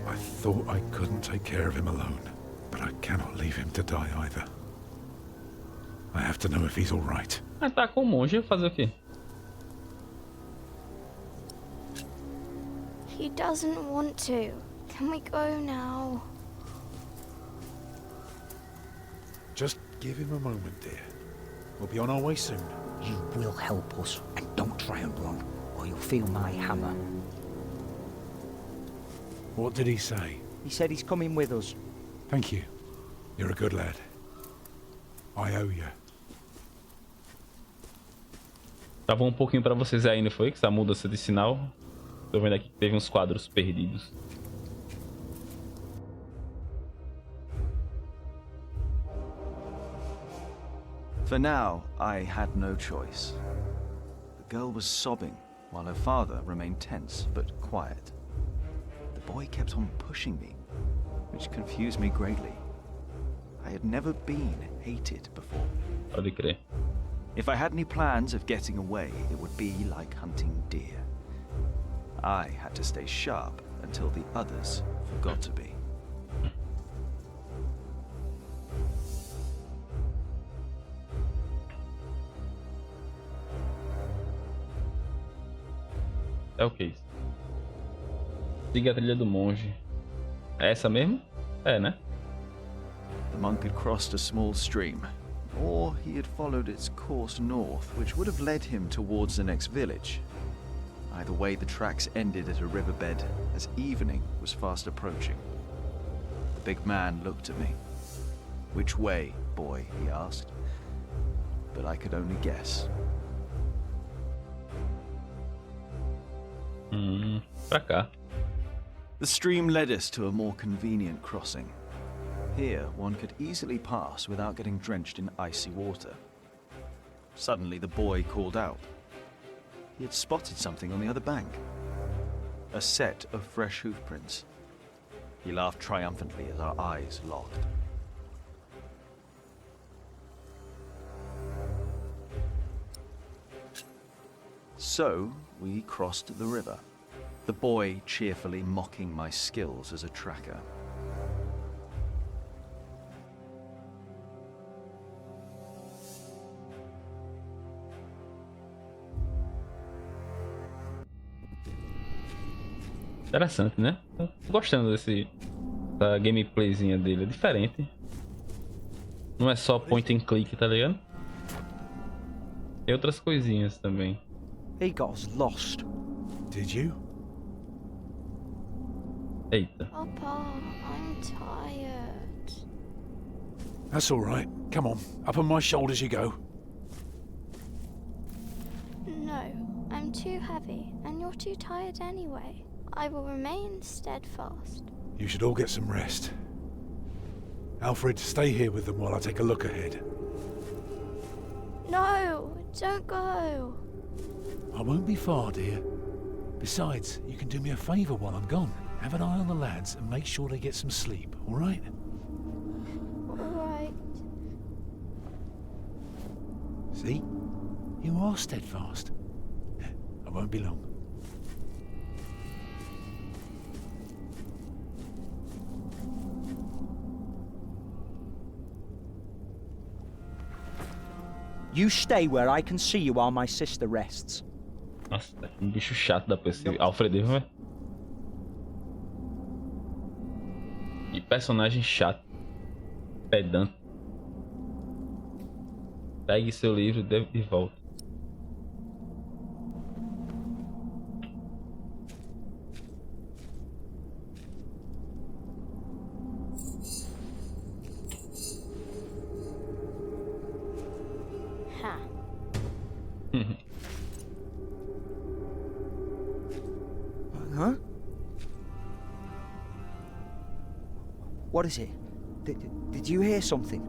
I thought I couldn't take care of him alone, but I cannot leave him to die either. I have to know if he's all right. Ah, tá com o monge, fazer o quê? He doesn't want to. Can we go now? Just give him a moment, dear. We'll be on our way soon. You will help us, and don't try and run, or you'll feel my hammer. What did he say? He said he's coming with us. Thank you. You're a good lad. I owe you. Tava um pouquinho pra vocês aí, não foi? Que essa mudança de sinal. Tô vendo aqui que teve uns quadros perdidos. For now, I had no choice. The girl was sobbing, while her father remained tense but quiet. The boy kept on pushing me, which confused me greatly. I had never been hated before. Pode crer. If I had any plans of getting away, it would be like hunting deer. I had to stay sharp until the others forgot to be. É o que isso? Siga a trilha do monge. É essa mesmo? É, né? The monk had crossed a small stream, or he had followed its course north, which would have led him towards the next village. Either way, the tracks ended at a riverbed as evening was fast approaching. The big man looked at me. "Which way, boy?" he asked. But I could only guess. Pra cá. The stream led us to a more convenient crossing. Here, one could easily pass without getting drenched in icy water. Suddenly, the boy called out. He had spotted something on the other bank. A set of fresh hoofprints. He laughed triumphantly as our eyes locked. So, we crossed the river, the boy cheerfully mocking my skills as a tracker. Interessante, né? Tô gostando da gameplayzinha dele. É diferente. Não é só point and click, tá ligado? Tem outras coisinhas também. He got us lost. Did you? Eita. Papa, I'm tired. That's all right. Come on, up on my shoulders you go. No, I'm too heavy, and you're too tired anyway. I will remain steadfast. You should all get some rest. Alfred, stay here with them while I take a look ahead. No, don't go. I won't be far, dear. Besides, you can do me a favour while I'm gone. Have an eye on the lads and make sure they get some sleep, all right? All right. See? You are steadfast. I won't be long. You stay where I can see you while my sister rests. Nossa, tá um bicho chato da PC. Alfred, velho. Que personagem chato. Pedante. Pegue seu livro de volta. Ha. Huh? What is it? Did you hear something?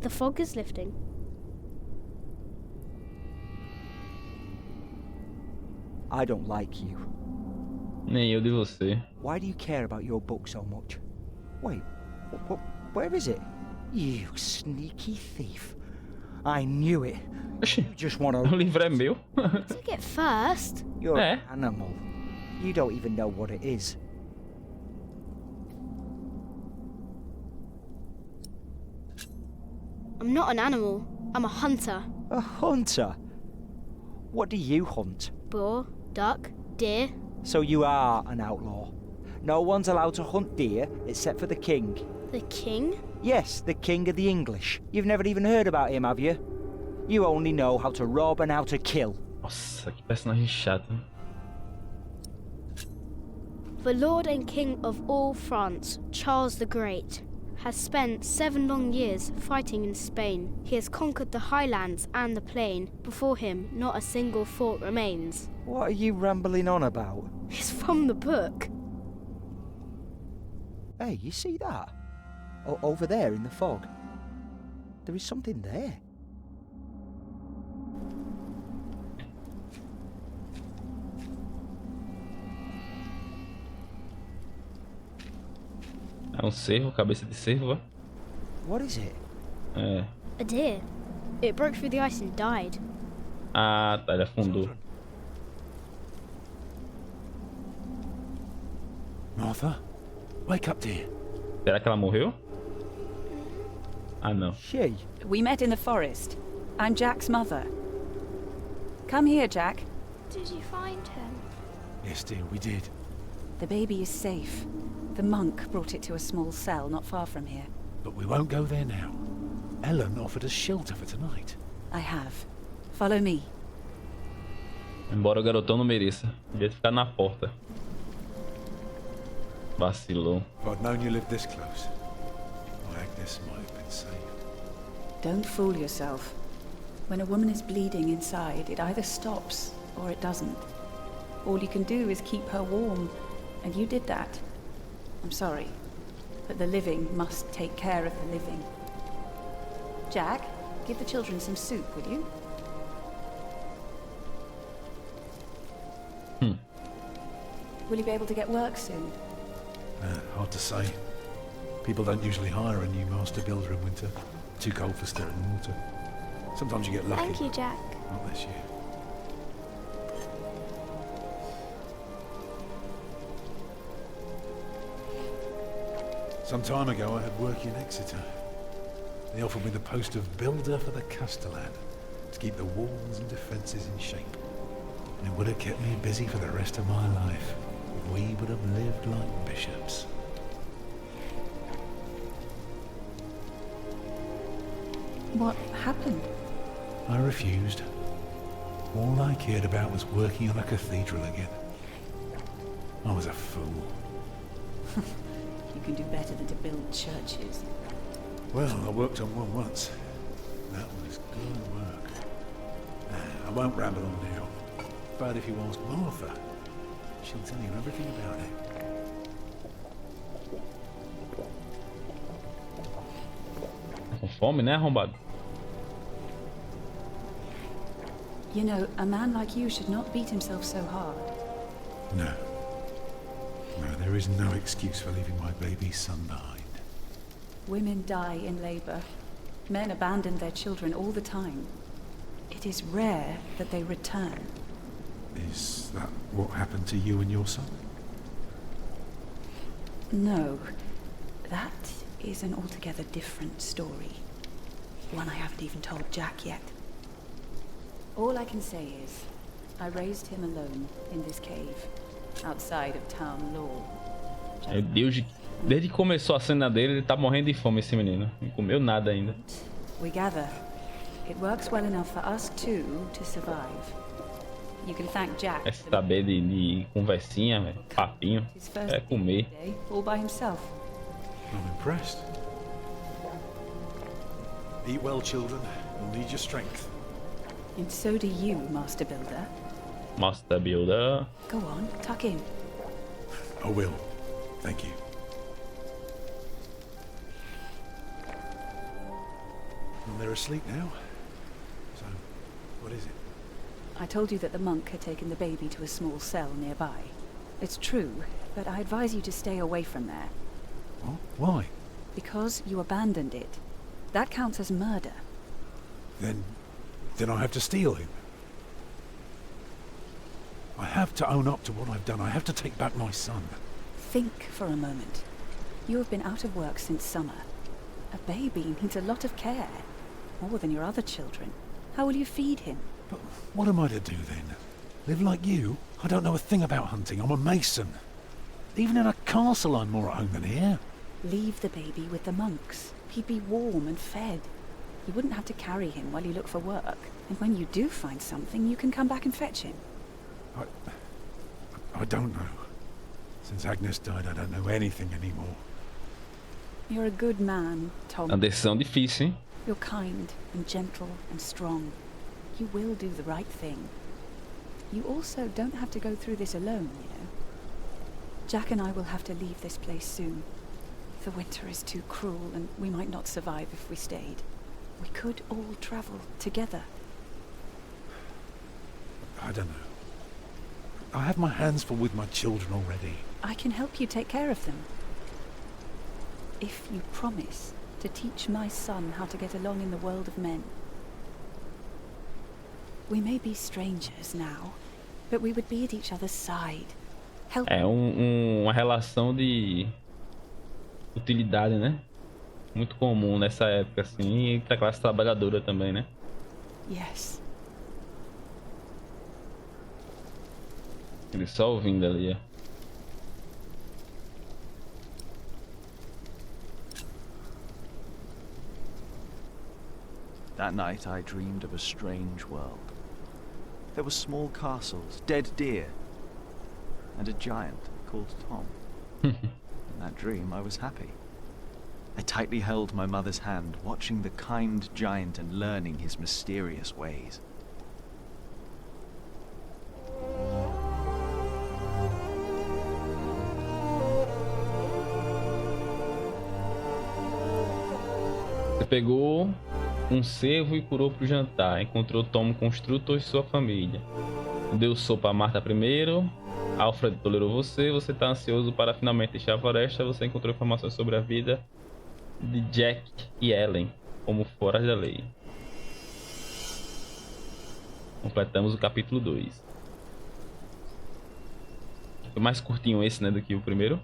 The fog is lifting. I don't like you. Nem eu de você. Why do you care about your book so much? Wait, where is it? You sneaky thief. I knew it. You just want to... O livro é meu. Took it first. You're an animal. You don't even know what it is. I'm not an animal. I'm a hunter. A hunter? What do you hunt? Boar, duck, deer. So you are an outlaw. No one's allowed to hunt deer except for the king. The king? Yes, the king of the English. You've never even heard about him, have you? You only know how to rob and how to kill. Nossa, que personagem chato. The Lord and King of all France, Charles the Great, has spent 7 long years fighting in Spain. He has conquered the highlands and the plain. Before him, not a single fort remains. What are you rambling on about? It's from the book. Hey, you see that? Over there in the fog. There is something there. É um cervo, cabeça de cervo, ó. What is it? É. A deer. It broke through the ice and died. Ah, tá, ele afundou. Martha, wake up, dear. Será que ela morreu? Ah, não. She? We met in the forest. I'm Jack's mother. Come here, Jack. Did you find him? Yes, dear, we did. The baby is safe. The monk brought it to a small cell not far from here. But we won't go there now. Ellen offered us shelter for tonight. I have. Follow me. Embora o garotão não mereça. Devia ficar na porta. Vacilou. If I'd known you lived this close, my Agnes might have been saved. Don't fool yourself. When a woman is bleeding inside, it either stops or it doesn't. All you can do is keep her warm, and you did that. I'm sorry, but the living must take care of the living. Jack, give the children some soup, will you? Will you be able to get work soon? Hard to say. People don't usually hire a new master builder in winter. Too cold for stirring water. Sometimes you get lucky. Thank you, Jack. Not this year. Some time ago I had work in Exeter. They offered me the post of builder for the Castellan, to keep the walls and defences in shape. And it would have kept me busy for the rest of my life. We would have lived like bishops. What happened? I refused. All I cared about was working on a cathedral again. I was a fool. You can do better than to build churches. Well, I worked on one once. That was good work. I won't ramble on now. But if you ask Martha, she'll tell you everything about it. Com fome, né, arrombado? You know, a man like you should not beat himself so hard. No. No, there is no excuse for leaving my baby son behind. Women die in labor. Men abandon their children all the time. It is rare that they return. Is that what happened to you and your son? No. That is an altogether different story. One I haven't even told Jack yet. All I can say is, I raised him alone in this cave, outside of town law. É Deus, desde que começou a cena dele, ele tá morrendo de fome, esse menino. Não comeu nada ainda. We gather. It works well enough for us two to survive. You can thank Jack. É saber de conversinha, véio, papinho. É comer. All by himself. I'm impressed. Eat well, children. You'll need your strength. And so do you, Master Builder. Master Builder. Go on, tuck in. I will. Thank you. And they're asleep now. So, what is it? I told you that the monk had taken the baby to a small cell nearby. It's true, but I advise you to stay away from there. What? Why? Because you abandoned it. That counts as murder. Then I have to steal him. I have to own up to what I've done. I have to take back my son. Think for a moment. You have been out of work since summer. A baby needs a lot of care. More than your other children. How will you feed him? But what am I to do then? Live like you? I don't know a thing about hunting. I'm a mason. Even in a castle I'm more at home than here. Leave the baby with the monks. He'd be warm and fed. You wouldn't have to carry him while you look for work. And when you do find something, you can come back and fetch him. I don't know. Since Agnes died, I don't know anything anymore. You're a good man, Tom. Uma decisão difícil, hein? You're kind and gentle and strong. You will do the right thing. You also don't have to go through this alone, you know. Jack and I will have to leave this place soon. The winter is too cruel, and we might not survive if we stayed. We could all travel together. I don't know. I have my hands full with my children already. I can help you take care of them. If you promise to teach my son how to get along in the world of men. We may be strangers now, but we would be at each other's side. Help. É uma relação de utilidade, né? Muito comum nessa época, assim, e pra classe trabalhadora também, né? Yes. Ele só ouvindo ali, ó. That night I dreamed of a strange world. There were small castles, dead deer, and a giant called Tom. In that dream I was happy. I tightly held my mother's hand, watching the kind giant and learning his mysterious ways. Você pegou um cervo e curou pro jantar. Encontrou Tom Construtor e sua família. Deu sopa a Marta primeiro. Alfred tolerou você. Você tá ansioso para finalmente deixar a floresta. Você encontrou informações sobre a vida de Jack e Ellen como fora da lei. Completamos o capítulo 2. Foi mais curtinho esse, né, do que o primeiro.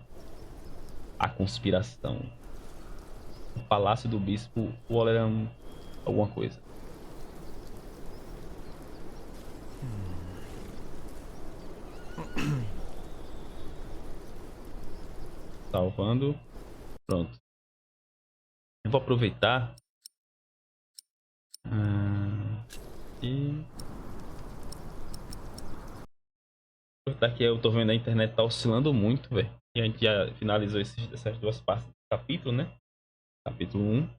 A conspiração. O palácio do bispo Walleran alguma coisa. Salvando. Pronto. Eu vou aproveitar. E aproveitar que eu tô vendo a internet tá oscilando muito, velho. E a gente já finalizou essas duas partes do capítulo, né? Capítulo 1.